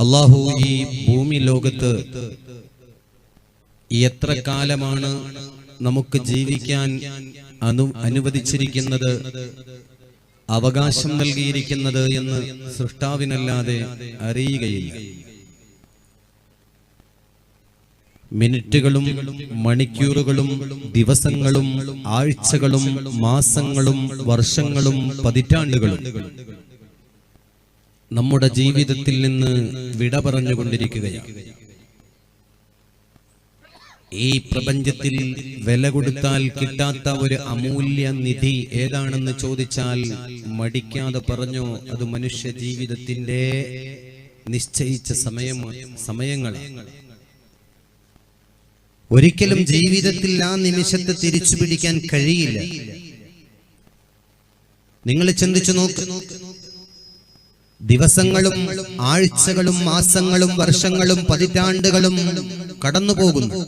അല്ലാഹു ഈ ഭൂമി ലോകത്ത് എത്ര കാലമാണ് നമുക്ക് ജീവിക്കാൻ അനുവദിച്ചിരിക്കുന്നത്, അവകാശം നൽകിയിരിക്കുന്നത് എന്ന് സൃഷ്ടാവിനല്ലാതെ അറിയുകയില്ല. മിനിറ്റുകളും മണിക്കൂറുകളും ദിവസങ്ങളും ആഴ്ചകളും മാസങ്ങളും വർഷങ്ങളും പതിറ്റാണ്ടുകളും നമ്മുടെ ജീവിതത്തിൽ നിന്ന് വിട പറഞ്ഞുകൊണ്ടിരിക്കുകയാണ്. ഈ പ്രപഞ്ചത്തിൽ വില കൊടുത്താൽ കിട്ടാത്ത ഒരു അമൂല്യ നിധി ഏതാണെന്ന് ചോദിച്ചാൽ മടിക്കാതെ പറഞ്ഞു, അത് മനുഷ്യ ജീവിതത്തിന്റെ നിശ്ചയിച്ച സമയങ്ങളാണ്. ഒരിക്കലും ജീവിതത്തിൽ ആ നിമിഷത്തെ തിരിച്ചു പിടിക്കാൻ കഴിയില്ല. നിങ്ങൾ ചിന്തിച്ചു നോക്ക്, ദിവസങ്ങളും ആഴ്ചകളും മാസങ്ങളും വർഷങ്ങളും പതിറ്റാണ്ടുകളും കടന്നു പോകുന്നു.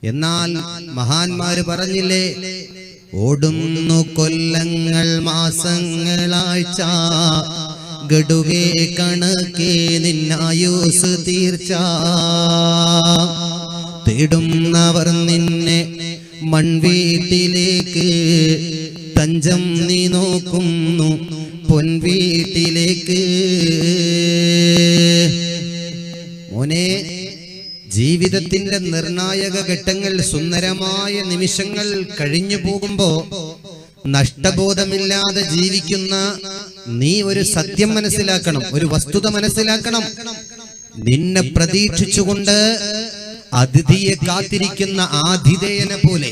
എന്നാൽ മഹാന്മാര് പറഞ്ഞില്ലേ, ഓടുന്നു കൊല്ലങ്ങൾ മാസങ്ങളാഴ്ച, ഗഡുവേ കണക്കേ നിന്നായുസ് തീർച്ച. തേടുന്നവർ നിന്നെ മൺവീട്ടിലേക്ക്, തഞ്ചം നീ നോക്കുന്നു പൊൻവീട്ടിലേക്ക്. മോനെ, ജീവിതത്തിന്റെ നിർണായക ഘട്ടങ്ങൾ, സുന്ദരമായ നിമിഷങ്ങൾ കഴിഞ്ഞു പോകുമ്പോ നഷ്ടബോധമില്ലാതെ ജീവിക്കുന്ന നീ ഒരു സത്യം മനസ്സിലാക്കണം, ഒരു വസ്തുത മനസ്സിലാക്കണം. നിന്നെ പ്രതീക്ഷിച്ചുകൊണ്ട് അതിഥിയെ കാത്തിരിക്കുന്ന ആതിഥേയനെ പോലെ,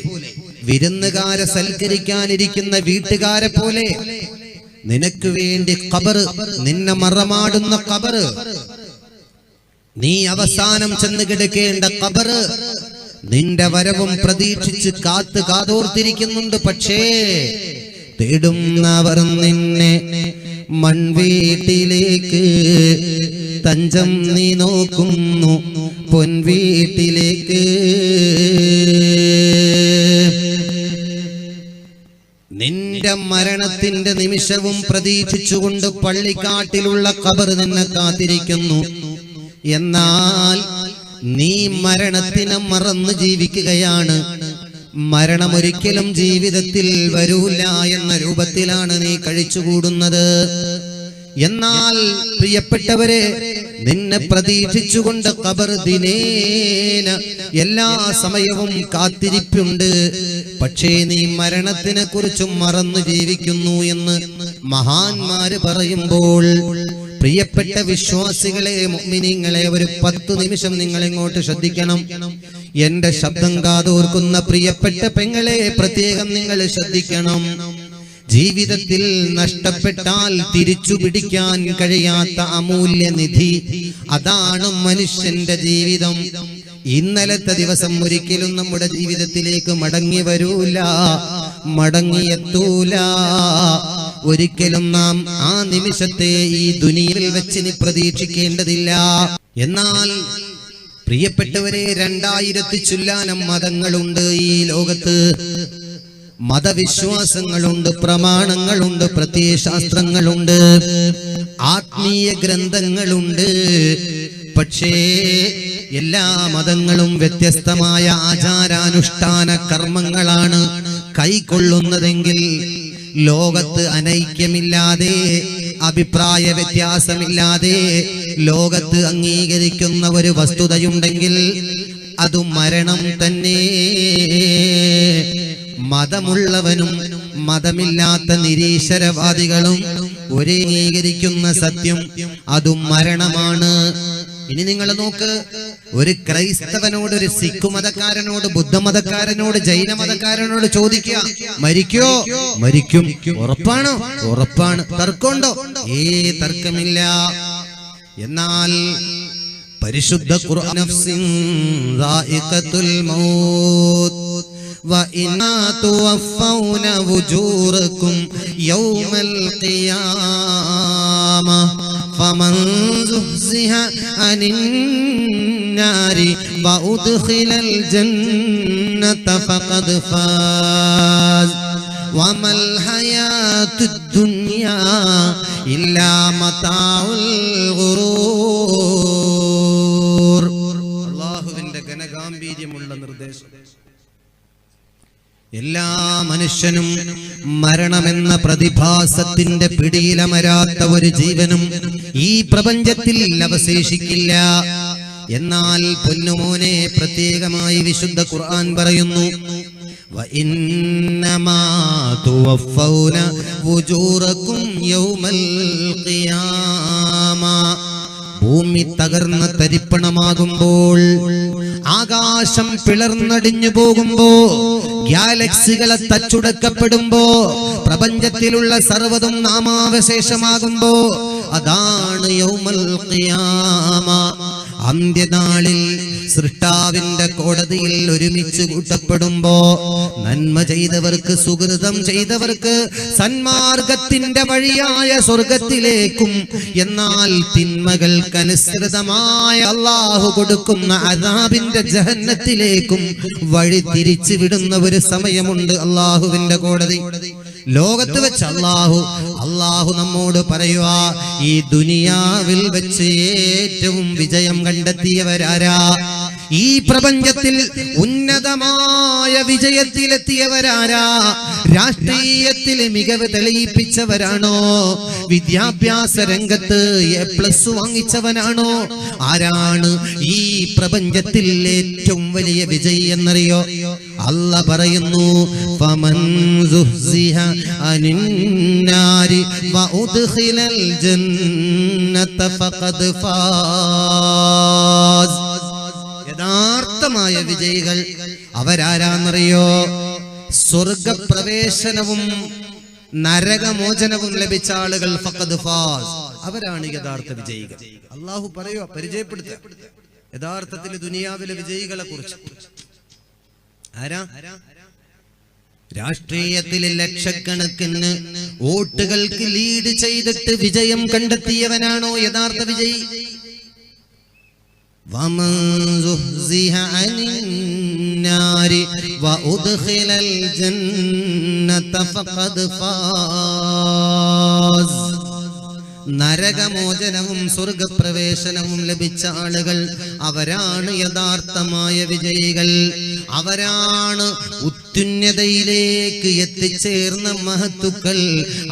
വിരുന്നുകാരെ സൽക്കരിക്കാനിരിക്കുന്ന വീട്ടുകാരെ പോലെ നിനക്ക് വേണ്ടി ഖബർ, നിന്നെ മറമാടുന്ന ഖബർ, നീ അവസാനം ചെന്ന് കിടക്കേണ്ട ഖബർ നിന്റെ വരവും പ്രതീക്ഷിച്ച് കാതോർത്തിരിക്കുന്നുണ്ട്. പക്ഷേ തേടുന്നവർ നിന്നെ മൺവീട്ടിലേക്ക്, തഞ്ചം നീ നോക്കുന്നു പൊൻവീട്ടിലേക്ക്. നിന്റെ മരണത്തിന്റെ നിമിഷവും പ്രതീക്ഷിച്ചുകൊണ്ട് പള്ളിക്കാട്ടിലുള്ള ഖബർ നിന്നെ കാത്തിരിക്കുന്നു. എന്നാൽ നീ മരണത്തിനെ മറന്ന് ജീവിക്കുകയാണ്. മരണം ഒരിക്കലും ജീവിതത്തിൽ വരൂല എന്ന രൂപത്തിലാണ് നീ കഴിച്ചുകൂടുന്നത്. എന്നാൽ പ്രിയപ്പെട്ടവരെ, നിന്നെ പ്രതീക്ഷിച്ചുകൊണ്ട് ഖബർ ദിനേന എല്ലാ സമയവും കാത്തിരിപ്പുണ്ട്. പക്ഷേ നീ മരണത്തിനെ കുറിച്ചും മറന്നു ജീവിക്കുന്നു എന്ന് മഹാന്മാര് പറയുമ്പോൾ, പ്രിയപ്പെട്ട വിശ്വാസികളെ, മുഅ്മിനീങ്ങളെ, ഒരു 10 നിമിഷം നിങ്ങൾ ഇങ്ങോട്ട് ശ്രദ്ധിക്കണം. എന്റെ ശബ്ദം കാതോർക്കുന്ന പ്രിയപ്പെട്ട പെങ്ങളെ, പ്രത്യേകം നിങ്ങൾ ശ്രദ്ധിക്കണം. ജീവിതത്തിൽ നഷ്ടപ്പെട്ടാൽ തിരിച്ചു പിടിക്കാൻ കഴിയാത്ത അമൂല്യ നിധി, അതാണ് മനുഷ്യന്റെ ജീവിതം. ഇന്നലത്തെ ദിവസം ഒരിക്കലും നമ്മുടെ ജീവിതത്തിലേക്ക് മടങ്ങി വരൂല, മടങ്ങിയെത്തൂല. ഒരിക്കലും നാം ആ നിമിഷത്തെ ഈ ദുനിയയിൽ വെച്ച് നീ പ്രതീക്ഷിക്കേണ്ടതില്ല. എന്നാൽ പ്രിയപ്പെട്ടവരെ, 2000 ചുല്ലാനം മതങ്ങളുണ്ട് ഈ ലോകത്ത്. മതവിശ്വാസങ്ങളുണ്ട്, പ്രമാണങ്ങളുണ്ട്, പ്രത്യയശാസ്ത്രങ്ങളുണ്ട്, ആത്മീയ ഗ്രന്ഥങ്ങളുണ്ട്. പക്ഷേ എല്ലാ മതങ്ങളും വ്യത്യസ്തമായ ആചാരാനുഷ്ഠാന കർമ്മങ്ങളാണ് കൈക്കൊള്ളുന്നതെങ്കിൽ, ലോകത്ത് അനൈക്യമില്ലാതെ, അഭിപ്രായ വ്യത്യാസമില്ലാതെ ലോകത്ത് അംഗീകരിക്കുന്ന ഒരു വസ്തുതയുണ്ടെങ്കിൽ അത് മരണം തന്നെ. മതമുള്ളവനും മതമില്ലാത്ത നിരീശ്വരവാദികളും ഒരേ അംഗീകരിക്കുന്ന സത്യം, അതും മരണമാണ്. ഇനി നിങ്ങൾ നോക്ക്, ഒരു ക്രൈസ്തവനോട്, ഒരു സിഖ് മതക്കാരനോട്, ബുദ്ധമതക്കാരനോട്, ജൈന മതക്കാരനോട് ചോദിക്കുക, മരിക്കോ? മരിക്കും. ഉറപ്പാണോ? ഉറപ്പാണ്. തർക്കമുണ്ടോ? തർക്കമില്ല. എന്നാൽ പരിശുദ്ധ ഖുർആൻ, നഫ്സിൻ ദാഇഖത്തുൽ മൗത്ത് وَإِنَّا تُوَفَّوْنَ وُجُورَكُمْ يَوْمَ الْقِيَامَةِ فَمَنْ زُحْزِحَ عَنِ النَّارِ وَأُدْخِلَ الْجَنَّةَ فَقَدْ فَازَ وَمَا الْحَيَاةُ الدُّنْيَا إِلَّا مَتَاعُ الْغُرُورِ. എല്ലാ മനുഷ്യനും മരണമെന്ന പ്രതിഭാസത്തിന്റെ പിടിയിലമരാത്ത ഒരു ജീവനും ഈ പ്രപഞ്ചത്തിൽ അവശേഷിക്കില്ല. എന്നാൽ പൊന്നുമോനെ, പ്രത്യേകമായി വിശുദ്ധ ഖുർആൻ പറയുന്നു, വഇന്നമാ തുവഫൗന വുജൂറകും യൗമൽ ഖിയാമ. ഭൂമി തകർന്ന് തരിപ്പണമാകുമ്പോൾ, ആകാശം പിളർന്നടിഞ്ഞു പോകുമ്പോ, ഗാലക്സികളെ തച്ചുടക്കപ്പെടുമ്പോ, പ്രപഞ്ചത്തിലുള്ള സർവ്വതും നാമാവശേഷമാകുമ്പോ, അതാണ് യൗമൽ ഖിയാമ. അന്ത്യനാളിൽ സൃഷ്ടാവിന്റെ കോടതിയിൽ ഒരുമിച്ച് കൂട്ടപ്പെടുമ്പോ, നന്മ ചെയ്തവർക്ക്, സുകൃതം ചെയ്തവർക്ക് സന്മാർഗത്തിന്റെ വഴിയായ സ്വർഗത്തിലേക്കും, എന്നാൽ തിന്മകൾക്കനുസൃതമായ അല്ലാഹു കൊടുക്കുന്ന അദാബിന്റെ ജഹന്നത്തിലേക്കും വഴി തിരിച്ചു വിടുന്ന ഒരു സമയമുണ്ട്. അല്ലാഹുവിന്റെ കോടതി ലോകത്ത് വെച്ച് അല്ലാഹു നമ്മോട് പറയുക, ഈ ദുനിയാവിൽ വെച്ച് ഏറ്റവും വിജയം കണ്ടെത്തിയവരാരാ? ഈ പ്രപഞ്ചത്തിൽ ഉന്നതമായ വിജയത്തിലെത്തിയവരാരാ? രാഷ്ട്രീയത്തിൽ മികവ് തെളിയിപ്പിച്ചവരാണോ? വിദ്യാഭ്യാസ രംഗത്ത് A+ വാങ്ങിച്ചവനാണോ? ആരാണ് ഈ പ്രപഞ്ചത്തിൽ ഏറ്റവും വലിയ വിജയി എന്നറിയോ? അല്ലാഹ് പറയുന്നു, ഫമൻ സുഹ്സിഹ അനിന്നാരി വഉദ്ഖിലൽ ജന്നത ഫഖദ് ഫാസ്. യഥാർത്ഥമായ വിജയികൾ അവരാരാന്നറിയോ? സ്വർഗപ്രവേശനവും നരകമോചനവും ലഭിച്ച ആളുകൾ. ഫഖദ് ഫാസ്, അവരാണ് യഥാർത്ഥ വിജയികൾ. അല്ലാഹു പറയുക, പരിചയപ്പെടുത്തുക യഥാർത്ഥത്തിൽ ദുനിയാവിലെ വിജയികളെ കുറിച്ച്. ആരാ? രാഷ്ട്രീയത്തിൽ ലക്ഷക്കണക്കിന് വോട്ടുകൾക്ക് ലീഡ് ചെയ്തിട്ട് വിജയം കണ്ടെത്തിയവനാണോ യഥാർത്ഥ വിജയി? വമൻ സുഹ്സിഹ അനിന്നാരി വഉദ്ഖിലൽ ജന്നത ഫഖദ് ഫാസ്. നരകമോചനവും സ്വർഗപ്രവേശനവും ലഭിച്ച ആളുകൾ അവരാണ് യഥാർത്ഥമായ വിജയികൾ. അവരാണ് ഉത്തുന്നതയിലേക്ക് എത്തിച്ചേർന്ന മഹത്തുക്കൾ.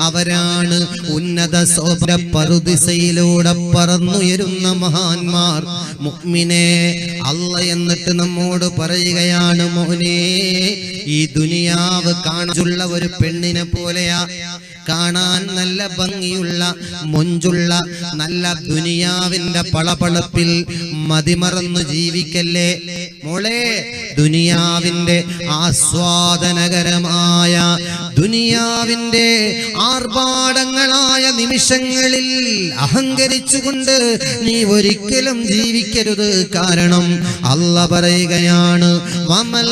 അവരാണ് ഉന്നത സോപര പറുദിസയിലൂടെ പറന്നുയരുന്ന മഹാന്മാർ. മുഅ്മിനേ, അല്ലാഹ് എന്നിട്ട് നമ്മോട് പറയുകയാണ്, മോനെ, ഈ ദുനിയാവ് കാണാനുള്ള ഒരു പെണ്ണിനെ പോലെയാ. കാണാൻ നല്ല ഭംഗിയുള്ള, മൊഞ്ചുള്ള, നല്ല ദുനിയാവിന്റെ പളപളപ്പിൽ മതിമറന്നു ജീവിക്കല്ലേ മോളെ. ദുനിയാവിന്റെ ആസ്വാദനകരമായ, ദുനിയാവിന്റെ ആർഭാടങ്ങളായ നിമിഷങ്ങളിൽ അഹങ്കരിച്ചുകൊണ്ട് നീ ഒരിക്കലും ജീവിക്കരുത്. കാരണം അല്ലാഹ് പറയുകയാണ്, വമൽ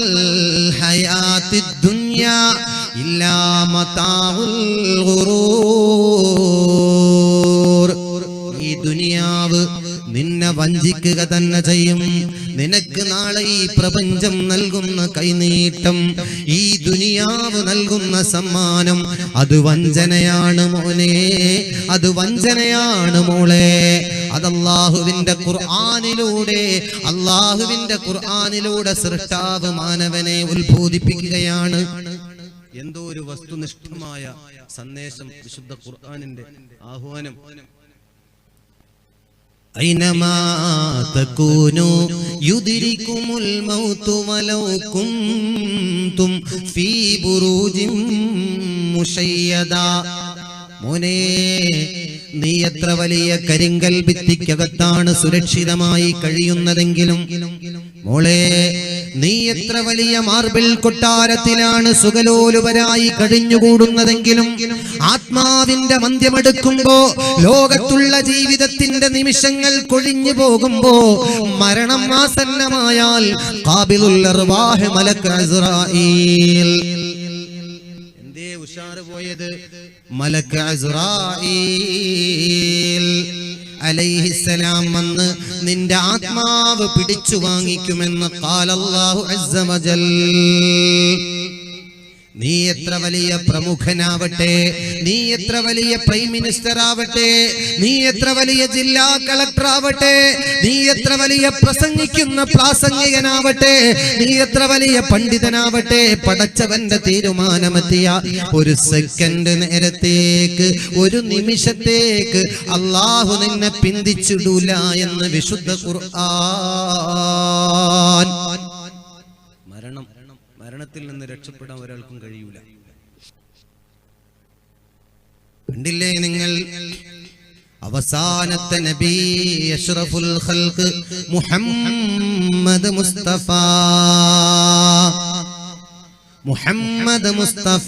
ഹയാത്തിദ് ദുനിയാ ഇല്ലാ മതാഉൽ ഗുറൂർ. ഈ ദുനിയാവ് നിന്നെ വഞ്ചിക്കുക തന്നെ ചെയ്യും. നിനക്ക് നാളെ ഈ പ്രപഞ്ചം നൽകുന്ന കൈനീട്ടം, ഈ ദുനിയാവ് നൽകുന്ന സമ്മാനം, അത് വഞ്ചനയാണ് മോനെ, അത് വഞ്ചനയാണ് മോളെ. അത് അല്ലാഹുവിന്റെ ഖുർആനിലൂടെ സൃഷ്ടാവ് മാനവനെ ഉത്ബോധിപ്പിക്കുകയാണ്. എന്തോ ഒരു വസ്തുനിഷ്ഠമായ സന്ദേശം വിശുദ്ധ ഖുർആനിന്റെ ആഹ്വാനം. ഐനമാ തകൂനു യുദ്രികുമുൽ മൗതു വലൗ കുൻതും ഫീ ബുറൂജിൻ മുശയ്യദാ. മോനെ, നീ എത്ര വലിയ കരിങ്കൽ ഭിത്തിക്കകത്താണ് സുരക്ഷിതമായി കഴിയുന്നതെങ്കിലും, മോളെ, നീ എത്ര വലിയ മാർബിൾ കൊട്ടാരത്തിലാണ് സുഖലോലുപരായി കഴിഞ്ഞുകൂടുന്നതെങ്കിലും, ആത്മാവിന്റെ മന്ത്യമെടുക്കുമ്പോ, ലോകത്തുള്ള ജീവിതത്തിന്റെ നിമിഷങ്ങൾ കൊഴിഞ്ഞു പോകുമ്പോ, മരണം ആസന്നമായാൽ ഖാബിലുൽ അർവാഹ് മലക് അസ്റായീൽ. എന്തേ ഉഷാറ് പോയത്? മലക് അസ്റായീൽ അലൈഹിസ്സലാം വന്ന് നിന്റെ ആത്മാവ് പിടിച്ചു വാങ്ങിക്കുമെന്ന് ഖാലല്ലാഹു അസ്സ വജൽ. നീ എത്ര വലിയ പ്രമുഖനാവട്ടെ, നീ എത്ര വലിയ പ്രൈം മിനിസ്റ്റർ ആവട്ടെ, നീ എത്ര വലിയ ജില്ലാ കളക്ടർ ആവട്ടെ, നീ എത്ര വലിയ പ്രസംഗിക്കുന്ന പ്രാസംഗികനാവട്ടെ, നീ എത്ര വലിയ പണ്ഡിതനാവട്ടെ, പടച്ചവന്റെ തീരുമാനമെത്തിയ ഒരു സെക്കൻഡ് നേരത്തേക്ക്, ഒരു നിമിഷത്തേക്ക് അല്ലാഹു നിന്നെ പിന്തിച്ചിടൂല എന്ന് വിശുദ്ധ ഖുർആൻ. മരണത്തിൽ നിന്ന് രക്ഷപ്പെടാൻ ഒരാൾക്കും കഴിയൂല. കണ്ടില്ലേ നിങ്ങൾ, അവസാനത്തെ നബി അഷ്റഫുൽ ഖൽഖ് മുഹമ്മദ് മുസ്തഫ, മുഹമ്മദ് മുസ്തഫ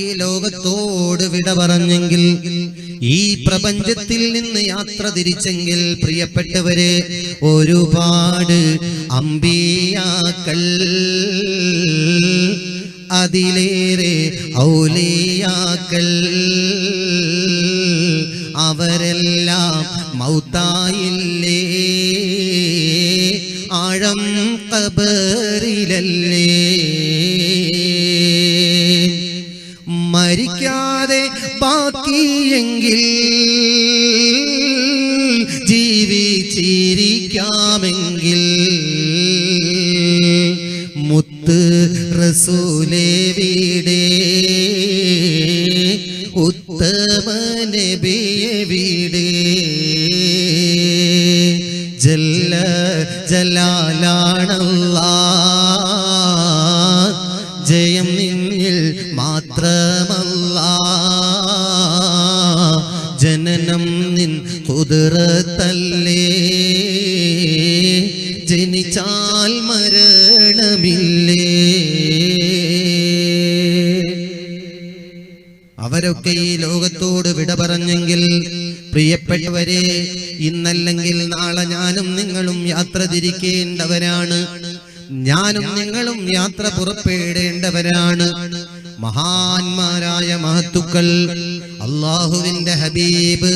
ഈ ലോകത്തോട് വിട പറഞ്ഞെങ്കിൽ, ഈ പ്രപഞ്ചത്തിൽ നിന്ന് യാത്ര തിരിച്ചെങ്കിൽ, പ്രിയപ്പെട്ടവരെ, ഒരുപാട് അമ്പിയാക്കൾ, അതിലേറെ ഔലിയാക്കൾ, അവരെല്ലാം മൗത്തായില്ലേ, ആഴം ഖബറിലല്ലേ. മരിക്കാതെ ബാക്കിയെങ്കിൽ ജീവിച്ചിരിക്കാമെങ്കിൽ, മുത്ത് റസൂലെവിടെ, ഉത്തമ നബിയെവിടെ, ജല്ല ജലാലാണല്ലാഹ്, ജയം നിന്നിൽ മാത്രമല്ലാഹ്, ജനനം നിൻ ഖുദ്റത്തല്ലേ, ജനിച്ചാൽ മരണമില്ലേ. അവരൊക്കെ ഈ ലോകത്തോട് വിട പറഞ്ഞെങ്കിൽ, പ്രിയപ്പെട്ടവരെ, ഇന്നല്ലെങ്കിൽ നാളെ ഞാനും നിങ്ങളും യാത്ര തിരിക്കേണ്ടവരാണ്, ഞാനും നിങ്ങളും യാത്ര പുറപ്പെടേണ്ടവരാണ്. മഹാന്മാരായ മഹത്തുക്കൾ, അല്ലാഹുവിന്റെ ഹബീബ്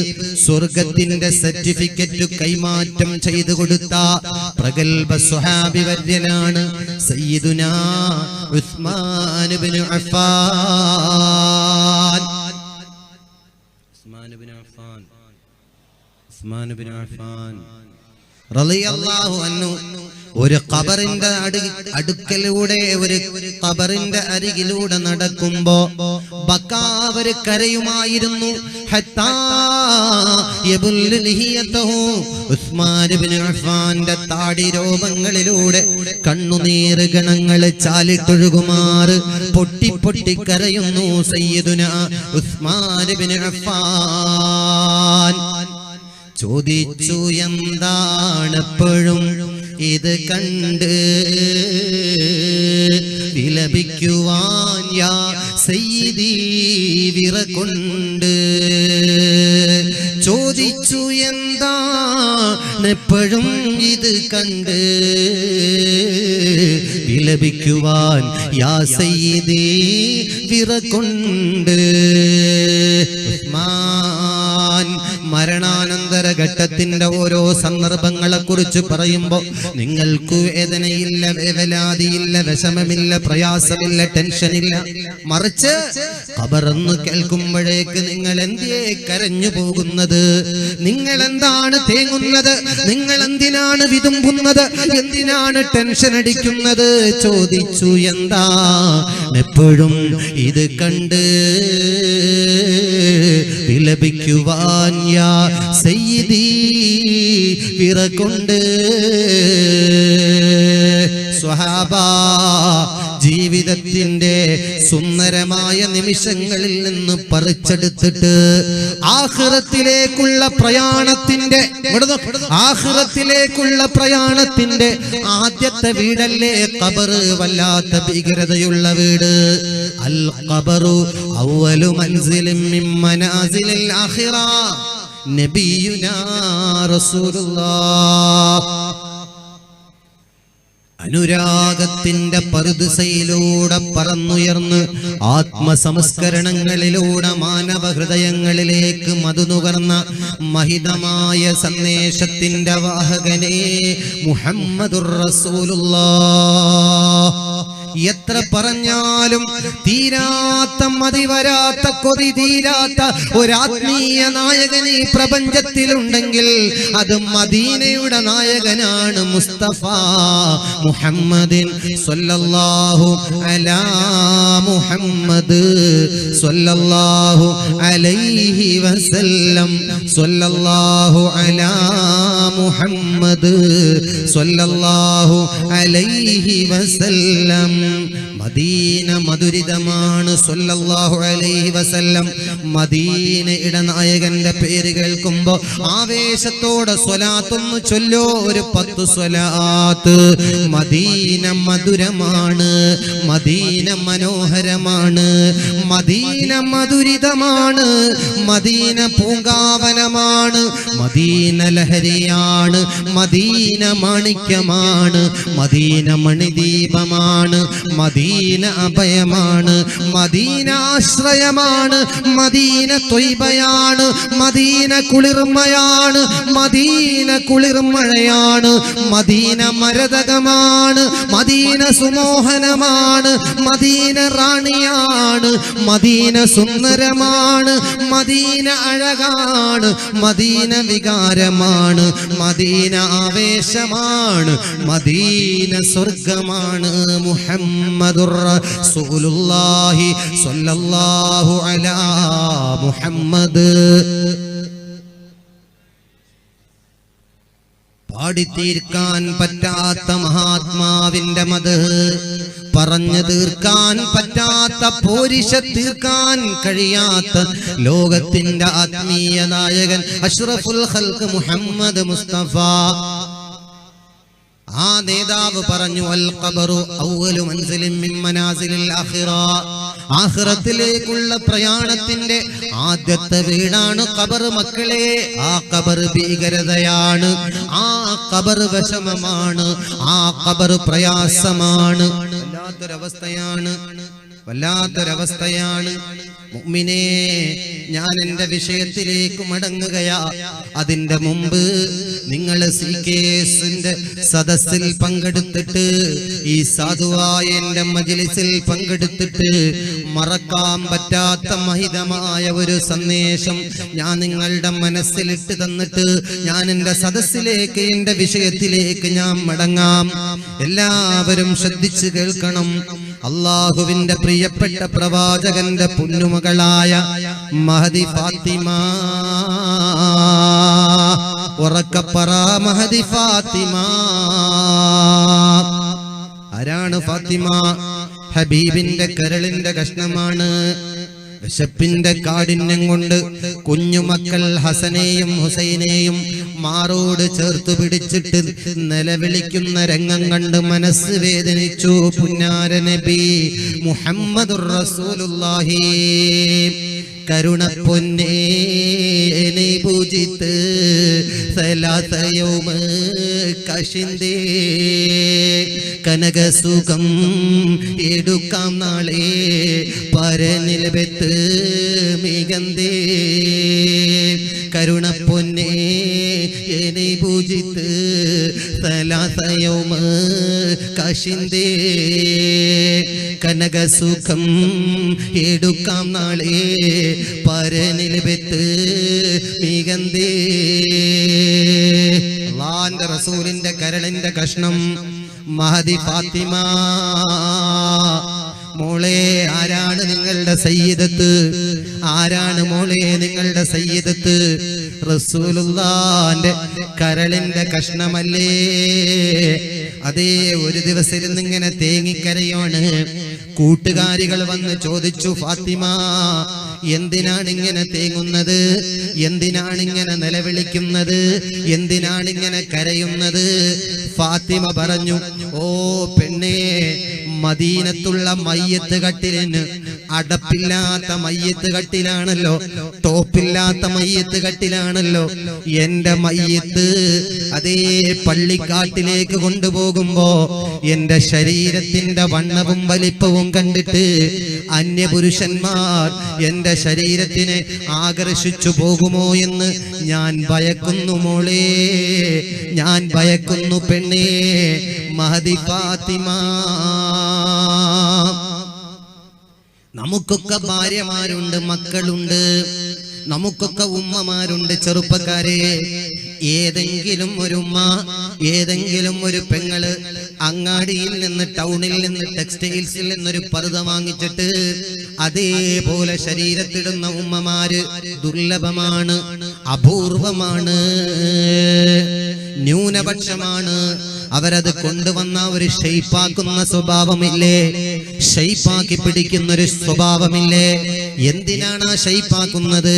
സ്വർഗത്തിന്റെ സർട്ടിഫിക്കറ്റ് കൈമാറ്റം ചെയ്തു കൊടുത്ത പ്രഗൽഭ സ്വഹാബി വര്യനാണ് സയ്യിദുനാ ഉസ്മാൻ ഇബ്നു അഫ്ഫാൻ. ഉസ്മാൻ ഇബ്നു അഫ്ഫാൻ റളിയല്ലാഹു അൻഹു ഒരു ഖബറിന്റെ അടുക്കലൂടെ, ഒരു ഖബറിന്റെ അരികിലൂടെ നടക്കുമ്പോ ബക്കാവർ കരയുമായിരുന്നു. ഹത്താ യബുല്ലു ലിഹിയതഹു, ഉസ്മാൻ ഇബ്നു അഫ്ഫാന്റെ താടി രോമങ്ങളിലൂടെ കണ്ണുനീർ ഗണങ്ങൾ ചാലിട്ടൊഴുകുമാറ് പൊട്ടി പൊട്ടി കരയുന്നു സയ്യിദുനാ ഉസ്മാൻ ഇബ്നു അഫ്ഫാൻ. ചോദിച്ചു, എന്താണെപ്പോഴും ഇത് കണ്ട് വിലപിക്കുവാൻ യാ സയ്യിദി വിറകൊണ്ട്? ചോദിച്ചു, എന്താണെപ്പോഴും ഇത് കണ്ട് വിലപിക്കുവാൻ യാ സയ്യിദി വിറകൊണ്ട്? ഉസ്മാൻ മരണാനന്തര ഘട്ടത്തിന്റെ ഓരോ സന്ദർഭങ്ങളെ കുറിച്ച് പറയുമ്പോ നിങ്ങൾക്ക് വേദനയില്ല, വേവലാതിയില്ല, വിഷമമില്ല, പ്രയാസമില്ല, ടെൻഷനില്ല. മറിച്ച് ഖബറെന്ന് കേൾക്കുമ്പോഴേക്ക് നിങ്ങൾ എന്തേ കരഞ്ഞു പോകുന്നത്? നിങ്ങൾ എന്താണ് തേങ്ങുന്നത്? നിങ്ങൾ എന്തിനാണ് വിതുമ്പുന്നത്? എന്തിനാണ് ടെൻഷൻ അടിക്കുന്നത്? ചോദിച്ചു, എന്താ എപ്പോഴും ഇത് കണ്ട് വിലപിക്കുവാൻ യാ സയ്യിദി വിറകൊണ്ട്? സ്വഹാബാ, ജീവിതത്തിന്റെ സുന്ദരമായ നിമിഷങ്ങളിൽ നിന്ന് പറിച്ചെടുത്തിട്ട് ആഖിറത്തിലേക്കുള്ള പ്രയാണത്തിന്റെ ആദ്യത്തെ വീടല്ലേ ഖബർ? വല്ലാത്ത ഭീകരതയുള്ള വീട്. അൽ ഖബറു അവ്വലു മൻസിലിൻ മിൻ മനാസിലിൽ ആഖിറ. നബിയുനാ റസൂലുള്ളാഹ് അനുരാഗത്തിന്റെ പറുദീസയിലൂടെ പറന്നുയർന്ന് ആത്മസംസ്കരണങ്ങളിലൂടെ മാനവ ഹൃദയങ്ങളിലേക്ക് മധുനുകർന്ന മഹിതമായ സന്ദേശത്തിന്റെ വാഹകനെ മുഹമ്മദുർ റസൂലുള്ളാഹ്. എത്ര പറഞ്ഞാലും തീരാത്ത മതി വരാത്ത കൊതി തീരാത്ത ഒരാത്മീയ നായകൻ ഈ പ്രപഞ്ചത്തിലുണ്ടെങ്കിൽ അത് മദീനയുടെ നായകനാണ് മുസ്തഫ മുഹമ്മദിൻ സ്വല്ലല്ലാഹു അലാ മുഹമ്മദ് സ്വല്ലല്ലാഹു അലൈഹി വസല്ലം സ്വല്ലല്ലാഹു അലാ മുഹമ്മദ് സ്വല്ലല്ലാഹു അലൈഹി വസല്ലം. മദീന മധുരിതമാണ് സ്വല്ലല്ലാഹു അലൈഹി വസല്ലം. മദീനയുടെ നായകന്റെ പേര് കേൾക്കുമ്പോ ആവേശത്തോടെ സ്വലാത്തൊന്ന് ചൊല്ലോ, ഒരു 10 സ്വലാത്ത്. മദീന മധുരമാണ്, മദീന മനോഹരമാണ്, മദീന മധുരിതമാണ്, മദീന പൂങ്കാവനമാണ്, മദീന ലഹരിയാണ്, മദീന മാണിക്യമാണ്, മദീന മണിദീപമാണ്, മദീന അഭയമാണ്, മദീന ആശ്രയമാണ്, മദീന ത്വയ്ബയാണ്, മദീന കുളിർമയാണ്, മദീന കുളിർമഴയാണ്, മദീന മരതകമാണ്, മദീന സുമോഹനമാണ്, മദീന റാണിയാണ്, മദീന സുന്ദരമാണ്, മദീന അഴകാണ്, മദീന വികാരമാണ്, മദീന ആവേശമാണ്, മദീന സ്വർഗമാണ്. മുഹമ്മദുർ റസൂലുള്ളാഹി സ്വല്ലല്ലാഹു അലാ മുഹമ്മദ്. പാടിത്തീർക്കാൻ പറ്റാത്ത മഹാത്മാവിന്റെ മദ്ഹ്, പറഞ്ഞു തീർക്കാൻ പറ്റാത്ത പോരിശ തീർക്കാൻ കഴിയാത്ത ലോകത്തിന്റെ ആത്മീയ നായകൻ അഷ്റഫുൽ ഖൽഖ് മുഹമ്മദ് മുസ്തഫ. ആ നേതാവ് പറഞ്ഞു, അൽ ഖബറു അവ്വലു മൻസിലിൻ മിൻ മനാസിലിൽ ആഖിറ. ആഖിറത്തിലേക്കുള്ള പ്രയാണത്തിന്റെ ആദ്യത്തെ വീടാണ് ഖബർ മക്കളെ. ആ ഖബർ ഭീകരതയാണ്, ആ ഖബർ വിഷമമാണ്, ആ ഖബർ പ്രയാസമാണ്. വല്ലാത്തൊരവസ്ഥയാണ്. മുഅ്മിനേ, ഞാൻ എൻ്റെ വിഷയത്തിലേക്ക് മടങ്ങുകയാ. അതിന്റെ മുമ്പ് നിങ്ങൾ CKSന്റെ സദസ്സിൽ പങ്കെടുത്തിട്ട്, ഈ സാധുവായ എൻ്റെ മജ്‌ലിസിൽ പങ്കെടുത്തിട്ട് മറക്കാൻ പറ്റാത്ത മഹിതമായ ഒരു സന്ദേശം ഞാൻ നിങ്ങളുടെ മനസ്സിലിട്ട് തന്നിട്ട് ഞാൻ എൻ്റെ സദസ്സിലേക്ക്, എൻ്റെ വിഷയത്തിലേക്ക് ഞാൻ മടങ്ങാം. എല്ലാവരും ശ്രദ്ധിച്ചു കേൾക്കണം. അല്ലാഹുവിന്റെ പ്രിയപ്പെട്ട പ്രവാചകന്റെ പൊന്നുമകളായ മഹദി ഫാത്തിമ, ഉറക്കപ്പറ മഹദി ഫാത്തിമ. ആരാണ് ഫാത്തിമ? ഹബീബിന്റെ കരളിന്റെ കഷ്ണമാണ്. വിശപ്പിന്റെ കാഠിന്യം കൊണ്ട് കുഞ്ഞുമക്കൾ ഹസനെയും ഹുസൈനെയും മാറോട് ചേർത്തു പിടിച്ചിട്ട് നിലവിളിക്കുന്ന രംഗം കണ്ട് മനസ്സ് വേദനിച്ചു പുന്നാര നബി മുഹമ്മദുർ റസൂലുള്ളാഹി. കരുണ പൊന്നേ പൂജിത്ത് സലാത്തയൗമ കഷിന്തേ കനകസുഖം എടുക്കാം നാളെ പരനിൽ വെത്ത് മികന്തേ. കരുണ പൊന്നേ എന്നെ പൂജിത്ത് സലാത്തയൗമ കഷിന്തേ കനകസുഖം എടുക്കാം നാളെ പരനിൽ വെത്ത് മികന്തേ. അല്ലാഹുവിന്റെ റസൂലിന്റെ കരളിന്റെ കഷ്ണം മഹദി ഫാത്തിമ. മോളെ, ആരാണ് നിങ്ങളുടെ സയ്യിദത്ത്? ആരാണ് മോളെ നിങ്ങളുടെ സയ്യിദത്ത്? റസൂലുള്ളാഹിന്റെ കരളിന്റെ കഷ്ണമല്ലേ? അതേ, ഒരു ദിവസം ഇരുന്നിങ്ങനെ തേങ്ങിക്കരയാണ്. കൂട്ടുകാരികൾ വന്ന് ചോദിച്ചു, ഫാത്തിമ എന്തിനാണ് ഇങ്ങനെ തേങ്ങുന്നത്? എന്തിനാണ് ഇങ്ങനെ നിലവിളിക്കുന്നത്? എന്തിനാണ് ഇങ്ങനെ കരയുന്നത്? ഫാത്തിമ പറഞ്ഞു, ഓ പെണ്ണേ, മദീനത്തുള്ള മയ്യത്ത് കട്ടിലിന് അടപ്പില്ലാത്ത മയ്യത്ത് കട്ടിലാണല്ലോ, ടോപ്പില്ലാത്ത മയ്യത്ത് കട്ടിലാണല്ലോ. എന്റെ മയ്യത്ത് അതേ പള്ളിക്കാട്ടിലേക്ക് കൊണ്ടുപോകുമ്പോ എന്റെ ശരീരത്തിന്റെ വണ്ണവും വലിപ്പവും കണ്ടിട്ട് അന്യപുരുഷന്മാർ എന്റെ ശരീരത്തിനെ ആകർഷിച്ചു പോകുമോ എന്ന് ഞാൻ ഭയക്കുന്നു മോളെ, ഞാൻ ഭയക്കുന്നു പെണ്ണേ. മഹദി ഫാത്തിമ, നമുക്കൊക്കെ ഭാര്യമാരുണ്ട്, മക്കളുണ്ട്, നമുക്കൊക്കെ ഉമ്മമാരുണ്ട്. ചെറുപ്പക്കാരെ, ഏതെങ്കിലും ഒരു ഉമ്മ, ഏതെങ്കിലും ഒരു പെങ്ങള് അങ്ങാടിയിൽ നിന്ന്, ടൗണിൽ നിന്ന്, ടെക്സ്റ്റൈൽസിൽ നിന്നൊരു പർദ്ദ വാങ്ങിച്ചിട്ട് അതേപോലെ ശരീരത്തിടുന്ന ഉമ്മമാര് ദുർലഭമാണ്, അപൂർവമാണ്, ന്യൂനപക്ഷമാണ്. അവരത് കൊണ്ടുവന്ന ഒരു ഷെയ്പ്പാക്കുന്ന സ്വഭാവമില്ലേ, ഷെയ്പ്പാക്കി പിടിക്കുന്ന ഒരു സ്വഭാവമില്ലേ? എന്തിനാണ് ആ ഷെയ്പ്പാക്കുന്നത്?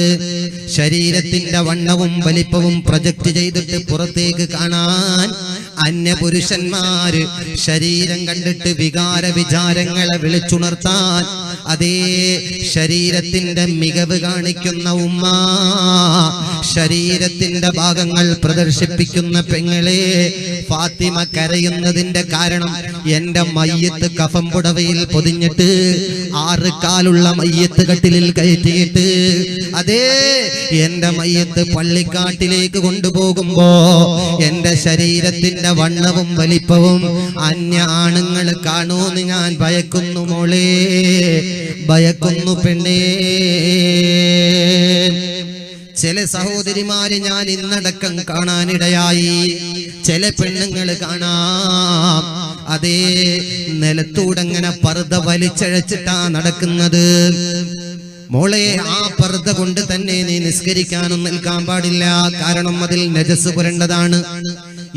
ശരീരത്തിന്റെ വണ്ണവും വലിപ്പവും പ്രൊജക്ട് ചെയ്തിട്ട് പുറത്തേക്ക് കാണാൻ അന്യപുരുഷന്മാര് ശരീരം കണ്ടിട്ട് വികാര വിചാരങ്ങളെ വിളിച്ചുണർത്താൻ അതേ ശരീരത്തിന്റെ മികവ് കാണിക്കുന്ന ഉമ്മ, ശരീരത്തിന്റെ ഭാഗങ്ങൾ പ്രദർശിപ്പിക്കുന്ന പെങ്ങളെ. ഫാത്തിമ കരയുന്നതിന്റെ കാരണം എന്റെ മയ്യത്ത് കഫം പുടവയിൽ പൊതിഞ്ഞിട്ട് 6 കാലുള്ള മയ്യത്ത് കട്ടിലിൽ കയറ്റിയിട്ട് അതേ എന്റെ മയ്യത്ത് പള്ളിക്കാട്ടിലേക്ക് കൊണ്ടുപോകുമ്പോ എന്റെ ശരീരത്തിന്റെ വണ്ണവും വലിപ്പവും അന്യ ആണുങ്ങൾ കാണൂന്ന് ഞാൻ ഭയക്കുന്നു മോളെ, ഭയക്കുന്നു പെണ്ണേ. ചില സഹോദരിമാര് ഞാൻ ഇന്നടക്കം കാണാനിടയായി. ചില പെണ്ണുങ്ങൾ കാണാം അതേ നിലത്തൂടങ്ങനെ പർദ്ദ വലിച്ചഴച്ചിട്ടാ നടക്കുന്നത്. മോളെ, ആ പർദ്ദ കൊണ്ട് തന്നെ നീ നിസ്കരിക്കാനും നിൽക്കാൻ പാടില്ല. കാരണം അതിൽ നജസ് പുരണ്ടതാണ്.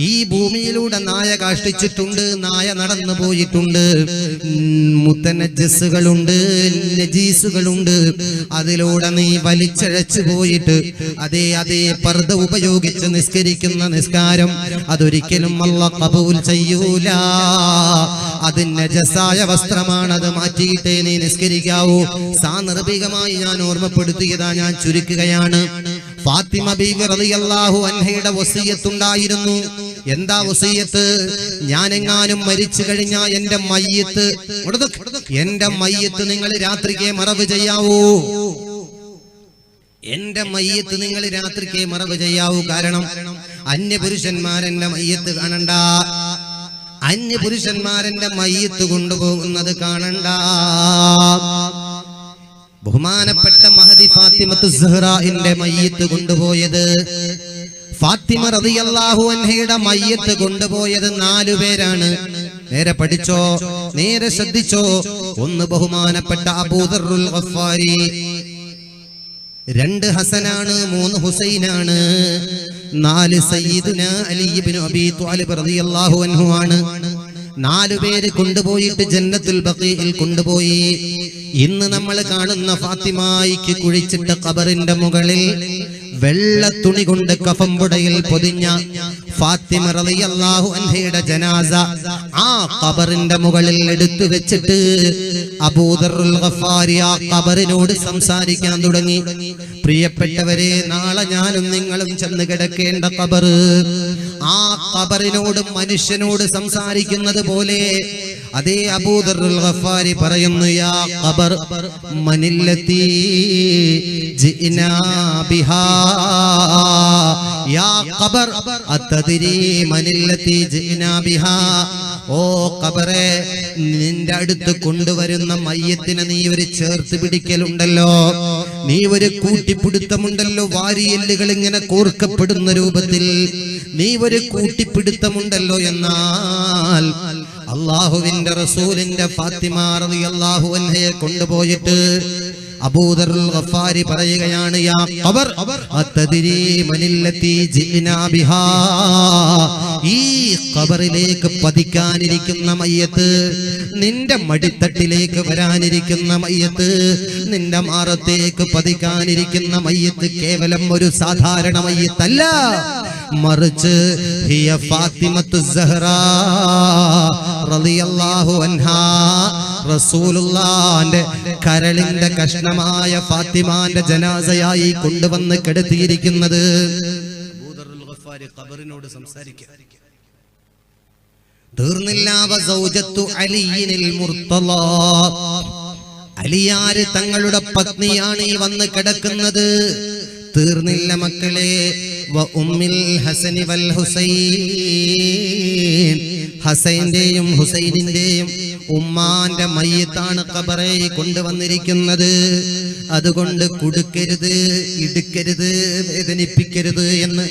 ഈ ഭൂമിയിലൂടെ നായ കാഷ്ടിച്ചിട്ടുണ്ട്, നായ നടന്നു പോയിട്ടുണ്ട്, മുത്തനജസ്സുകളുണ്ട്, നജീസുകളുണ്ട്. അതിലൂടെ നീ വലിച്ചഴച്ചു പോയിട്ട് അതേ പർദ്ദ ഉപയോഗിച്ച് നിസ്കരിക്കുന്ന നിസ്കാരം അതൊരിക്കലും അല്ലാഹ് ഖബൂൽ ചെയ്യൂല. അത് നജസായ വസ്ത്രമാണ്, അത് മാറ്റിയിട്ടേ നീ നിസ്കരിക്കാവൂ. സാന്ദർഭികമായി ഞാൻ ഓർമ്മപ്പെടുത്തിയതാ, ഞാൻ ചുരുക്കുകയാണ്. ഫാത്തിമ ബീവി റളിയല്ലാഹു അൻഹയുടെ വസിയത്തുണ്ടായിരുന്നു. എന്താ വസിയത്ത്? ഞാനെങ്ങാനും മരിച്ചു കഴിഞ്ഞാൽ എന്റെ മയ്യത്ത് നിങ്ങൾ രാത്രിക്ക് മറവ് ചെയ്യാവൂ. എന്റെ മയ്യത്ത് നിങ്ങൾ രാത്രിക്ക് മറവ് ചെയ്യാവൂ. കാരണം അന്യപുരുഷന്മാരെന്റെ മയ്യത്ത് കാണണ്ട, അന്യപുരുഷന്മാരെന്റെ മയ്യത്ത് കൊണ്ടുപോകുന്നത് കാണണ്ട. ബഹുമാനപ്പെട്ട മഹദി ഫാത്തിമത്തു സുഹ്റാഇന്റെ മയ്യത്ത് കൊണ്ടുപോയത്, ഫാത്തിമ റളിയല്ലാഹു അൻഹയുടെ മയ്യത്ത് കൊണ്ടുപോയത് 4 പേരാണ്. നേരെ പഠിച്ചോ, നേരെ ശ്രദ്ധിച്ചോ. 1 ബഹുമാനപ്പെട്ട അബൂദർറുൽ ഗഫാരി, 2 ഹസനാണ്, 3 ഹുസൈനാണ്, 4 സയ്യിദുന അലി ഇബ്നു അബീ ത്വാലിബ് റളിയല്ലാഹു അൻഹു ആണ്. 4 പേര് കൊണ്ടുപോയിട്ട് ജന്നത്തുൽ ബഖീഇൽ കൊണ്ടുപോയി. ഇന്ന് നമ്മൾ കാണുന്ന ഫാത്തിമായിക്ക് കുഴിച്ചിട്ട ഖബറിന്റെ മുകളിൽ വെള്ള തുണി കൊണ്ട് കഫംപുടയിൽ പൊതിഞ്ഞ ഫാത്തിമ റളിയല്ലാഹു അൻഹയുടെ ജനാസ ആ ഖബറിന്റെ മുകളിൽ എടുത്തു വെച്ചിട്ട് അബൂദർറുൽ ഗഫാരി ആ ഖബറിനോട് സംസാരിക്കാൻ തുടങ്ങി. പ്രിയപ്പെട്ടവരെ, നാളെ ഞാനും നിങ്ങളും ചെന്ന് കിടക്കേണ്ട ഖബർ, ആ ഖബറിനോട് മനുഷ്യനോട് സംസാരിക്കുന്നത് പോലെ അതേ അബൂദർറുൽ ഗഫാരി പറയുന്നു, യാ ഖബർ മനില്ലത്തി ജിനാ ബിഹാ, യാ ഖബർ അത്തദ്രി മനില്ലത്തി ജിനാ ബിഹാ. ഓ ഖബറേ, നിന്റെ അടുത്ത് കൊണ്ടുവരുന്ന മയ്യത്തിനെ നീ ഒരു ചേർത്ത് പിടിക്കലുണ്ടല്ലോ, നീ ഒരു കൂട്ടിപ്പിടുത്തമുണ്ടല്ലോ, വാരിയെല്ലുകൾ ഇങ്ങനെ കോർക്കപ്പെടുന്ന രൂപത്തിൽ നീ ഒരു കൂട്ടിപ്പിടുത്തമുണ്ടല്ലോ. എന്നാൽ അല്ലാഹുവിന്റെ റസൂലിന്റെ ഫാത്തിമ റളിയല്ലാഹു അൻഹയെ കൊണ്ടുപോയിട്ട് അബൂദർറുൽ ഗഫാരി പറയുകയാണ്, യാ ഖബർ അത്തദ്രി മനില്ലത്തി ജിനാ ബിഹാ, ഈ ഖബറിലേക്ക് പതിക്കാനിരിക്കുന്ന മയ്യത്ത്, നിന്റെ മടിത്തട്ടിലേക്ക് വരാനിരിക്കുന്ന മയ്യത്ത്, നിന്റെ മാറത്തേക്ക് പതിക്കാനിരിക്കുന്ന മയ്യത്ത് കേവലം ഒരു സാധാരണ മയ്യത്തല്ല, മറിച്ച് ഹിയ ഫാത്തിമത്തു സഹ്റാ റളിയല്ലാഹു അൻഹാ, റസൂലുള്ളാഹിന്റെ കരളിന്റെ കഷ്ണമായ ഫാത്തിമാന്റെ ജനാസയായി കൊണ്ടുവന്ന് കിടത്തിയിരിക്കുന്നത്. അബൂദറുൽ ഗഫാരി ഖബറിനോട് സംസാരിക്കുക. തീർന്നില്ല. വസൗജത്തു അലിയിനിൽ മുർത്തളാ, അലിയാര് തങ്ങളുടെ പത്നിയാണ് ഈ വന്ന് കിടക്കുന്നത്. തീർന്നില്ല മക്കളെ. വ ഉമ്മിൽ ഹസനി വൽ ഹുസൈൻ, ഹസൈന്റെയും ഹുസൈനിന്റെയും ഉമ്മാന്റെ മയ്യിത്താണ് ഖബറെ കൊണ്ടുവന്നിരിക്കുന്നത്. അതുകൊണ്ട് കൊടുക്കരുത്, ഇടുക്കരുത്, വേദനിപ്പിക്കരുത് എന്ന്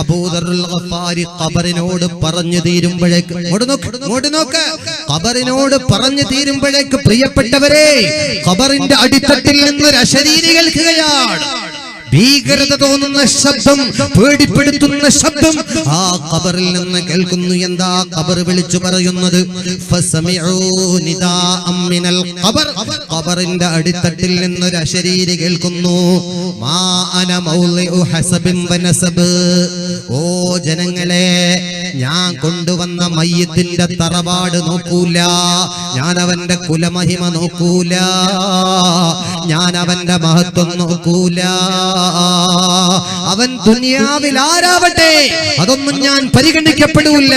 അബൂദറുൽ ഗഫാരി ഖബറിനോട് പറഞ്ഞു തീരുമ്പോഴേക്ക്, ഇങ്ങോട്ട് നോക്ക്, ഖബറിനോട് പറഞ്ഞു തീരുമ്പോഴേക്ക് പ്രിയപ്പെട്ടവരെ, ഖബറിന്റെ അടിത്തട്ടിൽ നിന്നൊരു അശരീരി കേൾക്കുകയാണ്. ഭീകരത തോന്നുന്ന ശബ്ദം, പേടിപ്പെടുത്തുന്ന ശബ്ദം ആ ഖബറിൽ നിന്ന് കേൾക്കുന്നു. എന്താ ഖബർ വിളിച്ചു പറയുന്നത്? ഫസമിഉ നിദാഅം മിനൽ ഖബർ, ഖബറിന്റെ അടിത്തട്ടിൽ നിന്നൊരു അശരീരി കേൾക്കുന്നു. മാ അന മൗളിഉ ഹസബിൻ വനസബ്, ഓ ജനങ്ങളെ, ഞാൻ കൊണ്ടുവന്ന മയ്യിത്തിന്റെ തറവാട് നോക്കൂല, ഞാൻ അവന്റെ കുലമഹിമ നോക്കൂല, ഞാൻ അവന്റെ മഹത്വം നോക്കൂല. അവൻ ദുനിയാവിൽ ആരാവട്ടെ അതൊന്നും ഞാൻ പരിഗണിക്കപ്പെടില്ല.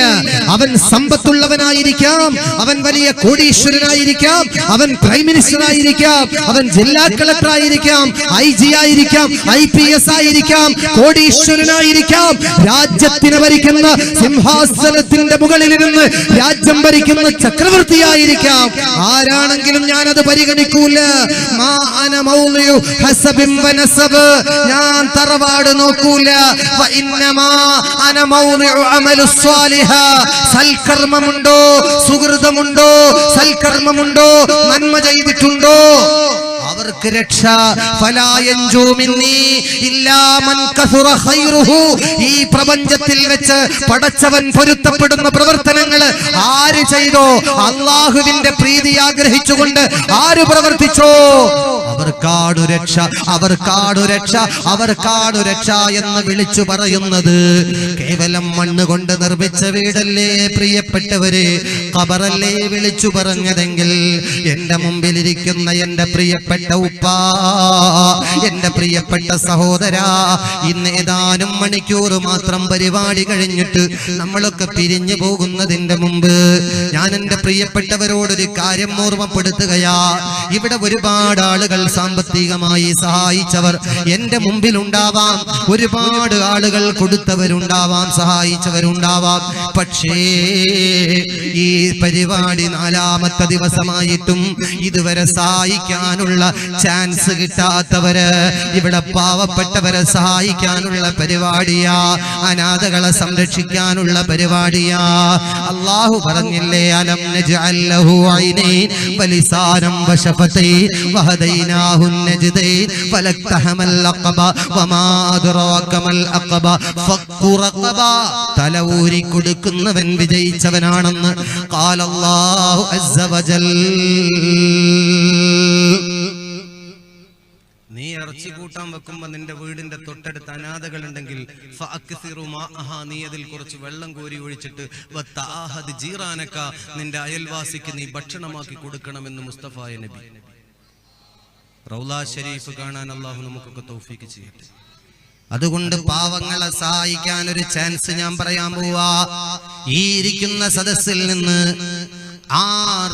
അവൻ സമ്പത്തുള്ളവനായിരിക്കാം, അവൻ വലിയ കോടീശ്വരനായിരിക്കാം, അവൻ പ്രൈം മിനിസ്റ്റർ ആയിരിക്കാം, അവൻ ജില്ലാ കളക്ടർ ആയിരിക്കാം, IG ആയിരിക്കാം, IPS ആയിരിക്കാം, കോടീശ്വരനായിരിക്കാം, രാജ്യത്തിനെ ഭരിക്കുന്ന സിംഹാസനത്തിന്റെ മുകളിലിരുന്ന് രാജ്യം ഭരിക്കുന്ന ചക്രവർത്തിയായിരിക്കാം. ആരാണെങ്കിലും ഞാനത് പരിഗണിക്കൂല. മാ അന മൗളിഉ ഹസബിൻ വനസബ്, ഞാൻ തറവാട് നോക്കൂല. വ ഇന്നമാ അന മൗളിഉ അമലുസ് സ്വാലിഹ, സൽക്കർമ്മമുണ്ടോ, സുഹൃതമുണ്ടോ, സൽക്കർമ്മമുണ്ടോ, നന്മ ചെയ്തിട്ടുണ്ടോ, അവർക്ക് രക്ഷ. ഫലാ യൻജൂ മിന്നി ഇല്ലാ മൻ കസുറ ഖൈറുഹു, ഈ പ്രപഞ്ചത്തിൽ വെച്ച് പടച്ചവൻ പൊരുത്തപ്പെടുന്ന പ്രവർത്തനങ്ങൾ ആര് ചെയ്തോ, അല്ലാഹുവിന്റെ പ്രീതി ആഗ്രഹിച്ചുകൊണ്ട് ആര് പ്രവർത്തിച്ചോ, അവർക്കാടു രക്ഷ, അവർക്കാടു രക്ഷ, അവർക്കാടു രക്ഷ എന്ന് വിളിച്ചു പറയുന്നത് കേവലം മണ്ണ് കൊണ്ട് നിർമ്മിച്ച വീടല്ലേ പ്രിയപ്പെട്ടവരെ, ഖബറല്ലേ വിളിച്ചു പറഞ്ഞതെങ്കിൽ എന്റെ മുമ്പിലിരിക്കുന്ന എന്റെ പ്രിയപ്പെട്ട ഉപ്പ, എന്റെ പ്രിയപ്പെട്ട സഹോദര, ഇന്ന് ഏതാനും മണിക്കൂർ മാത്രം പരിപാടി കഴിഞ്ഞിട്ട് നമ്മളൊക്കെ പിരിഞ്ഞു പോകുന്നതിന്റെ മുമ്പ് ഞാൻ എന്റെ പ്രിയപ്പെട്ടവരോടൊരു കാര്യം ഓർമ്മപ്പെടുത്തുകയാ. ഇവിടെ ഒരുപാട് ആളുകൾ സാമ്പത്തികമായി സഹായിച്ചവർ എന്റെ മുമ്പിൽ ഉണ്ടാവാം, ഒരുപാട് ആളുകൾ കൊടുത്തവരുണ്ടാവാം, സഹായിച്ചവരുണ്ടാവാം. പക്ഷേ ഈ പരിപാടി 4ാമത്തെ ദിവസമായിട്ടും ഇതുവരെ സഹായിക്കാനുള്ള ചാൻസ് കിട്ടാത്തവര്, ഇവിടെ പാവപ്പെട്ടവരെ സഹായിക്കാനുള്ള പരിപാടിയാ, അനാഥകളെ സംരക്ഷിക്കാനുള്ള പരിപാടിയാ. അല്ലാഹു പറഞ്ഞില്ലേ, അലം നജ്അൽ ലഹു ഐനൈൻ വലിസാനം വശഫതൈൻ വഹദൈനാഹു നജ്ദൈൻ ഫലക്തഹമൽ അഖബ വമാ അദ്റാക മൽ അഖബ ഫഖു റഖബ, തലഊരി കൊടുക്കുന്നവൻ വിജയിച്ചവനാണെന്ന് ഖാലല്ലാഹു അസ്സ വജൽ. നീ ഇറച്ചി കൂട്ടാൻ വെക്കുമ്പോ നിന്റെ വീടിന്റെ തൊട്ടടുത്ത് അനാഥകൾ ഉണ്ടെങ്കിൽ നീ അതിൽ കുറച്ച് വെള്ളം കോരി ഒഴിച്ചിട്ട് നിന്റെ അയൽവാസിക്ക് നീ ഭക്ഷണമാക്കി കൊടുക്കണമെന്ന് മുസ്തഫായ നബി. റൗള ഷരീഫ് കാണാൻ അല്ലാഹു നമുക്കൊക്കെ തൗഫീഖ് ചെയ്യട്ടെ. അതുകൊണ്ട് പാവങ്ങളെ സഹായിക്കാൻ ഒരു ചാൻസ് ഞാൻ പറയാൻ പോവാ. ഈ ഇരിക്കുന്ന സദസ്സിൽ നിന്ന് ആ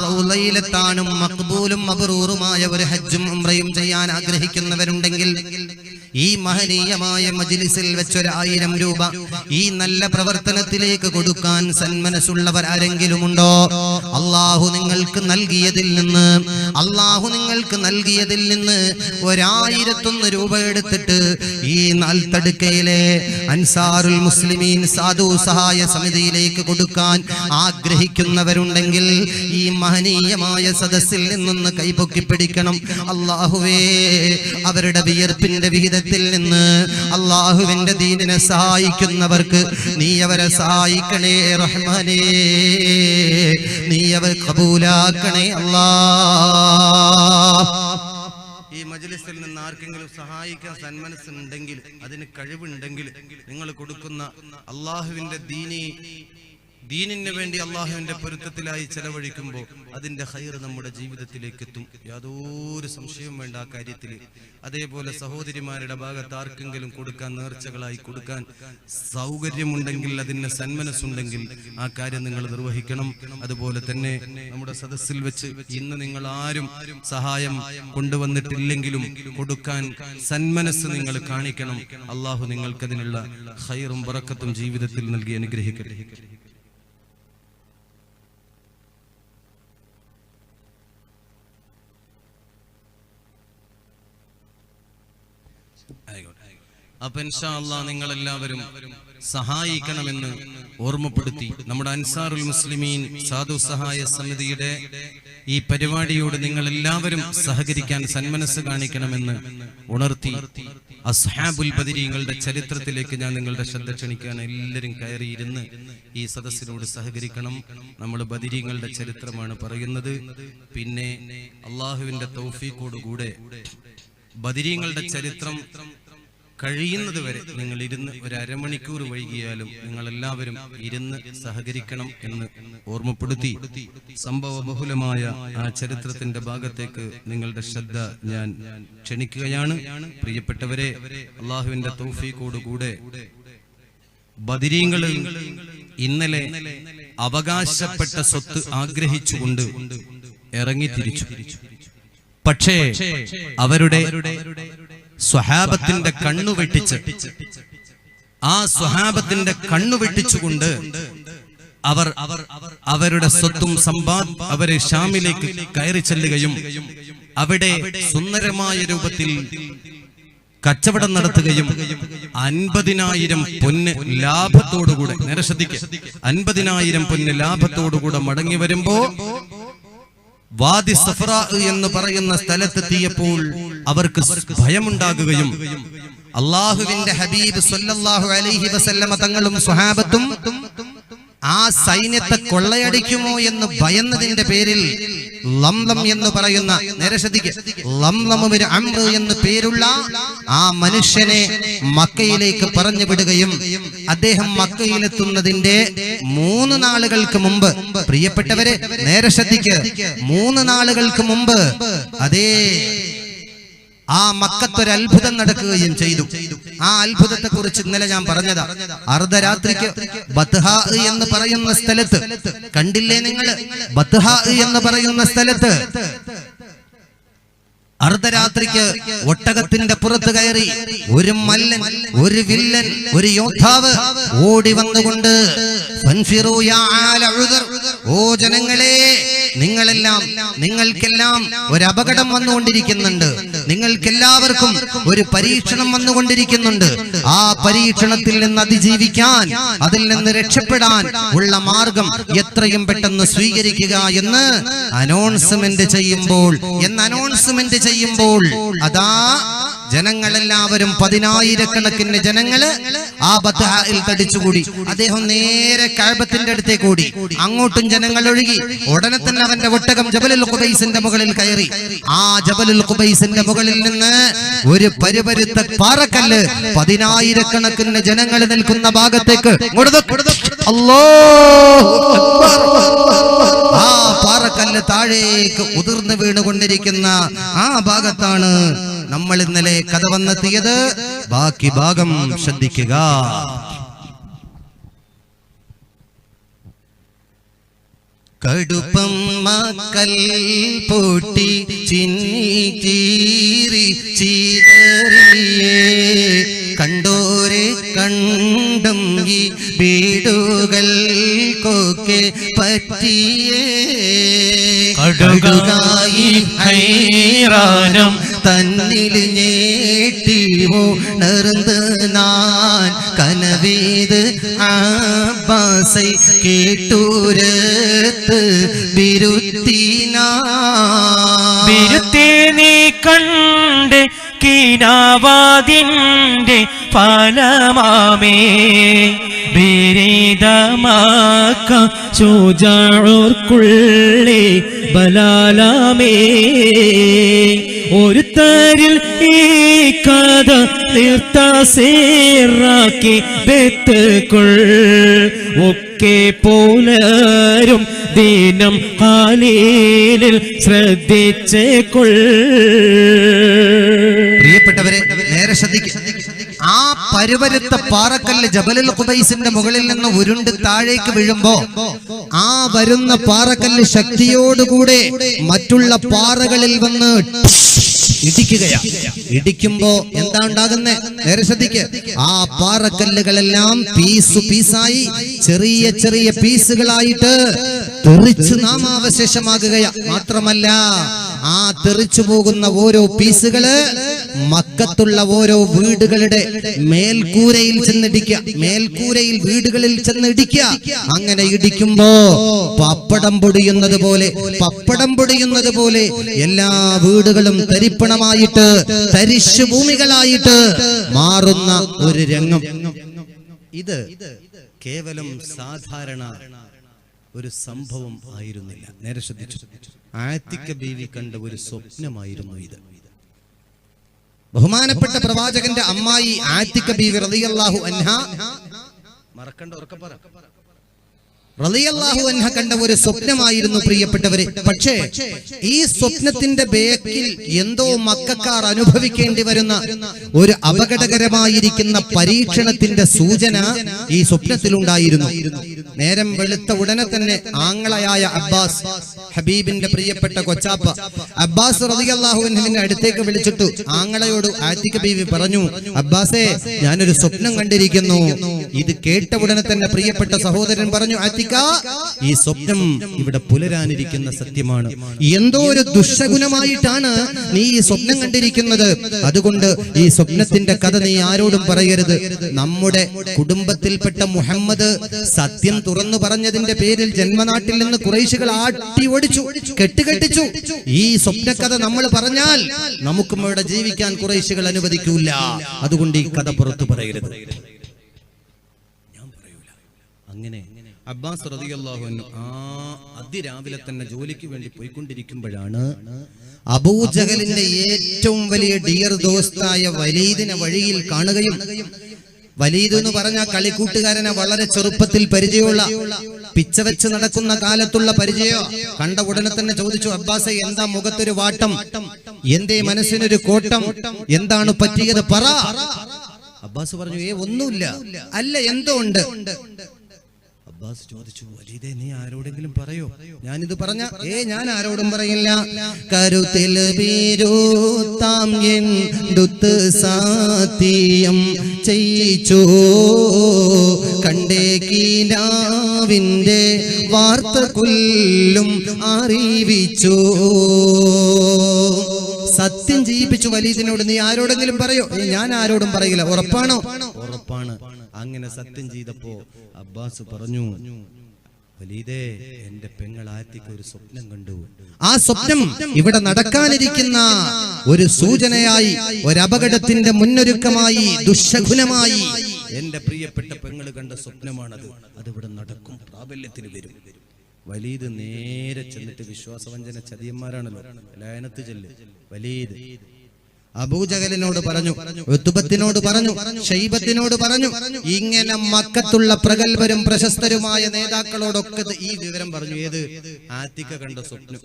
റൗളയിലെത്താനും മഖ്ബൂലും മബ്റൂറുമായ ഒരു ഹജ്ജും ഉംറയും ചെയ്യാൻ ആഗ്രഹിക്കുന്നവരുണ്ടെങ്കിൽ ഈ മഹനീയമായ മജ്ലിസിൽ വെച്ചൊരു 1000 രൂപ ഈ നല്ല പ്രവർത്തനത്തിലേക്ക് കൊടുക്കാൻ സന്മനസ്സുള്ളവർ ആരെങ്കിലും ഉണ്ടോ? അല്ലാഹു നിങ്ങൾക്ക് നൽകിയതിൽ നിന്ന്, അല്ലാഹു നിങ്ങൾക്ക് നൽകിയതിൽ നിന്ന് 1001 രൂപ എടുത്തിട്ട് ഈ നാൽത്തടുക്കയിലെ അൻസാറുൽ മുസ്ലിമീൻ സാധു സഹായ സമിതിയിലേക്ക് കൊടുക്കാൻ ആഗ്രഹിക്കുന്നവരുണ്ടെങ്കിൽ ഈ മഹനീയമായ സദസ്സിൽ നിന്ന് കൈപൊക്കി പിടിക്കണം. അല്ലാഹുവേ, അവരുടെ വിയർപ്പിന്റെ വിഹിതത്തിൽ നിന്ന് അല്ലാഹുവിന്റെ ദീനിനെ സഹായിക്കുന്നവർക്ക് നീ അവരെ സഹായിക്കണേ റഹ്മാനേ, നീ അവർ കബൂലാക്കണേ അല്ലാഹ്. ഈ മജ്ലിസിൽ നിന്ന് ആർക്കെങ്കിലും സഹായിക്കാൻ സന്മനസ്സുണ്ടെങ്കിൽ, അതിന് കഴിവുണ്ടെങ്കിൽ, നിങ്ങൾ കൊടുക്കുന്ന അള്ളാഹുവിന്റെ ദീനിന് വേണ്ടി അള്ളാഹുവിന്റെ പൊരുത്തത്തിലായി ചെലവഴിക്കുമ്പോൾ അതിന്റെ ഖൈർ നമ്മുടെ ജീവിതത്തിലേക്ക് എത്തും. യാതൊരു സംശയവും വേണ്ട ആ കാര്യത്തിൽ. അതേപോലെ സഹോദരിമാരുടെ ഭാഗത്ത് ആർക്കെങ്കിലും കൊടുക്കാൻ, നേർച്ചകളായി കൊടുക്കാൻ സൗകര്യമുണ്ടെങ്കിൽ, അതിന് സന്മനസ്സുണ്ടെങ്കിൽ ആ കാര്യം നിങ്ങൾ നിർവഹിക്കണം. അതുപോലെ തന്നെ നമ്മുടെ സദസ്സിൽ വെച്ച് ഇന്ന് നിങ്ങൾ ആരും സഹായം കൊണ്ടുവന്നിട്ടില്ലെങ്കിലും കൊടുക്കാൻ സന്മനസ് നിങ്ങൾ കാണിക്കണം. അള്ളാഹു നിങ്ങൾക്കതിനുള്ള ഖൈറും ബറക്കത്തും ജീവിതത്തിൽ നൽകി അനുഗ്രഹിക്കട്ടെ. അപ്പൊ ഇൻഷാ അല്ലാഹ് നിങ്ങളെല്ലാവരും സഹായിക്കണമെന്ന് ഓർമ്മപ്പെടുത്തി നമ്മുടെ അൻസാറുൽ മുസ്ലിമീൻ സാധു സഹായ സമിതിയുടെ ഈ പരിപാടിയോട് നിങ്ങൾ എല്ലാവരും സഹകരിക്കാൻ സന്മനസ് കാണിക്കണമെന്ന് ഉണർത്തി അസ്ഹാബുൽ ബദരീങ്ങളുടെ ചരിത്രത്തിലേക്ക് ഞാൻ നിങ്ങളുടെ ശ്രദ്ധ ക്ഷണിക്കാൻ. എല്ലാവരും കയറിയിരുന്ന് ഈ സദസ്സിനോട് സഹകരിക്കണം. നമ്മൾ ബദരീങ്ങളുടെ ചരിത്രമാണ് പറയുന്നത്. പിന്നെ അള്ളാഹുവിന്റെ തൗഫീഖോടുകൂടെ ബദരീങ്ങളുടെ ചരിത്രം കഴിയുന്നത് വരെ നിങ്ങൾ ഇരുന്ന് ഒരു അരമണിക്കൂർ വൈകിയാലും നിങ്ങൾ എല്ലാവരും ഇരുന്ന് സഹകരിക്കണം എന്ന് ഓർമ്മപ്പെടുത്തി സംഭവ ബഹുലമായ ആ ചരിത്രത്തിന്റെ ഭാഗത്തേക്ക് നിങ്ങളുടെ ശ്രദ്ധ ഞാൻ ക്ഷണിക്കുകയാണ്. പ്രിയപ്പെട്ടവരെ, അള്ളാഹുവിന്റെ തൗഫീഖോടുകൂടെ ബദരീങ്ങൾ ഇന്നലെ അവകാശപ്പെട്ട സ്വത്ത് ആഗ്രഹിച്ചുകൊണ്ട് ഇറങ്ങിത്തിരിച്ചു. പക്ഷേ അവരുടെ സ്വഹാബത്തിന്റെ കണ്ണു വെട്ടിച്ച്, ആ സ്വഹാബത്തിന്റെ കണ്ണു വെട്ടിച്ചുകൊണ്ട് അവർ അവരുടെ സ്വത്തും അവരെ ഷാമിലേക്ക് കയറി ചെല്ലുകയും അവിടെ സുന്ദരമായ രൂപത്തിൽ കച്ചവടം നടത്തുകയും 50,000 പൊന്ന് ലാഭത്തോടുകൂടെ, നേരെ ശ്രദ്ധിക്കുക, 50,000 പൊന്ന് ലാഭത്തോടുകൂടെ മടങ്ങി വരുമ്പോ വാദി സഫ്രാ എന്ന് പറയുന്ന സ്ഥലത്തെത്തിയപ്പോൾ അവർക്ക് ഭയമുണ്ടാകുകയും അള്ളാഹുവിന്റെ ഹബീബ് സ്വല്ലല്ലാഹു അലൈഹി വസല്ലമ തങ്ങളും സ്വഹാബത്തും ആ സൈന്യത്തെ കൊള്ളയടിക്കുമോ എന്ന് ഭയന്നതിന്റെ പേരിൽ ലംലം എന്ന് പറയുന്ന, നേരെ ശ്രദ്ധിക്കുക, ലംലം ഇബ്നു അംർ എന്ന് പേരുള്ള ആ മനുഷ്യനെ മക്കയിലേക്ക് പറഞ്ഞു വിടുകയും അദ്ദേഹം മക്കയിലെത്തുന്നതിന്റെ 3 നാളുകൾക്ക് മുമ്പ്, പ്രിയപ്പെട്ടവരെ നേരെ ശ്രദ്ധിക്കുക, 3 നാളുകൾക്ക് മുമ്പ് അതേ ആ മക്കത്തൊരു അത്ഭുതം നടക്കുകയും ചെയ്തു. ആ അത്ഭുതത്തെ കുറിച്ച് ഇന്നലെ ഞാൻ പറഞ്ഞതാ. അർദ്ധരാത്രിക്ക് ബത്ഹാ എന്ന് പറയുന്ന സ്ഥലത്ത് കണ്ടില്ലേ നിങ്ങൾ? ബത്ഹാ എന്ന് പറയുന്ന സ്ഥലത്ത് അർദ്ധരാത്രിക്ക് ഒട്ടകത്തിന്റെ പുറത്ത് കയറി ഒരു മല്ലൻ, ഒരു വില്ലൻ, ഒരു യോദ്ധാവ് ഓടി വന്നുകൊണ്ട് ഓ ജനങ്ങളെ, നിങ്ങൾക്കെല്ലാം ഒരു അപകടം വന്നുകൊണ്ടിരിക്കുന്നുണ്ട്, നിങ്ങൾക്കെല്ലാവർക്കും ഒരു പരീക്ഷണം വന്നുകൊണ്ടിരിക്കുന്നുണ്ട്. ആ പരീക്ഷണത്തിൽ നിന്ന് അതിജീവിക്കാൻ, അതിൽ നിന്ന് രക്ഷപ്പെടാൻ ഉള്ള മാർഗം എത്രയും പെട്ടെന്ന് സ്വീകരിക്കുക എന്ന് അനൗൺസ്മെന്റ് ചെയ്യുമ്പോൾ അതാ ജനങ്ങളെല്ലാവരും 10,000 ജനങ്ങള് ആ ബത്ഹായിൽ തടിച്ചുകൂടി. അദ്ദേഹം നേരെ കഅബത്തിന്റെ അടുത്തേക്ക് ഓടി. അങ്ങോട്ടും ജനങ്ങൾ ഒഴുകി. ഉടനെ തന്നെ അവന്റെ ഒട്ടകം ജബലുൽ ഖുബൈസിന്റെ മുകളിൽ കയറി. ആ ജബലുൽ ഖുബൈസിന്റെ മുകളിൽ നിന്ന് ഒരു പരുപരുത്ത പാറക്കല്ല് 10,000 ജനങ്ങൾ നിൽക്കുന്ന ഭാഗത്തേക്ക് ആ പാറക്കല്ല് താഴേക്ക് ഉതിർന്നു വീണുകൊണ്ടിരിക്കുന്ന ആ ഭാഗത്താണ് നമ്മൾ ഇന്നലെ കഥ വന്നെത്തിയത്. ബാക്കി ഭാഗം ശ്രദ്ധിക്കുക. കടുപ്പം മക്കൽ പൊട്ടി ചിന്നീരി ചീതറിയേ കണ്ടോരെ കണ്ടും ഈ വീടുകൾക്കൊക്കെ പറ്റിയേ കടുകായി ഹൈറാനം തന്നിൽ ഞേട്ടിവോ ഉണർന്ന് നാൻ കനവേത് അബ്ബാസൈ കേട്ടൂരത്ത് ബിരുത്തി നീ കണ്ട് കിനാവാദിന്റെ ഫലമാമേ ബിരിദമാക്ക ശുജാഉർക്കുള്ളി ബലാലാമേ ഒരു താരിൽ ഈ കഥ തീർത്താസേറാക്കി ബെത്തുകൊൾ ഒക്കെ പോലരും ദിനം കാലീലിൽ ശ്രദ്ധിച്ചേക്കൊൾ. പ്രിയപ്പെട്ടവരെ, നേരെ ശ്രദ്ധിക്കുക. ആ പരുവരുത്ത പാറക്കല്ല് ജബലുൽ ഖുബൈസിന്റെ മുകളിൽ നിന്ന് ഉരുണ്ട് താഴേക്ക് വീഴുമ്പോ ആ വരുന്ന പാറക്കല്ല് ശക്തിയോടുകൂടെ മറ്റുള്ള പാറകളിൽ വന്ന് ഇടിക്കുകയാണ്. ഇടിക്കുമ്പോ എന്താ ഉണ്ടാകുന്നത്? നേരെ ശ്രദ്ധിക്കുക. ആ പാറക്കല്ലുകളെല്ലാം പീസായി ചെറിയ ചെറിയ പീസുകളായിട്ട് തെറിച്ച് നാമാവശേഷമാകുകയാണ്. മാത്രമല്ല, ആ തെറിച്ചു പോകുന്ന ഓരോ പീസുകള് മക്കത്തുള്ള ഓരോ വീടുകളുടെ മേൽക്കൂരയിൽ ചെന്നിടിക്കുക, മേൽക്കൂരയിൽ വീടുകളിൽ ചെന്നിടിക്കുക. അങ്ങനെ ഇടിക്കുമ്പോ പപ്പടം പൊടിയുന്നത് പോലെ എല്ലാ വീടുകളും തരിപ്പണമായിട്ട് തരിശു ഭൂമികളായിട്ട് മാറുന്ന ഒരു രംഗം. ഇത് കേവലം സാധാരണ ഒരു സംഭവം ആയിരുന്നില്ല. നേരെ ശ്രദ്ധിച്ചു. ആത്തിക്ക ബീവി കണ്ട ഒരു സ്വപ്നമായിരുന്നു ഇത്. ബഹുമാനപ്പെട്ട പ്രവാചകന്റെ അമ്മായി ആത്തിക്ക ബീവി റളിയല്ലാഹു അൻഹ, മറക്കണ്ട ഉറക്കപ്പറ, റളിയല്ലാഹു അൻഹ കണ്ട ഒരു സ്വപ്നമായിരുന്നു പ്രിയപ്പെട്ടവരെ. പക്ഷേ ഈ സ്വപ്നത്തിന്റെ ബേക്കിൽ എന്തോ മക്കക്കാർ അനുഭവിക്കേണ്ടി വരുന്ന ഒരു അപകടകരമായിരിക്കുന്ന പരീക്ഷണത്തിന്റെ സൂചന ഈ സ്വപ്നത്തിലുണ്ടായിരുന്നു. നേരം വെളുത്ത ഉടനെ തന്നെ ആങ്ങളയായ അബ്ബാസ്, ഹബീബിന്റെ പ്രിയപ്പെട്ട കൊച്ചാപ്പ അബ്ബാസ് റളിയല്ലാഹു അൻഹുവിന്റെ അടുത്തേക്ക് വിളിച്ചിട്ടു ആങ്ങളയോട് ആത്തിക്ക ബീവി പറഞ്ഞു, അബ്ബാസേ, ഞാനൊരു സ്വപ്നം കണ്ടിരിക്കുന്നു. ഇത് കേട്ട ഉടനെ തന്നെ പ്രിയപ്പെട്ട സഹോദരൻ പറഞ്ഞു, ആത്തിക്ക, ഈ സ്വപ്നം ഇവിടെ പുലരാനിരിക്കുന്ന സത്യമാണ്. എന്തോ ഒരു ദുഷ്ടഗുണമായിട്ടാണ് നീ ഈ സ്വപ്നം കണ്ടിരിക്കുന്നത്. അതുകൊണ്ട് ഈ സ്വപ്നത്തിന്റെ കഥ നീ ആരോടും പറയരുത്. നമ്മുടെ കുടുംബത്തിൽപ്പെട്ട മുഹമ്മദ് സത്യം തുറന്നു പറഞ്ഞതിന്റെ പേരിൽ ജന്മനാട്ടിൽ നിന്ന് ഖുറൈശികൾ ആട്ടി ഓടിച്ചു, കെട്ടുകെട്ടിച്ചു. ഈ സ്വപ്നകഥ നമ്മൾ പറഞ്ഞാൽ നമുക്കും ഇവിടെ ജീവിക്കാൻ ഖുറൈശികൾ അനുവദിക്കൂല. അതുകൊണ്ട് ഈ കഥ പുറത്തു പറയരുത്. ഞാൻ പറയൂല. അങ്ങനെ അബ്ബാസ് റളിയല്ലാഹു അൻഹു അതിരാവിലെ തന്നെ ജോലിക്ക് വേണ്ടി പോയിക്കൊണ്ടിരിക്കുമ്പോഴാണ് അബൂജഹലിന്റെ ഏറ്റവും വലിയ ഡിയർ ദോസ്തായ വലീദിനെ വഴിയിൽ കാണുകയും, വലീദ് എന്ന് പറഞ്ഞ കളിക്കൂട്ടുകാരനെ വളരെ ചെറുപ്പത്തിൽ പരിചയമുള്ള, പിച്ച വെച്ച് നടക്കുന്ന കാലത്തുള്ള പരിചയോ. കണ്ട ഉടനെ തന്നെ ചോദിച്ചു, അബ്ബാസെ, എന്താ മുഖത്തൊരു വാട്ടം, എന്തേ മനസ്സിനൊരു കോട്ടം, എന്താണ് പറ്റിയത്, പറ. അബ്ബാസ് പറഞ്ഞു, ഒന്നുമില്ല. അല്ല, എന്തോ ഉണ്ട്. അബ്ബാസ് ചോദിച്ചു, വലീദേ, നീ ആരോടെങ്കിലും പറയോ? ഞാനിത് പറഞ്ഞ ഞാൻ ആരോടും പറയില്ല. കരുത്തിൽ വീരൂത്താം എന്തുത്ത് സാത്തിയം ചെയ്യിച്ചു, കണ്ടേ കീനാവിന്റെ വാർത്ത കൊല്ലും അറിയിച്ചു. സത്യം ചെയ്യിപ്പിച്ചു വലീദിനോട്, നീ ആരോടെങ്കിലും പറയോ? ഞാൻ ആരോടും പറയില്ല. ഉറപ്പാണോ? ഉറപ്പാണ്. അങ്ങനെ സത്യം ചെയ്തപ്പോ അബ്ബാസ് പറഞ്ഞു, വലീദേ, എന്റെ പെങ്ങൾ ആത്തിക്ക് ഒരു സ്വപ്നം കണ്ടു. ആ സ്വപ്നം ഇവിടെ നടക്കാനിരിക്കുന്ന ഒരു സൂചനയായി, ഒരു അപകടത്തിന്റെ മുന്നൊരുക്കമായി, ദുശകുനമായി എന്റെ പ്രിയപ്പെട്ട പെങ്ങൾ കണ്ട സ്വപ്നമാണത്. അതിവിടെ നടക്കും, പ്രാബല്യത്തിന് വരും. വലീദ് നേരെ ചെന്നിട്ട്, വിശ്വാസവഞ്ചന ചതിയന്മാരാണല്ലോ, ലയനത്ത് ചെല്ല്. വലീദ് അബൂജഹലിനോട് പറഞ്ഞു, ഉത്ബത്തിനോട് പറഞ്ഞു, ഷൈബത്തിനോട് പറഞ്ഞു, ഇങ്ങനെ മക്കത്തുള്ള പ്രഗൽഭരും പ്രശസ്തരുമായ നേതാക്കളോടൊക്കെ ഈ വിവരം പറഞ്ഞു. ഏത്? ആത്തിക്ക കണ്ട സ്വപ്നം.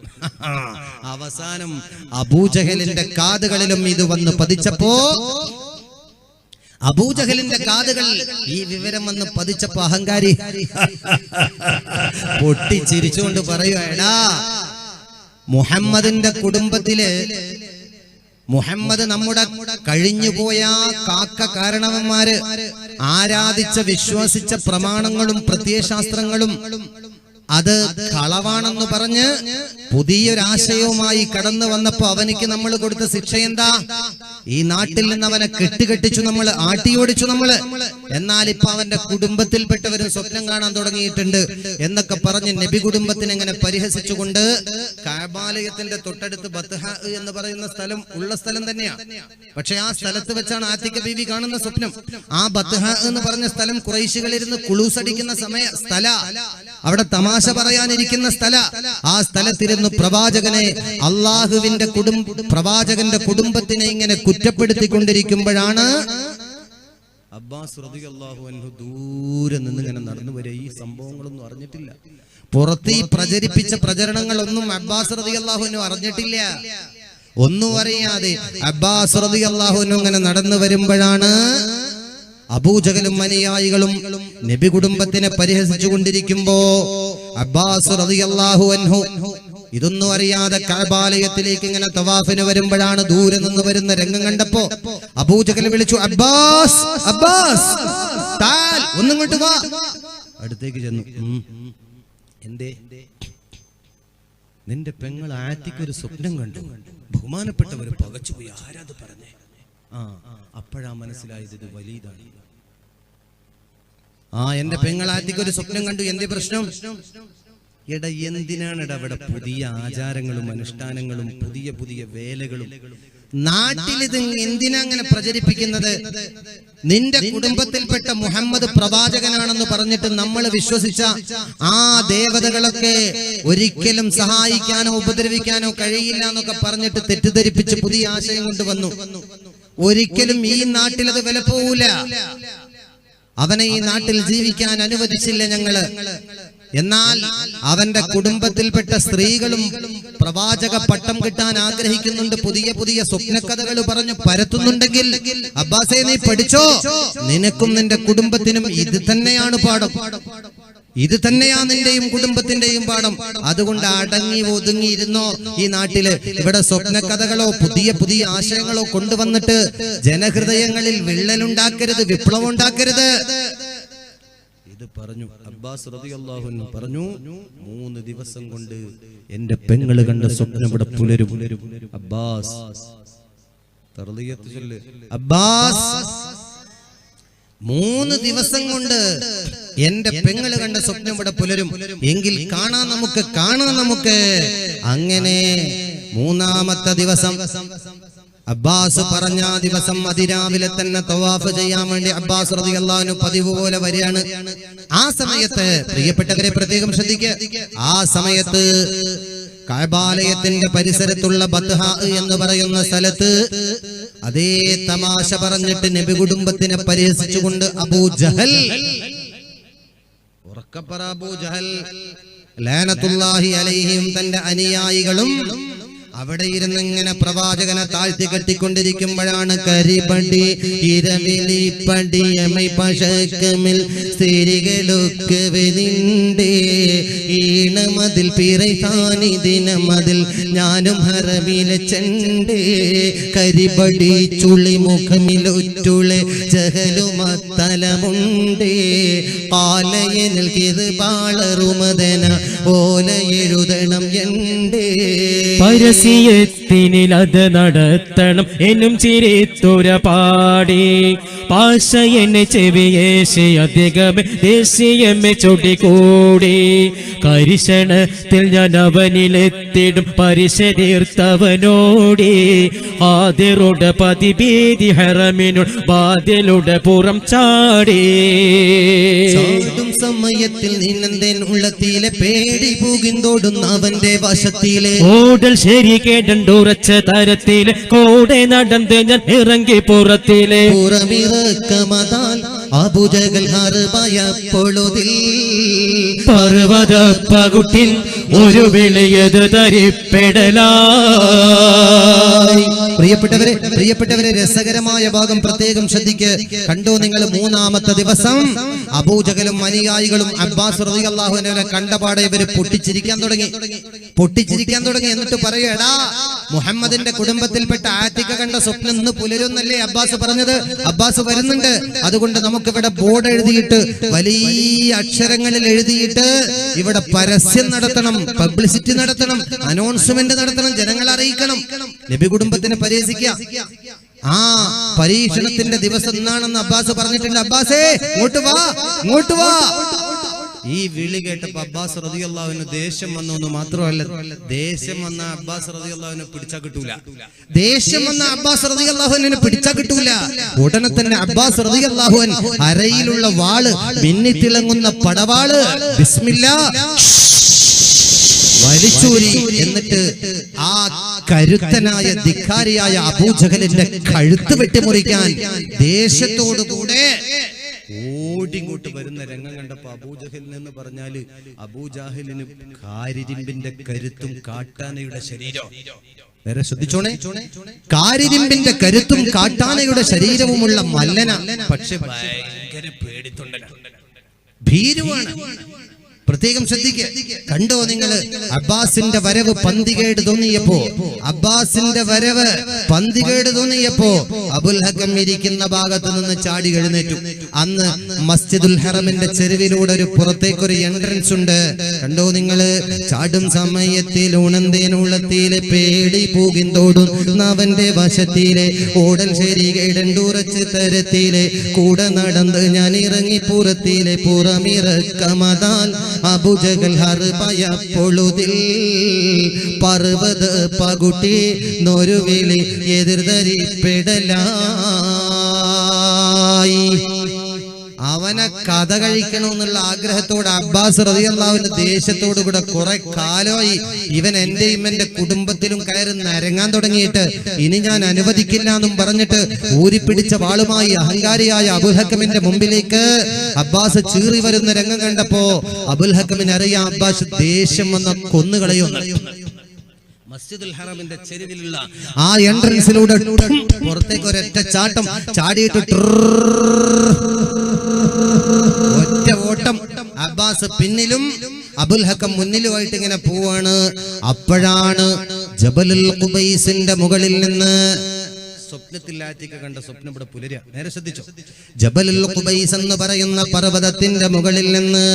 അവസാനം അബൂജഹലിന്റെ കാതുകളിലും ഇത് വന്ന് പതിച്ചപ്പോ, അബൂജഹലിന്റെ കാതുകൾ ഈ വിവരം വന്ന് പതിച്ചപ്പോ അഹങ്കാരി പൊട്ടിച്ചിരിച്ചുകൊണ്ട് പറയുക, എടാ, മുഹമ്മദിന്റെ കുടുംബത്തില് മുഹമ്മദ് നമ്മുടെ കഴിഞ്ഞുപോയ കാക്ക കാരണവന്മാര് ആരാധിച്ച, വിശ്വസിച്ച പ്രമാണങ്ങളും പ്രത്യയശാസ്ത്രങ്ങളും അത് കളവാണെന്ന് പറഞ്ഞ് പുതിയൊരാശയവുമായി കടന്നു വന്നപ്പോ അവനിക്ക് നമ്മൾ കൊടുത്ത ശിക്ഷ എന്താ? ഈ നാട്ടിൽ നിന്ന് അവനെ കെട്ടുകെട്ടിച്ചു, നമ്മൾ ആട്ടിയോടിച്ചു നമ്മള്. എന്നാൽ ഇപ്പൊ അവന്റെ കുടുംബത്തിൽപ്പെട്ടവരും സ്വപ്നം കാണാൻ തുടങ്ങിയിട്ടുണ്ട് എന്നൊക്കെ പറഞ്ഞ് നബി കുടുംബത്തിനെ എങ്ങനെ പരിഹസിച്ചുകൊണ്ട്, കഅബാലയത്തിന്റെ തൊട്ടടുത്ത് ബത്ഹ എന്ന് പറയുന്ന സ്ഥലം ഉള്ള സ്ഥലം തന്നെയാണ്. പക്ഷെ ആ സ്ഥലത്ത് വെച്ചാണ് ആത്തിക്ക ബീവി കാണുന്ന സ്വപ്നം. ആ ബത്ഹ എന്ന് പറഞ്ഞ സ്ഥലം ഖുറൈശികളിരുന്ന് കുളൂസടിക്കുന്ന സ്ഥല. അവിടെ തമാശ പറയാനിരിക്കുന്ന ആ സ്ഥലത്തിരുന്ന് പ്രവാചകനെ പ്രവാചകന്റെ കുടുംബത്തിനെ ഇങ്ങനെ കുറ്റപ്പെടുത്തിക്കൊണ്ടിരിക്കുമ്പോഴാണ് അബ്ബാസ് റളിയല്ലാഹു അൻഹു ദൂരെ നിന്ന് ഇങ്ങനെ നടന്നു വരെ. ഈ സംഭവങ്ങളൊന്നും അറിഞ്ഞിട്ടില്ല. പുറത്ത് ഈ പ്രചരിപ്പിച്ച പ്രചരണങ്ങളൊന്നും അബ്ബാസ് റളിയല്ലാഹു അൻഹു അറിഞ്ഞിട്ടില്ല. ഒന്നും അറിയാതെ അബ്ബാസ് റളിയല്ലാഹു അൻഹു ഇങ്ങനെ നടന്നു വരുമ്പോഴാണ് അബൂജഹലും അനുയായികളും നബി കുടുംബത്തിനെ പരിഹസിച്ചു കൊണ്ടിരിക്കുമ്പോ അബ്ബാസ് റളിയല്ലാഹു അൻഹു ഇതൊന്നും അറിയാതെ കഅബാലയത്തിലേക്ക് ഇങ്ങനെ തവാഫിന് വരുമ്പോഴാണ് ദൂരെ നിന്ന് വരുന്ന രംഗം കണ്ടപ്പോ അബൂജഹൽ വിളിച്ചു, അബ്ബാസ് അബ്ബാസ് താൽ, ഒന്നിങ്ങോട്ട് വാ. അടുത്തേക്ക് ചെന്നു. എന്തേ? നിന്റെ പെങ്ങൾ ആത്തിക്ക് ഒരു സ്വപ്നം കണ്ടു. ബഹുമാനപ്പെട്ടവർ പകച്ചുപോയി. ആരാത് പറഞ്ഞേ? അപ്പോഴാ മനസ്സിലായത് ഇത് വലീദാണ്. എന്റെ പെങ്ങൾ ആത്തിക്ക് ഒരു സ്വപ്നം കണ്ടു. എന്തേ പ്രശ്നം? എന്തിനാണ് അവിടെ പുതിയ ആചാരങ്ങളും അനുഷ്ഠാനങ്ങളും പുതിയ പുതിയ വേലകളും? നാട്ടിലിത് എന്തിനാ അങ്ങനെ പ്രചരിപ്പിക്കുന്നത്? നിന്റെ കുടുംബത്തിൽപ്പെട്ട മുഹമ്മദ് പ്രവാചകനാണെന്ന് പറഞ്ഞിട്ട് നമ്മൾ വിശ്വസിച്ച ആ ദേവതകളൊക്കെ ഒരിക്കലും സഹായിക്കാനോ ഉപദ്രവിക്കാനോ കഴിയില്ല എന്നൊക്കെ പറഞ്ഞിട്ട് തെറ്റിദ്ധരിപ്പിച്ച് പുതിയ ആശയം കൊണ്ടുവന്നു. ഒരിക്കലും ഈ നാട്ടിൽ അത് വില പോവില്ല. അവനെ ഈ നാട്ടിൽ ജീവിക്കാൻ അനുവദിച്ചില്ല ഞങ്ങള്. എന്നാൽ അവന്റെ കുടുംബത്തിൽപ്പെട്ട സ്ത്രീകളും പ്രവാചക പട്ടം കിട്ടാൻ ആഗ്രഹിക്കുന്നുണ്ട്. പുതിയ പുതിയ സ്വപ്നകഥകൾ പറഞ്ഞു പരത്തുന്നുണ്ടെങ്കിൽ അബ്ബാസേ നീ പഠിച്ചോ, നിനക്കും നിന്റെ കുടുംബത്തിനും ഇത് തന്നെയാണ് പാഠം. ഇത് തന്നെയാ നിന്റെയും കുടുംബത്തിന്റെയും പാഠം. അതുകൊണ്ട് അടങ്ങി ഒതുങ്ങിയിരുന്നോ ഈ നാട്ടില്. ഇവിടെ സ്വപ്നകഥകളോ പുതിയ പുതിയ ആശയങ്ങളോ കൊണ്ടുവന്നിട്ട് ജനഹൃദയങ്ങളിൽ വിള്ളലുണ്ടാക്കരുത്, വിപ്ലവം ഉണ്ടാക്കരുത്. ഇത് പറഞ്ഞു അബ്ബാസ് റളിയല്ലാഹു അൻഹു പറഞ്ഞു, 3 ദിവസം കൊണ്ട് എന്റെ പെങ്ങള് കണ്ട സ്വപ്നം ഇവിടെ പുലരും. അബ്ബാസ് തർളിയത്ത് ചൊല്ല്. അബ്ബാസ് 3 ദിവസം കൊണ്ട് എന്റെ പെങ്ങള് കണ്ട സ്വപ്നം ഇവിടെ പുലരും. എങ്കിൽ കാണാൻ നമുക്ക്. അങ്ങനെ 3-ാമത്തെ ദിവസം അബ്ബാസ് പറഞ്ഞ ദിവസം അതിരാവിലെ തന്നെ തവാഫ് ചെയ്യാൻ വേണ്ടി അബ്ബാസ് റളിയല്ലാഹു അൻഹു പതിവ് പോലെ വരികയാണ്. ആ സമയത്ത് പ്രിയപ്പെട്ടവരെ പ്രത്യേകം ശ്രദ്ധിക്കുക. ആ സമയത്ത് കഅബാലയത്തിന്റെ പരിസരത്തുള്ള ബത്ഹാ എന്ന് പറയുന്ന സ്ഥലത്ത് അതേ തമാശ പറഞ്ഞിട്ട് നബി കുടുംബത്തിനെ പരിഹസിച്ചുകൊണ്ട് അബൂജഹൽ, ഉറക്കപ്പറ അബൂജഹൽ ലഅനത്തുല്ലാഹി അലൈഹിം തന്റെ അനുയായികളും അവിടെ ഇരുന്ന് ഇങ്ങനെ പ്രവാചകനെ താഴ്ത്തി കെട്ടിക്കൊണ്ടിരിക്കുമ്പോഴാണ് കരിപടി ഇരവിലിപ്പടിയമൈ പശക്കമിൽ സ്ത്രീകളൊക്കെ വെനിണ്ടേ ഈണമതിൽ പിറൈതാനി ദിനമതിൽ ഞാനും ഹറമിലെ ചെണ്ടേ കരിപടി ചുളി മുഖമിലൊറ്റുളെ ജഹലുമത്തലമുണ്ടേ പാലയനിൽ കിത് പാളറുമതന ഓല എഴുതണം എണ്ടേ പരസ്യത്തിനിലത് നടത്തണം എന്നും ചിരിത്തുര പാടി പാശ എന്നെ ചെവിയേശി അധികമേ ദേശീയമേ ചൊടികൂടി കരിശണത്തിൽ ഞാൻ അവനിലെത്തിടും പരിശരീർത്തവനോടി ആദിറുടെ പതിഭീതി ഹറമിനുൾ ബാധ്യലുടെ പുറം ചാടി സമയത്തിൽ നിന്നെന്തേൻ ഉള്ളത്തിലെ പേടി പൂകിന്തോടുന്ന അവന്റെ വശത്തിലെ ഓടൽ ശരി കേട്ടുറച്ച തരത്തില് കൂടെ നടന്ന് ഞാൻ ഇറങ്ങി പുറത്തിലെ പുറമിറക്കമതാൽ അബൂജഹൽ ഹർബയപ്പൊഴുതിൽ പർവത പകുട്ടിൽ ഒരു വിളിയത് തരിപ്പെടലായി. പ്രിയപ്പെട്ടവരെ രസകരമായ ഭാഗം പ്രത്യേകം ശ്രദ്ധിക്ക്. കണ്ടോ നിങ്ങൾ? 3-ാമത്തെ ദിവസം അബൂജഹലും അനുയായികളും അബ്ബാസ് റളിയല്ലാഹു അൻഹുവിനെ കണ്ടപാടെ ഇവര് പൊട്ടിച്ചിരിക്കാൻ തുടങ്ങി. എന്നിട്ട് പറയടാ, മുഹമ്മദിന്റെ കുടുംബത്തിൽപ്പെട്ട ആത്തിക കണ്ട സ്വപ്നം ഇന്ന് പുലരുന്നല്ലേ അബ്ബാസ് പറഞ്ഞത്? അബ്ബാസ് വരുന്നുണ്ട്. അതുകൊണ്ട് നമുക്കിവിടെ ബോർഡ് എഴുതിയിട്ട് വലിയ അക്ഷരങ്ങളിൽ എഴുതിയിട്ട് ഇവിടെ പരസ്യം നടത്തണം, പബ്ലിസിറ്റി നടത്തണം, അനൗൺസ്മെന്റ് നടത്തണം, ജനങ്ങളെ അറിയിക്കണം. നബി കുടുംബത്തിനെ പരിഹസിക്കുക. ആ പരീക്ഷണത്തിന്റെ ദിവസം എന്നാണെന്ന് അബ്ബാസ് പറഞ്ഞിട്ടുണ്ട്. അബ്ബാസേ ഇങ്ങോട്ട് വാ. ഈ വിളി കേട്ടപ്പോ അബ്ബാസ് റളിയല്ലാഹുവിന് ദേഷ്യം വന്നു എന്ന് മാത്രമല്ല, ദേഷ്യം വന്ന അബ്ബാസ് റളിയല്ലാഹുവിനെ പിടിച്ചാ കിട്ടൂല. ദേഷ്യം വന്ന അബ്ബാസ് റളിയല്ലാഹുവിനെ പിടിച്ചാ കിട്ടൂല. ഉടനെ തന്നെ അബ്ബാസ് റളിയല്ലാഹു അൻഹു അരയിലുള്ള വാള്, മിന്നിത്തിളങ്ങുന്ന പടവാള് ബിസ്മില്ലാ വലിച്ചൂരി. എന്നിട്ട് ആ കരുത്തനായ ധിക്കാരിയായ അബൂജഹലിന്റെ കഴുത്ത് വെട്ടിമുറിക്കാൻ ദേശത്തോടുകൂടെ ഓടിങ്ങോട്ട് വരുന്ന രംഗം കണ്ടപ്പോ അബൂജഹലിന് എന്ന് പറഞ്ഞാല് അബൂജാഹിലിന് കാരിരിമ്പിന്റെ കരുത്തും കാട്ടാനയുടെ ശരീരം. നേരെ ശ്രദ്ധിച്ചോണേ, കാരിരിമ്പിന്റെ കരുത്തും കാട്ടാനയുടെ ശരീരവുമുള്ള മല്ലന, പക്ഷെ ഭയങ്കര പേടിത്തൊണ്ടനാണ്, ഭീരുവാണ്. പ്രത്യേകം ശ്രദ്ധിക്കുക. കണ്ടോ നിങ്ങൾ അബ്ബാസിന്റെ വരവ് പന്തികേട് തോന്നിയപ്പോ, അബ്ബാസിന്റെ വരവ് പന്തികേട് തോന്നിയപ്പോ അബുൽ ഹക്കം ഇരിക്കുന്ന ഭാഗത്ത് നിന്ന് ചാടി എഴുന്നേറ്റു. അന്ന് മസ്ജിദുൽ ഹറമിന്റെ ചെരുവിലൂടെ ഒരു പുറത്തേക്കൊരു എൻട്രൻസ് ഉണ്ട്. കണ്ടോ നിങ്ങൾ, ചാടും സമയത്തിൽ ഉണന്തേനുള്ളത്തിലെ പേടി പൂകിന്തോടും അവന്റെ വശത്തിലെ ഓടൽ ശരി കേടണ്ടുറച്ച് തരത്തിലെ കൂടെ നടന്ന് ഞാൻ ഇറങ്ങി പുറത്തിലെ പുറമിറക്കമതാൽ അബൂജഹൽ ഹർബയ പൊളുതിൽ പർവ്വത പകുട്ടി നൊരുവിളി എതിർതരിപ്പെടലായി. അവനെ കഥ കഴിക്കണമെന്നുള്ള ആഗ്രഹത്തോടെ അബ്ബാസ് റളിയല്ലാഹുവിന്റെ ദേശത്തോടു കൂടെ കുറെ കാലമായി ഇവൻ എന്റെയും എന്റെ കുടുംബത്തിലും കയറി നരങ്ങാൻ തുടങ്ങിയിട്ട് ഇനി ഞാൻ അനുവദിക്കില്ല എന്നും പറഞ്ഞിട്ട് ഊരിപ്പിടിച്ച വാളുമായി അഹങ്കാരിയായ അബുൽ ഹക്കമിന്റെ മുമ്പിലേക്ക് അബ്ബാസ് ചീറി വരുന്ന രംഗം കണ്ടപ്പോ അബുൽ ഹക്കമിന് അറിയാം അബ്ബാസ് ദേഷ്യം വന്ന കൊന്നുകളയുന്നു. മസ്ജിദുൽ ഹറമിന്റെ ചെരുവിലുള്ള ആ എൻട്രൻസിലൂടെ പുറത്തേക്ക് ഒരൊറ്റ ചാട്ടം ചാടിയിട്ട് ഒറ്റ ഓട്ടം. അബ്ബാസ് പിന്നിലും അബുൽ ഹക്കം മുന്നിലുമായിട്ട് ഇങ്ങനെ പോവാണ്. അപ്പോഴാണ് ജബലുൽ ഖുബൈസിന്റെ മുകളിൽ നിന്ന് സ്വപ്നത്തിലാറ്റിക്ക് കണ്ട സ്വപ്നം ഇവിടെ പുലരുക. നേരെ ശ്രദ്ധിച്ചോ, ജബലുൽ ഖുബൈസ് എന്ന് പറയുന്ന പർവ്വതത്തിന്റെ മുകളിൽ നിന്ന്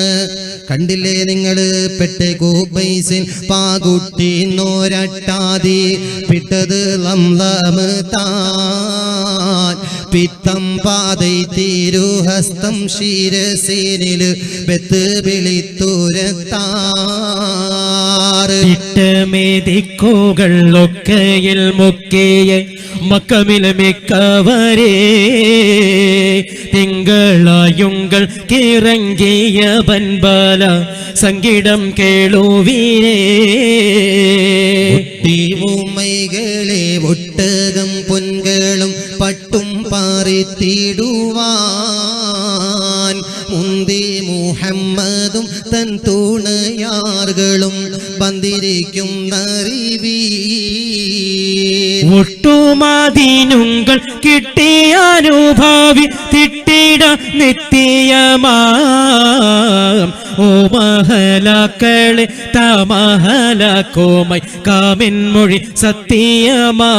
കണ്ടില്ലേ നിങ്ങൾ, പെട്ടെ ഖുബൈസിൻ പാകുട്ടി നോരട്ടാതി പിട്ടത് ലംലമ് താൻ പിത്തം പാതൈ തിരുഹസ്തം ശിരസീനില് ബെത്ത് വിളിത്തുരത്താറ് ദിക്കുകൾ ഒക്കെയിൽ മുക്കിയ മക്കമിൽ മിക്കവരേ തിങ്കളായുങ്കൾ കിറങ്ങിയ പൻബല സംഗീതം കേളുവീരേ. ഒട്ടിവുമൈകളെ ഒട്ടകം പൊൻകളും പട്ടും പാറിത്തിടുവാൻ മുന്തി മുഹമ്മദും തൻ തുണയാറുകളും വന്നിരിക്കും നറിവീ. ഒട്ടുമാതിനുങ്കൾ കിട്ടിയ അനുഭാവി തിട്ടിട നിത്യമാം ഓ മഹലാക്കളെ തമഹലാക്കോമൈ കാമിൻ മൊഴി സത്യമാ.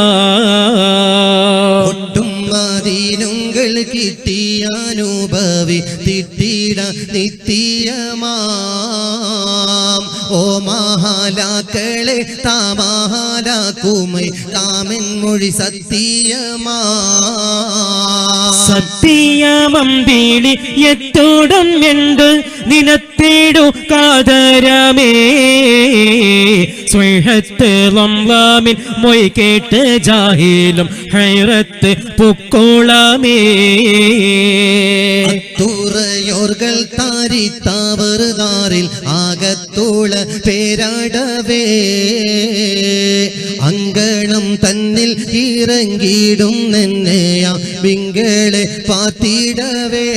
ഒട്ടുമാതിനുങ്കൾ കിട്ടിയ അനുഭവി തിട്ടിട നിത്യമാം ഓ മഹാലാക്കളെ താമഹാലാക്കുമൈ കാമൻ മൊഴി സത്യമാ. സത്യമമ്പിളി എത്തോടം ഉണ്ട് നിനത്തേടു കാതരമേ സ്വഹത്ത് ലംലാമിൻ മൊയ് കേട്ട് ജാഹിലും ഹൈറത്ത് പൊക്കോളമേ. തുറയോർകൾ താരിത്താവറുതാറിൽ ആകത്തോള പേരാടവേ അങ്കണം തന്നിൽ ഇറങ്ങിടും നെന്നെയാ വിങ്കളെ പാത്തിടവേ.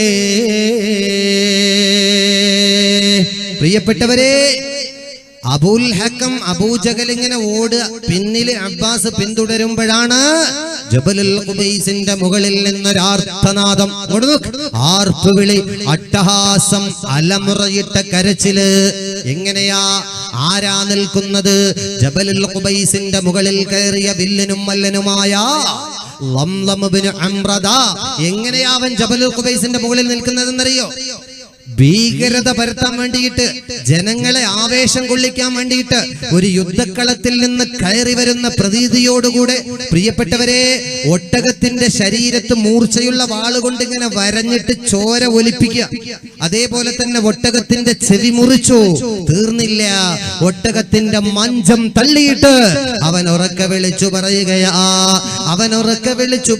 പ്രിയപ്പെട്ടവരെ, അബുൽ ഹക്കം അബൂജഹൽ ഇങ്ങനെ ഓടുക, പിന്നില് അബ്ബാസ് പിന്തുടരുമ്പോഴാണ് ജബലുൽ ഖുബൈസിന്റെ മുകളിൽ നിന്നൊരാർത്തനാദം, ആർപ്പുവിളി, അട്ടഹാസം, അലമുറയിട്ട കരച്ചില്. എങ്ങനെയാ, ആരാ നിൽക്കുന്നത്? ജബലുൽ ഖുബൈസിന്റെ മുകളിൽ കയറിയ വില്ലനും മല്ലനുമായ ലംലം ഇബ്നു അംറദ. എങ്ങനെയാ അവൻ ജബലുൽ ഖുബൈസിന്റെ മുകളിൽ നിൽക്കുന്നതെന്നറിയോ? ഭീകരത പരത്താൻ വേണ്ടിയിട്ട്, ജനങ്ങളെ ആവേശം കൊള്ളിക്കാൻ വേണ്ടിയിട്ട് ഒരു യുദ്ധക്കളത്തിൽ നിന്ന് കയറി വരുന്ന പ്രതീതിയോടുകൂടെ പ്രിയപ്പെട്ടവരെ ഒട്ടകത്തിന്റെ ശരീരത്ത് മൂർച്ചയുള്ള വാളുകൊണ്ട് ഇങ്ങനെ വരഞ്ഞിട്ട് ചോര ഒലിപ്പിക്കുക. അതേപോലെ തന്നെ ഒട്ടകത്തിന്റെ ചെവി മുറിച്ചു. തീർന്നില്ല, ഒട്ടകത്തിന്റെ മഞ്ചം തള്ളിയിട്ട് അവൻ ഉറക്കെ വിളിച്ചു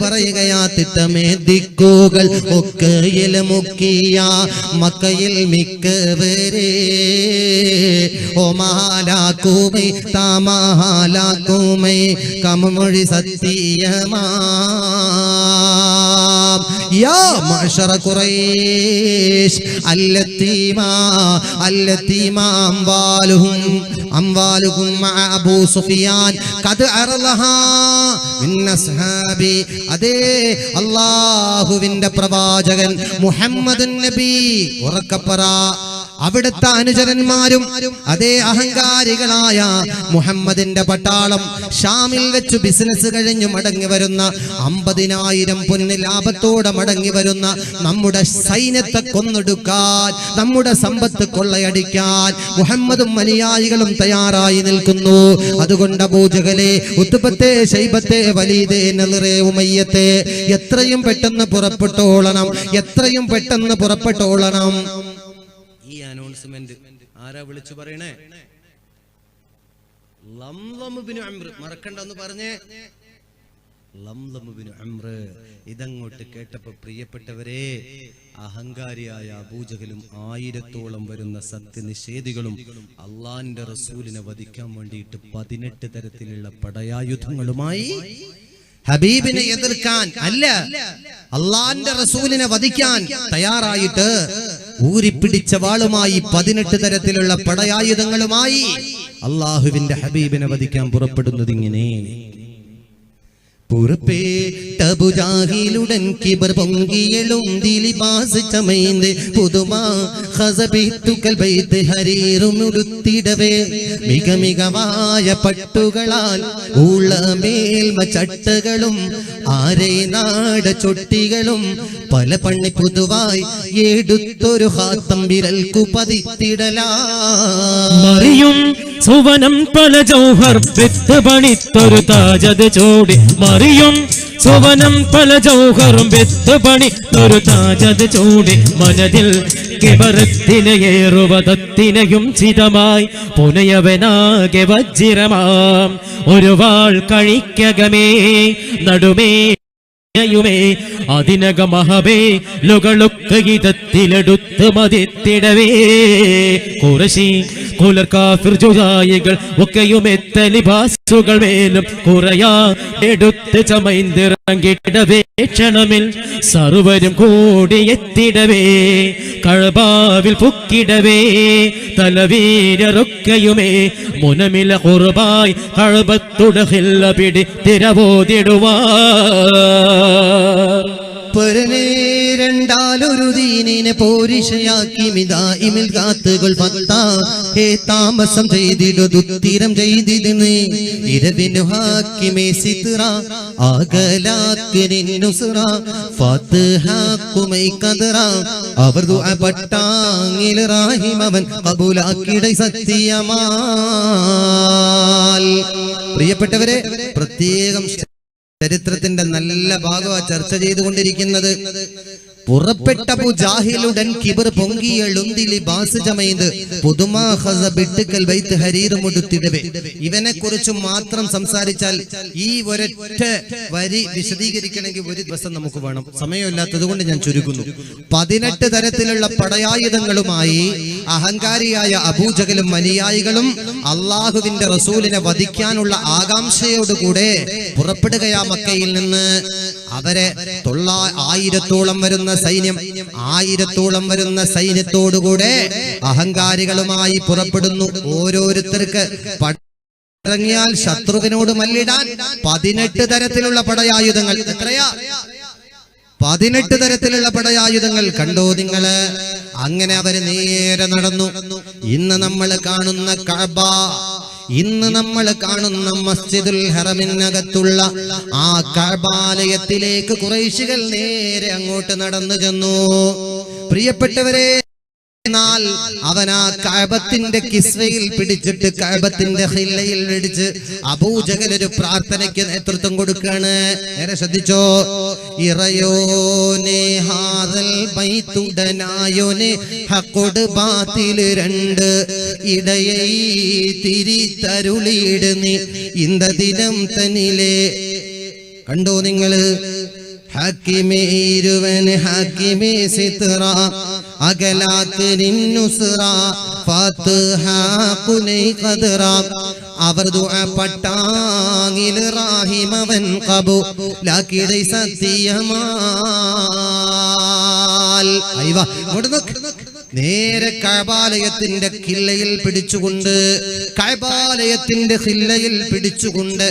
പറയുകയാ തിട്ടമേ ദിക്കുകൾ ഒക്കെയിൽ മുക്കിയ മക്കയിൽ മിക്കവരെ ഓമാലാക്കുമൈ താമഹാലാക്കുമൈ കമമൊഴി സത്യമാ യാ മഅ്ശറ ഖുറൈശ് അല്ലത്തീമാ അംവാലുഹും മഅ അബൂ സുഫിയാൻ ഖദ് അർലഹാ മിൻ അസ്ഹാബി. അതേ അല്ലാഹുവിന്റെ പ്രവാചകൻ മുഹമ്മദുൻ നബി ഉറക്കപ്പറ അവിടുത്തെ അനുചരന്മാരും അതേ അഹങ്കാരികളായ മുഹമ്മദിന്റെ പട്ടാളം ഷാമിൽ വെച്ച് ബിസിനസ് കഴിഞ്ഞു മടങ്ങി വരുന്ന 50,000 പൊന്ന് ലാഭത്തോടെ മടങ്ങി വരുന്ന നമ്മുടെ സൈന്യത്തെ കൊന്നൊടുക്കാൻ, നമ്മുടെ സമ്പത്ത് കൊള്ളയടിക്കാൻ മുഹമ്മദും അനുയായികളും തയ്യാറായി നിൽക്കുന്നു. അതുകൊണ്ട് അബൂജഹലെ, ഉത്ബത്തെ, ശൈബത്തെ, വലീദെ, നളിറെ, ഉമയ്യത്തെ എത്രയും പെട്ടെന്ന് പുറപ്പെട്ടോളണം. ഈ അനൗൺസ്മെന്റ് ആരാ വിളിച്ചു പറയണേ? ലംലം ഇബ്നു അംർ. മറക്കണ്ടെന്ന് പറഞ്ഞേ, ലംലം ഇബ്നു അംർ. ഇതങ്ങോട്ട് കേട്ടപ്പോ പ്രിയപ്പെട്ടവരെ, അഹങ്കാരിയായ അബൂജഹലും 1000-ഓളം വരുന്ന സത്യനിഷേധികളും അള്ളാന്റെ റസൂലിനെ വധിക്കാൻ വേണ്ടിയിട്ട് 18 തരത്തിലുള്ള പടയായുധങ്ങളുമായി ഹബീബിനെ എതിർക്കാൻ അല്ല, അള്ളാന്റെ റസൂലിനെ വധിക്കാൻ തയ്യാറായിട്ട് ഊരിപ്പിടിച്ച വാളുമായി 18 തരത്തിലുള്ള പടയായുധങ്ങളുമായി അള്ളാഹുവിന്റെ ഹബീബിനെ വധിക്കാൻ പുറപ്പെടുന്നത് ഇങ്ങനെ. പുറപ്പെട്ടബുജാഹിലുടൻ കിബർ പൊങ്കിയലും ദിലിബാസ് ചമൈന്ത് പുതുമാ ഖസബിത്തുകൽ ബൈത്ത് ഹരീറുമുടുത്തിടവേ മികമികവായ പട്ടുകളാൽ ഉളമേൽമ ചട്ടകളും ആരേ നാട ചൊട്ടികളും പല പണ്ണി പുതുവായി എടുത്തൊരു ഹാത്തം വിരൽക്കു പതിത്തിടലാ. മറിയും സുവനം പല ജൗഹർ വിത്ത് പണിത്തൊരു താജത് ചൂടി. മറിയും സുവനം പല ജൗഹറും വിത്ത് പണിത്തൊരു താജത് ചൂടി. മനതിൽ കിബറത്തിനെ ഏറുവതത്തിനെയും ചിതമായി പുനയവനാകെ വജ്രമാം ഒരു വാൾ കഴിക്കകമേ നടുമേ അതിനകമഹബേ ലുകളൊക്കെ ഗീതത്തിലെടുത്ത് മതിത്തിടവേ. കുറശി കുലർ കാഫിർ ജുജായികൾ ഒക്കെയും എത്തലിഭാസുകൾ മേലും കുറയാ എടുത്ത് ചമൈന്തിറങ്ങിടവേ. ക്ഷണമിൽ സർവരും കൂടിയെത്തിടവേ കഴബാവിൽ പുക്കിടവേ. തലവീരൊക്കെയുമേ മുനമില കുർബായി കഴബത്തുടഹില്ല പിടി തിരവോതിടുവാ. രണ്ടാലൊരു ദീനിനെ പോരിഷയാക്കി മിദായിമിൽ കാത്തുകൾ പത്താ ഹേ താമസം ചെയ്തിടുത്തിരം ചെയ്തിരുന്ന് ഇരവിനു ഹാക്കിമേ സിത്ര ആകലാക്കിനുസുറ ഫാത്തിഹാക്കുമൈ കദറ അവർ ദുആ പട്ടാങ്ങിൽ റാഹിം അവൻ കബൂലാക്കിടൈ സത്യമാൽ. പ്രിയപ്പെട്ടവരെ, പ്രത്യേകം ചരിത്രത്തിന്റെ നല്ല ഭാഗമാണ് ചർച്ച ചെയ്തുകൊണ്ടിരിക്കുന്നത്. പുറപ്പെട്ട ജാഹിലുടൻ കിബർ പൊങ്കിയെളുന്തിലി ബാസ് ചമൈന്ത് പുതുമാ ഖസബിട്ടുകൽ ബൈത്ത് ഹരീറുമുടുത്തിടവേ. ഇവനെ കുറിച്ച് മാത്രം സംസാരിച്ചാൽ ഈ ഒരൊറ്റ വരി വിശദീകരിക്കണമെങ്കിൽ ഒരു ദിവസം നമുക്ക് വേണം. സമയമില്ലാത്തത് കൊണ്ട് ഞാൻ ചുരുക്കുന്നു. 18 തരത്തിലുള്ള പടയായുധങ്ങളുമായി അഹങ്കാരിയായ അബൂജഹലും അനുയായികളും അള്ളാഹുവിന്റെ റസൂലിനെ വധിക്കാനുള്ള ആകാംക്ഷയോടുകൂടെ പുറപ്പെടുകയാ മക്കയിൽ നിന്ന്. അവരെ 1000-ഓളം വരുന്ന സൈന്യം, 1000-ഓളം വരുന്ന സൈന്യത്തോടുകൂടെ അഹങ്കാരികളുമായി പുറപ്പെടുന്നു. ഓരോരുത്തർക്ക് ഇറങ്ങിയാൽ ശത്രുവിനോട് മല്ലിടാൻ 18 തരത്തിലുള്ള പടയായുധങ്ങൾ. എത്രയാ? 18 തരത്തിലുള്ള പടയായുധങ്ങൾ. കണ്ടോ നിങ്ങള്? അങ്ങനെ അവര് നേരെ നടന്നു. ഇന്ന് നമ്മൾ കാണുന്ന കഅബ, ഇന്ന് നമ്മൾ കാണുന്ന മസ്ജിദുൽ ഹറമിനകത്തുള്ള ആ കഅബാലയത്തിലേക്ക് ഖുറൈശികൾ നേരെ അങ്ങോട്ട് നടന്നു ചെന്നു. പ്രിയപ്പെട്ടവരെ, എന്നാൽ അവൻ ആ കഅബത്തിന്റെ കിസ്വയിൽ പിടിച്ചിട്ട് കഅബത്തിന്റെ ഹില്ലയിൽ പിടിച്ച് അബൂജഹൽ ഒരു പ്രാർത്ഥനയ്ക്ക് നേതൃത്വം കൊടുക്കുകയാണ്. നേരെ ശ്രദ്ധിച്ചോ. ഇറയോനെ ഹാദൽ ബൈത്തുടനായോനെ ഹഖുട് ബാത്തിൽ രണ്ട് ഇടയൈ തിരിതരുളിയിട് നീ ഇന്ത ദിനം തന്നിലെ. കണ്ടോ നിങ്ങള്? ഹക്കിമേ ഇരുവൻ ഹക്കിമേ സിത്ര അകലാത്ത് നിന്നുസ്റ ഫത്ഹ കുനൈ ഖദ്റ. അവർ ദുആ പട്ടാങ്ങിൽ റഹിമവൻ ഖബൂലാക്കിടൈ സത്യമാൽ. അയ്വാ ഇങ്ങോട്ട് നോക്ക്. നേരെ കഅബാലയത്തിന്റെ ഖില്ലയിൽ പിടിച്ചുകൊണ്ട് കഅബാലയത്തിന്റെ ഖില്ലയിൽ പിടിച്ചുകൊണ്ട്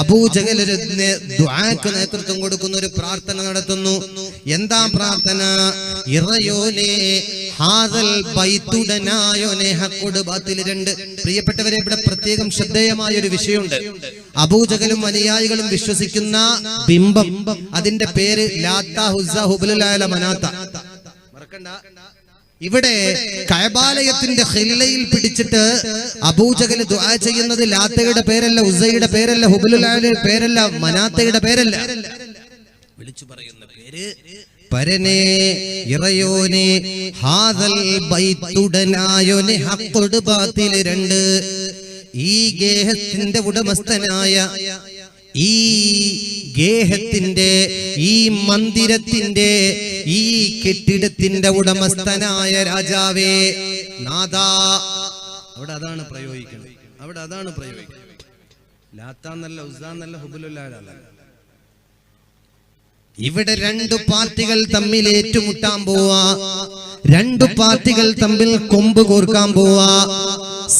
അബൂജഹൽ ദുആക്ക് നേതൃത്വം കൊടുക്കുന്ന ഒരു പ്രാർത്ഥന നടത്തുന്നു. എന്താ പ്രാർത്ഥന? ഇറയോനെ ഹാദൽ ബൈത്തുടനായോനെ ഹഖുട് ബാത്തിൽ രണ്ട്. പ്രിയപ്പെട്ടവരെ, ഇവിടെ പ്രത്യേകം ശ്രദ്ധേയമായ ഒരു വിഷയമുണ്ട്. അബൂജഹലും അനുയായികളും വിശ്വസിക്കുന്ന ബിംബം, അതിന്റെ പേര് ലാത്ത ഹുസ്സ ഹുബലുൽ അല മനാത്ത. മറക്കണ്ട. ഇവിടെ കഅബാലയത്തിന്റെ ഖില്ലയിൽ പിടിച്ചിട്ട് അബൂജഹൽ ദുആ ചെയ്യുന്നത് ലാത്തയുടെ പേരല്ല, ഉസ്സയുടെ പേരല്ല, ഹുബലുൽ അലയുടെ പേരല്ല, മനാത്തയുടെ പേരല്ല. വിളിച്ചു പറയുന്ന പേര് പരനെ ഇറയോനെ ഹാദൽ ബൈത്തുടനായോനെ ഹഖുട് ബാത്തിൽ രണ്ട്. ഈ ഗേഹത്തിന്റെ ഉടമസ്ഥനായ, ഈ ഗേഹത്തിന്റെ, ഈ മന്ദിരത്തിന്റെ, ഈ കെട്ടിടത്തിന്റെ ഉടമസ്ഥനായ രാജാവേ, നാദാ. അവിടെ അതാണ് പ്രയോഗിക്കുന്നത്. അവിടെ അതാണ് പ്രയോഗിക്കുന്നത്. ലാത്താന്നല്ല, ഉസ്സാന്നല്ല, ഹുബലുൽ അല. ഇവിടെ രണ്ടു പാർട്ടികൾ തമ്മിൽ ഏറ്റുമുട്ടാൻ പോവാ. രണ്ടു പാർട്ടികൾ തമ്മിൽ കൊമ്പ് കോർക്കാൻ പോവാ.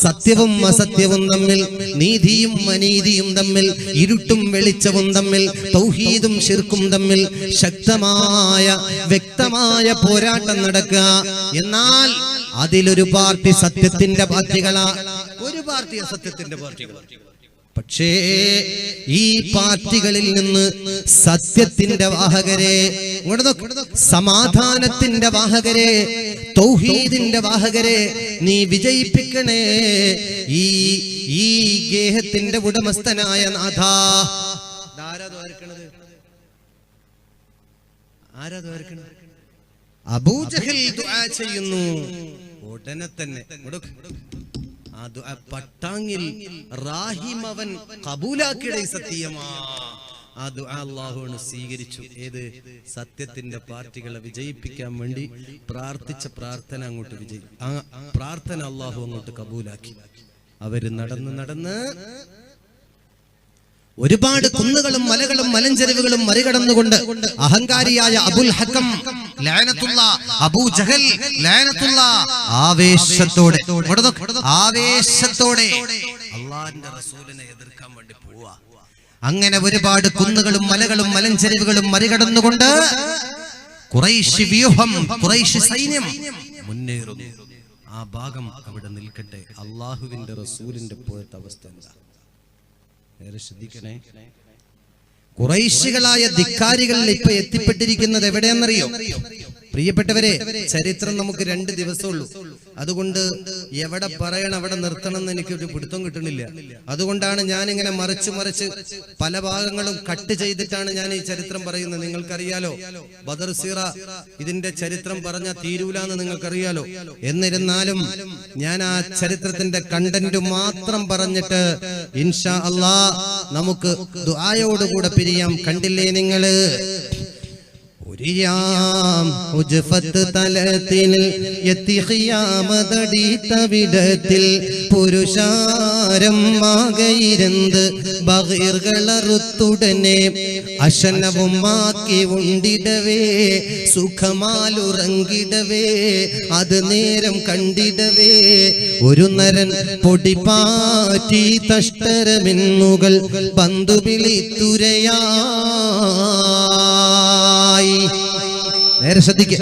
സത്യവും അസത്യവും തമ്മിൽ, നീതിയും അനീതിയും തമ്മിൽ, ഇരുട്ടും വെളിച്ചവും തമ്മിൽ, തൗഹീദും ശിർക്കും തമ്മിൽ ശക്തമായ വ്യക്തമായ പോരാട്ടം നടക്കുക. എന്നാൽ അതിലൊരു പാർട്ടി സത്യത്തിന്റെ പാർട്ടികളാ, ഒരു പാർട്ടി അസത്യത്തിന്റെ പാർട്ടികളാ. പക്ഷേ ഈ പാർട്ടികളിൽ നിന്ന് സത്യത്തിന്റെ വാഹകരെ, സമാധാനത്തിന്റെ വാഹകരെ, തൗഹീദിന്റെ വാഹകരെ നീ വിജയിപ്പിക്കണേ. ഈ ഗേഹത്തിന്റെ ഉടമസ്ഥനായ നാഥാ. അബൂജഹൽ ദുആ ചെയ്യുന്നു. ഉടനെ തന്നെ പട്ടാങ്ങിൽ റാഹിമവൻ കബൂലാക്കിടൈ സത്യമാ. ആ ദുആ അല്ലാഹുവിനെ സ്വീകരിച്ചു. ഏത്? സത്യത്തിന്റെ പാർട്ടികളെ വിജയിപ്പിക്കാൻ വേണ്ടി പ്രാർത്ഥിച്ച പ്രാർത്ഥന അങ്ങോട്ട് ആ പ്രാർത്ഥന അല്ലാഹു അങ്ങോട്ട് കബൂലാക്കി. അവര് നടന്ന് ഒരുപാട് കുന്നുകളും മലകളും മലഞ്ചെരിവുകളും മറികടന്നുകൊണ്ട് അഹങ്കാരിയായ അബുൽ ഹക്കം ലഅനത്തുല്ലാഹ്, അബൂജഹൽ ലഅനത്തുല്ലാഹ് ആവേശത്തോടെ അല്ലാഹുവിന്റെ റസൂലിനെ എതിർക്കാൻ വേണ്ടി പോവാ. അങ്ങനെ ഒരുപാട് കുന്നുകളും മലകളും മലഞ്ചെരിവുകളും മറികടന്നുകൊണ്ട് ഖുറൈശ് വ്യൂഹം, ഖുറൈശ് സൈന്യം മുന്നേറുന്നു. ആ ഭാഗം അവിടെ നിൽക്കട്ടെ. അല്ലാഹുവിന്റെ റസൂലിന്റെ പോയത്തെ അവസ്ഥ എന്താ? ശ്രദ്ധിക്കണേ. ഖുറൈശികളായ ധിക്കാരികൾ ഇപ്പൊ എത്തിപ്പെട്ടിരിക്കുന്നത് എവിടെയെന്നറിയോ? പ്രിയപ്പെട്ടവരെ, ചരിത്രം നമുക്ക് 2 ദിവസമുള്ളൂ. അതുകൊണ്ട് എവിടെ പറയണം, എവിടെ നിർത്തണം എന്ന് എനിക്കൊരു പിടുത്തം കിട്ടണില്ല. അതുകൊണ്ടാണ് ഞാനിങ്ങനെ മറിച്ച് പല ഭാഗങ്ങളും കട്ട് ചെയ്തിട്ടാണ് ഞാൻ ഈ ചരിത്രം പറയുന്നത്. നിങ്ങൾക്കറിയാലോ, ബദർ സീറ ഇതിന്റെ ചരിത്രം പറഞ്ഞാൽ തീരൂലെന്ന് നിങ്ങൾക്കറിയാലോ. എന്നിരുന്നാലും ഞാൻ ആ ചരിത്രത്തിന്റെ കണ്ടന്റ് മാത്രം പറഞ്ഞിട്ട് ഇൻഷാ അല്ലാഹ് നമുക്ക് ദുആയോടുകൂടെ പിരിയാം. കണ്ടില്ലേ നിങ്ങള്? തലത്തിൽ എത്തി ഖിയാമതടിത്തവിടത്തിൽ പുരുഷാരം ആകയിരുന്ന് ബഗീർകളറുത്തുടനെ അശനവും ആക്കി ഉണ്ടിടവേ സുഖമാലുറങ്ങിടവേ അത് നേരം കണ്ടിടവേ ഒരു നരൻ പൊടിപാറ്റി തഷ്ടരമെന്നുകൾ പന്തുവിളിത്തുരയാ. നേരെ ശ്രദ്ധിക്കുക.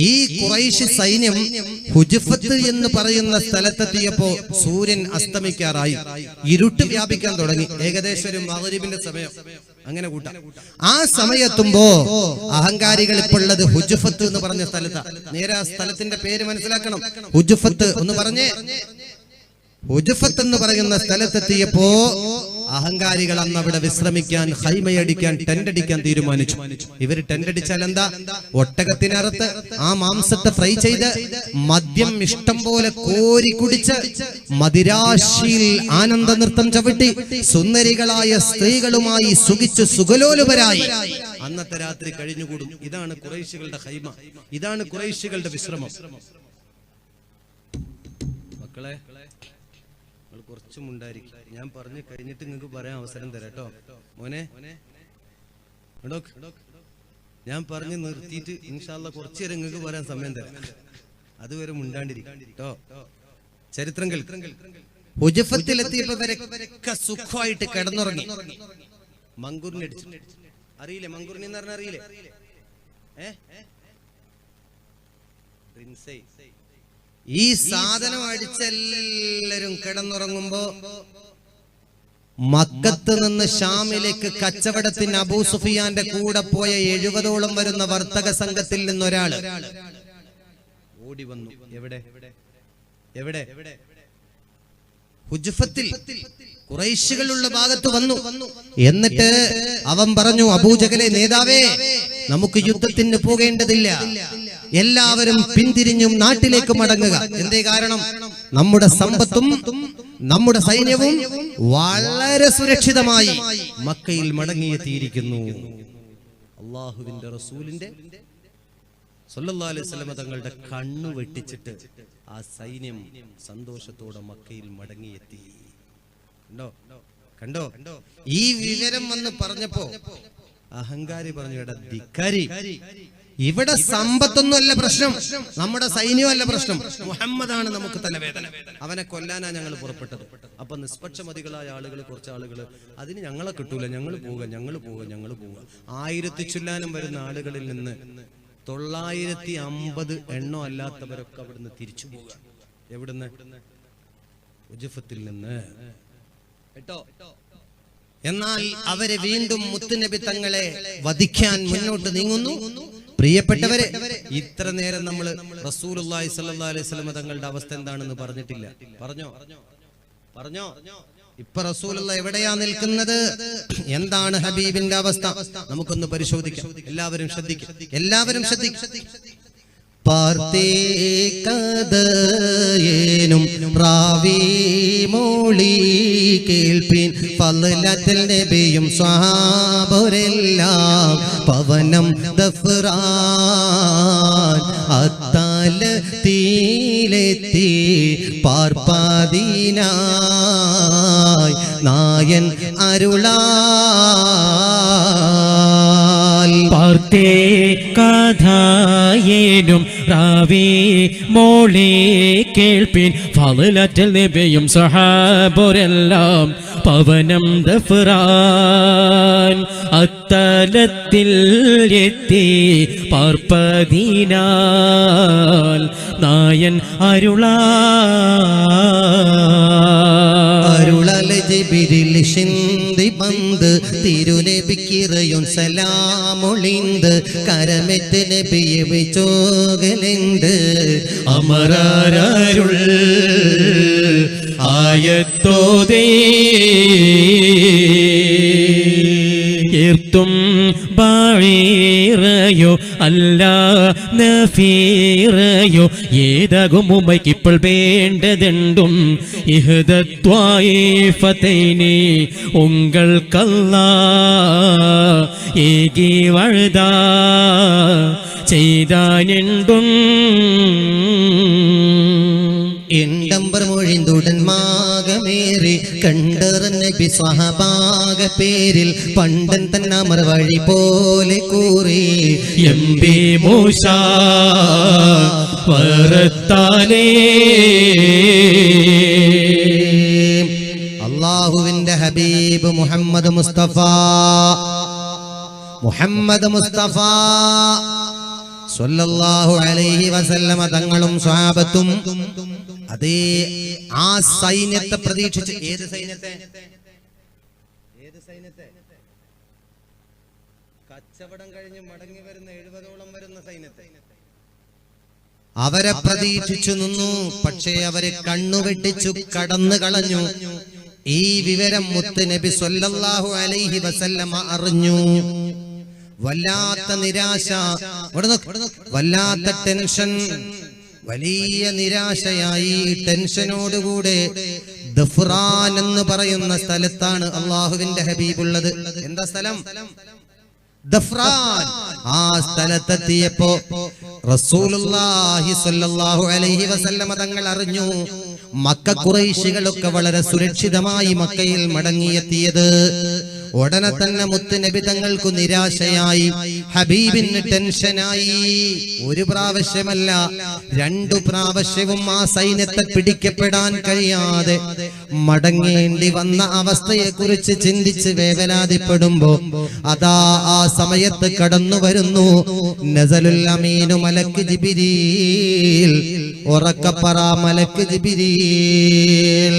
ഈ ഖുറൈശ് സൈന്യം ഹുജ്ഫത്ത് എന്ന് പറയുന്ന സ്ഥലത്തെത്തിയപ്പോ സൂര്യൻ അസ്തമിക്കാറായി, ഇരുട്ട് വ്യാപിക്കാൻ തുടങ്ങി. ഏകദേശം ഒരു മഗ്രിബിന്റെ സമയം. അങ്ങനെ കൂട്ടാം. ആ സമയത്തുമ്പോ അഹങ്കാരികൾ ഇപ്പോൾ ഉള്ളത് ഹുജുഫത്ത് എന്ന് പറഞ്ഞ സ്ഥലത്താണ്. നേരെ ആ സ്ഥലത്തിന്റെ പേര് മനസ്സിലാക്കണം. ഹുജുഫത്ത് എന്ന് പറഞ്ഞേ, ഹുജുഫത്ത് എന്ന് പറയുന്ന സ്ഥലത്തെത്തിയപ്പോ അഹങ്കാരികൾ അന്ന് അവിടെ വിശ്രമിക്കാൻ, ഹൈമയടിക്കാൻ, ടെന്റടിക്കാൻ തീരുമാനിച്ചു. ഇവർ ടെന്റടിച്ചാൽ എന്താ? ഒട്ടകത്തിനറുത്ത് ആ മാംസത്തെ ഫ്രൈ ചെയ്ത് മദ്യം ഇഷ്ടം പോലെ കോരി കുടിച്ച് മദിരാശിയിൽ ആനന്ദ നൃത്തം ചവിട്ടി സുന്ദരികളായ സ്ത്രീകളുമായി സുഖിച്ച് സുഖലോലുപരായി അന്നത്തെ രാത്രി കഴിഞ്ഞുകൂടും. ഇതാണ് ഖുറൈശികളുടെ ഹൈമ, ഇതാണ് ഖുറൈശികളുടെ വിശ്രമം. മക്കളെ, കുറച്ചും ഉണ്ടായിരിക്കും. ഞാൻ പറഞ്ഞു കഴിഞ്ഞിട്ട് നിങ്ങൾക്ക് പറയാൻ അവസരം തരാം കേട്ടോ. മോനെ, ഞാൻ പറഞ്ഞു നിർത്തിയിട്ട് ഇൻഷാ അല്ലാഹ് കുറച്ചു നേരം നിങ്ങൾക്ക് പറയാൻ സമയം തരാം. അതുവരെ മുണ്ടാണ്ടിരിക്കും കേട്ടോ. ചരിത്രം കേൾക്കും. ഹുജഫത്തിലെത്തിയപ്പോഴൊക്കെ സുഖമായിട്ട് കിടന്നുറങ്ങി. മങ്കൂറിനെ അടിച്ചു. അറിയില്ലേ മങ്കൂറിനെ എന്ന് പറഞ്ഞാൽ? അറിയില്ലേ? ഈ സാധനം അടിച്ചെല്ലാരും കിടന്നുറങ്ങുമ്പോ മക്കത്ത് നിന്ന് ഷാമിലേക്ക് കച്ചവടത്തിന് അബൂ സുഫിയാന്റെ കൂടെ പോയ 70ഓളം വരുന്ന വർത്തക സംഘത്തിൽ നിന്നൊരാള് ഓടി വന്നു. എവിടെ? എവിടെ? ഹുജ്ഫത്തിൽ ഖുറൈശികളുള്ള ഭാഗത്ത് വന്നു. എന്നിട്ട് അവൻ പറഞ്ഞു, അബൂജഹലെ നേതാവേ, നമുക്ക് യുദ്ധത്തിന് പോകേണ്ടതില്ല, എല്ലാവരും പിന്തിരിഞ്ഞും നാട്ടിലേക്ക് മടങ്ങുക. എന്തേ കാരണം? നമ്മുടെ സമ്പത്തും നമ്മുടെ സൈന്യവും വളരെ സുരക്ഷിതമായി മക്കയിൽ മടങ്ങിയെത്തിയിരിക്കുന്നു. അള്ളാഹുവിന്റെ റസൂലിന്റെ സല്ലല്ലാഹു അലൈഹി വസല്ലം തങ്ങളുടെ കണ്ണു വെട്ടിച്ചിട്ട് ആ സൈന്യം സന്തോഷത്തോടെ മക്കയിൽ മടങ്ങിയെത്തി. കണ്ടോ? ഈ വിവരം വന്ന് പറഞ്ഞപ്പോ അഹങ്കാരി പറഞ്ഞു, എടാ ധിക്കാരി, ഇവിടെ സമ്പത്തൊന്നും അല്ല പ്രശ്നം, നമ്മുടെ സൈന്യമല്ല പ്രശ്നം, മുഹമ്മദാണ് നമുക്ക് തലവേദന. അവനെ കൊല്ലാനാ ഞങ്ങൾ പുറപ്പെട്ടത്. അപ്പൊ നിഷ്പക്ഷമതികളായ ആളുകൾ, കുറച്ച് ആളുകൾ, അതിന് ഞങ്ങളെ കിട്ടൂല, ഞങ്ങൾ പോവുക. 1000 ചില്ലാനം വരുന്ന ആളുകളിൽ നിന്ന് 950 എണ്ണോ അല്ലാത്തവരൊക്കെ അവിടുന്ന് തിരിച്ചു പോവുക. എവിടുന്ന്? ഉജഫത്തിൽ നിന്ന് കേട്ടോ. എന്നാൽ അവരെ വീണ്ടും മുത്തുനബി തങ്ങളെ വധിക്കാൻ മുന്നോട്ട് നീങ്ങുന്നു. പ്രിയപ്പെട്ടവരെ, ഇത്ര നേരം നമ്മൾ റസൂലുള്ളാഹി സ്വല്ലല്ലാഹു അലൈഹി വസല്ലം തങ്ങളുടെ അവസ്ഥ എന്താണെന്ന് പറഞ്ഞിട്ടില്ല. പറഞ്ഞോ? ഇപ്പൊ റസൂലുള്ളാഹി എവിടെയാ നിൽക്കുന്നത്? എന്താണ് ഹബീബിന്റെ അവസ്ഥ? നമുക്കൊന്ന് പരിശോധിക്കാം. എല്ലാവരും ശ്രദ്ധിക്കും. പാർത്തേക്കതയേനും റാവി മോളി കേൾപ്പിൻ ഫളലത്തുൽ നബിയും സ്വഹാബരെല്ലാം പവനം ദഫ്റാൻ അത്താലത്തിലെത്തി പാർപ്പാദീനായി നായൻ അരുളാൽ. പാർത്തേ കഥായേനും റാവി മോളി കേൾപ്പിൻ ഫളലത്തുൽ നബിയും സ്വഹാബരെല്ലാം പവനം ദഫ്റാൻ അത്തലത്തിൽ എത്തി പാർപ്പദീനാൽ നായൻ അരുളാൽ ജിബ്രീൽ ശിന്തി പന്ത് തിരുനബിക്കിറയും സലാമൊളിന്ത് കരമെറ്റ് നബിയെ വിച്ചോകലുണ്ട് അമരരുൾ ആയത്തോതേ ും ബാഴീറയോ അല്ല നഫീറയോ ഏതാകും ഉമ്മയ്ക്കിപ്പോൾ വേണ്ടതുണ്ടും ഇഹ്ദത്വായിഫതൈനി ഉങ്ങൾക്കല്ലാ ഏകി വഴുതാ ചെയ്താനെണ്ടും എണ്ടമ്പർ മൊഴിന്തുടൻ മാകമേറി കണ്ടർ നബി സ്വഹബാഗ പേരിൽ പണ്ടൻ തന്നമർ വഴി പോലെ കൂറി എംബി മൂസ വറത്താനേ. അല്ലാഹുവിന്റെ ഹബീബ് മുഹമ്മദ് മുസ്തഫ സ്വല്ലല്ലാഹു അലൈഹി വസല്ലമ തങ്ങളും സ്വഹാബത്തും അതേ ആ സൈന്യത്തെ പ്രതീക്ഷിച്ച്. ഏത് സൈന്യത്തെ? കച്ചവടം കഴിഞ്ഞ് മടങ്ങി വരുന്ന 70ഓളം വരുന്ന സൈന്യത്തെ അവരെ പ്രതീക്ഷിച്ചു നിന്നു. പക്ഷേ അവരെ കണ്ണുവെട്ടിച്ചു കടന്നു കളഞ്ഞു. ഈ വിവരം മുത്ത് നബി സല്ലല്ലാഹു അലൈഹി വസല്ലമ അറിഞ്ഞു. വല്ലാത്ത നിരാശ, വല്ലാത്ത ടെൻഷൻ, വലിയ നിരാശയായി. ടെൻഷനോടുകൂടെ ദഫ്റാൻ എന്ന് പറയുന്ന സ്ഥലത്താണ് അള്ളാഹുവിന്റെ ഹബീബുള്ളത്. എന്താ സ്ഥലം? ദഫ്റാൻ. ആ സ്ഥലത്തെത്തിയപ്പോ റസൂലുള്ളാഹി സ്വല്ലല്ലാഹു അലൈഹി വസല്ലമ തങ്ങൾ അറിഞ്ഞു മക്ക ഖുറൈശികളൊക്കെ വളരെ സുരക്ഷിതമായി മക്കയിൽ മടങ്ങിയെത്തിയത്. ഉടനെ തന്നെ മുത്ത് നബി തങ്ങൾക്ക് നിരാശയായി, ഹബീബിന് ടെൻഷനായി. ഒരു പ്രാവശ്യമല്ല 2 പ്രാവശ്യവും ആ സൈന്യത്തെ പിടിക്കപ്പെടാൻ കഴിയാതെ മടങ്ങേണ്ടി വന്ന അവസ്ഥയെ കുറിച്ച് ചിന്തിച്ച് വേവലാതിപ്പെടുമ്പോ അതാ ആ സമയത്ത് കടന്നു വരുന്നു നസലുൽ അമീനു മലക്ക് ജിബ്രീൽ. ഉറക്കപ്പറ മലക്ക് ജിബ്രീൽ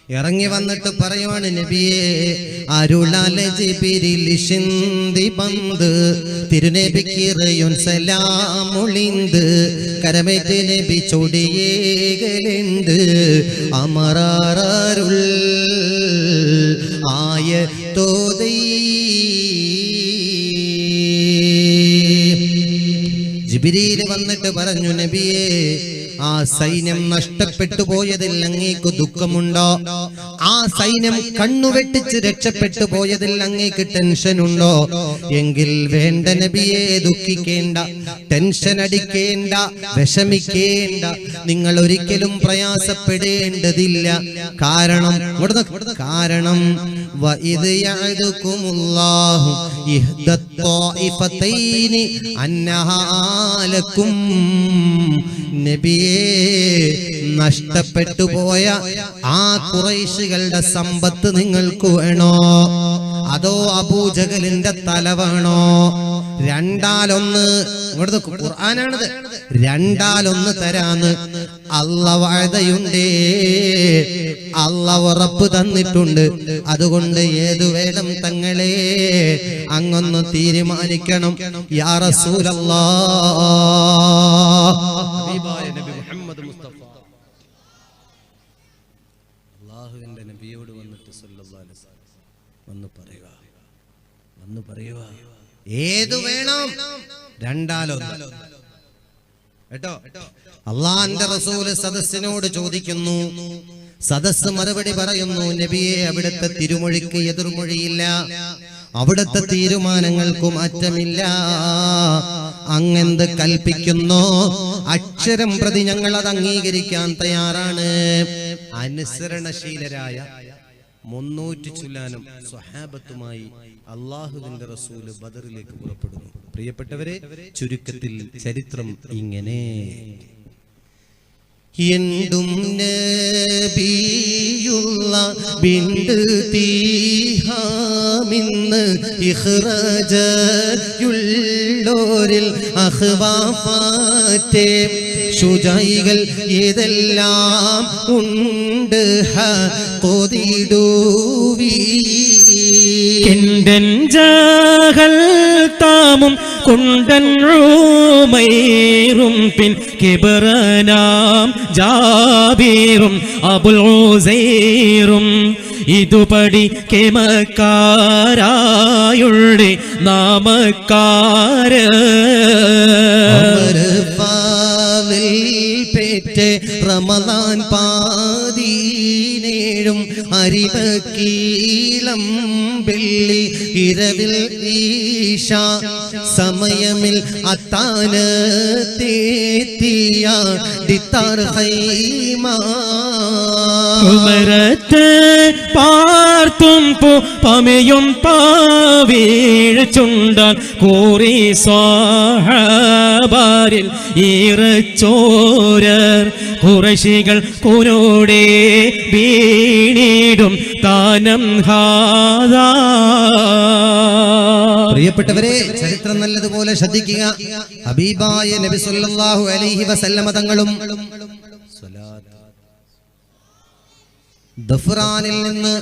ഇറങ്ങി വന്നിട്ട് പറയുവാണ്, നബിയേ അരുളാലെ ജിബ്രീൽ ശിന്തി ബന്ദ് തിരുനബിക്കിറയുൻ സലാമൊളിന്ത് കരമേറ്റ് നബി ചൊടിയേകലുണ്ട് അമറാറുൾ ആയത്തോദൈ. ജിബ്രീൽ വന്നിട്ട് പറഞ്ഞു, നബിയേ ആ സൈന്യം നഷ്ടപ്പെട്ടു പോയതിൽ അങ്ങേക്ക് ദുഃഖമുണ്ടോ? ആ സൈന്യം കണ്ണുവെട്ടിച്ച് രക്ഷപ്പെട്ടു പോയതിൽ അങ്ങേക്ക് ടെൻഷനുണ്ടോ? എങ്കിൽ വേണ്ട നബിയെ, ദുഃഖിക്കേണ്ട, ടെൻഷൻ അടിക്കേണ്ട, വിഷമിക്കേണ്ട. നിങ്ങൾ ഒരിക്കലും പ്രയാസപ്പെടേണ്ടതില്ല. കാരണം വഇദ് യഅദുകുമുല്ലാഹു ഇഹ്ദത് ത്വായിഫതൈനി അന്നഹാ ലക്കും. നബിയേ, നഷ്ടപ്പെട്ടു പോയ ആ ഖുറൈശികളുടെ സമ്പത്ത് നിങ്ങൾക്ക് വേണോ? അതോ അബൂജഹലിന്റെ തല വേണോ? 2-1. ഇവിടുത്തെ ഖുർആനാണിത്. 2-1 തരാന്ന് അല്ലാഹ് വഅദയുണ്ട്, അല്ലാഹ് ഉറപ്പ് തന്നിട്ടുണ്ട്. അതുകൊണ്ട് ഏതു വേണം തങ്ങളെ, അങ്ങൊന്ന് തീരുമാനിക്കണം. യാ റസൂലല്ലാഹ്, ഹബീബായ നബി മുഹമ്മദ് മുസ്തഫ അല്ലാഹുവിന്റെ നബിയോട് വന്നിട്ട് സല്ലല്ലാഹു അലൈഹി വസല്ലം വന്ന് പറയുക ഏതു വേണം? 2-1 കേട്ടോ. അള്ളാന്റെ റസൂല് സദസ്സിനോട് ചോദിക്കുന്നു. സദസ്സ് മറുപടി പറയുന്നു, നബിയെ അവിടുത്തെ തിരുമൊഴിക്ക് എതിർമൊഴിയില്ല, അവിടുത്തെ തീരുമാനങ്ങൾക്ക് മാറ്റമില്ല. അങ്ങെന്ത് കൽപ്പിക്കുന്നോ അക്ഷരം പ്രതി ഞങ്ങൾ അത് അംഗീകരിക്കാൻ തയ്യാറാണ്. അനുസരണശീലരായ 300 ചുല്ലാനും സ്വഹാബത്തുമായി അള്ളാഹുവിന്റെ റസൂല് ബദറിലേക്ക് പുറപ്പെടുന്നു. പ്രിയപ്പെട്ടവരെ, ചുരുക്കത്തിൽ ചരിത്രം ഇങ്ങനെ. എന്തും നബിയുള്ള ബിന്ദു തീഹാമിന്ന് ഇഖ്റാജുള്ളോരിൽ അഖ്വാഫാറ്റേ ശുജായികൾ ഏതെല്ലാം ഉണ്ട് കൊതിടൂവി. കിണ്ടൻ ജാഹൽ താമും കുണ്ടൻ ഉമൈറും പിൻ കിബ്റനാം ജാബീറും അബുൽ ഉസൈറും ഇതുപടി കേമക്കാരായുടെ നാമക്കാര് പേറ്റ് റമദാൻ 17 അരിവക്കീലം വെള്ളി ഇരവിൽ ഈശ സമയമിൽ അത്താനത്തേത്തിയ ദിത്താർ ഹൈമ. ഉമരത്ത് പാർത്തും പമയും പാവീഴ്ചുണ്ടാൻ കൂറി സ്വഹാബാരിൽ ഈറച്ചോരർ ഖുറൈശികൾ കൂനോടെ വീണിടും താനം ഹാദാ. പ്രിയപ്പെട്ടവരെ, ചരിത്രം നല്ലതുപോലെ ശ്രദ്ധിക്കുക. ഹബീബായ നബി സല്ലല്ലാഹു അലൈഹി വസല്ലമ തങ്ങളും ദഫ്റാനിൽ നിന്ന്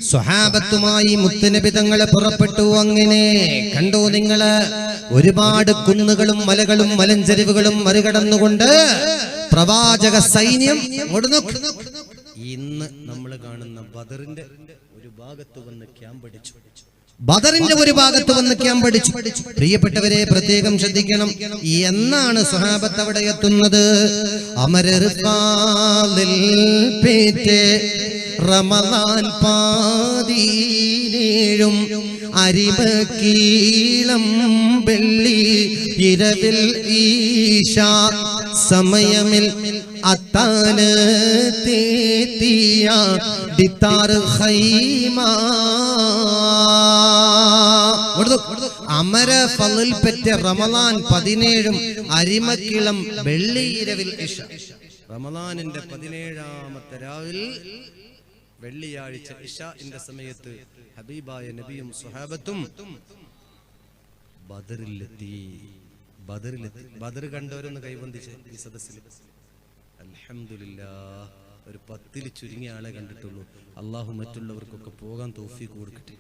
സ്വഹാബത്തുമായി മുത്തുനബി തങ്ങളെ പുറപ്പെട്ടു. അങ്ങനെ കണ്ടോ നിങ്ങള്, ഒരുപാട് കുന്നുകളും മലകളും മലഞ്ചെരിവുകളും മറികടന്നുകൊണ്ട് പ്രവാചക സൈന്യം ഇന്ന് നമ്മൾ കാണുന്ന ബദറിന്റെ ഒരു ഭാഗത്ത് വന്ന് ക്യാമ്പടിച്ചു. ബദറിന്റെ ഒരു ഭാഗത്ത് വന്ന് ക്യാമ്പടിച്ചു. പ്രിയപ്പെട്ടവരെ, പ്രത്യേകം ശ്രദ്ധിക്കണം. എന്നാണ് സ്വഹാബത്ത് അവിടെ എത്തുന്നത്? അമരർപാലിൽ പേറ്റ് റമദാൻ 17 അരിമക്കീളം വെള്ളി ഇരവിൽ ഈശാ സമയമിൽ അത്താന് തേത്തിയ ഡിത്താർ ഖൈമ. അമര ഫളിൽ പെറ്റ റമദാൻ 17 അരിമക്കിളം വെള്ളിയിരവിൽ ഇശ. റമദാനിന്റെ 17ാമത്തെ രാവിൽ വെള്ളിയാഴ്ച ഇശാഇന്റെ സമയത്ത് ഹബീബായ നബിയും സ്വഹാബത്തും ബദറിലെത്തി. ബദർ കണ്ടവരൊന്ന് കൈവന്തിച്ച് ഈ സദസ്സിൽ. അൽഹംദുലില്ലാഹ്, ഒരു 10ൽ ചുരുങ്ങിയ ആളെ കണ്ടിട്ടുള്ളൂ. അള്ളാഹു മറ്റുള്ളവർക്കൊക്കെ പോകാൻ തൗഫീഖ് കൊടുക്കട്ടെ.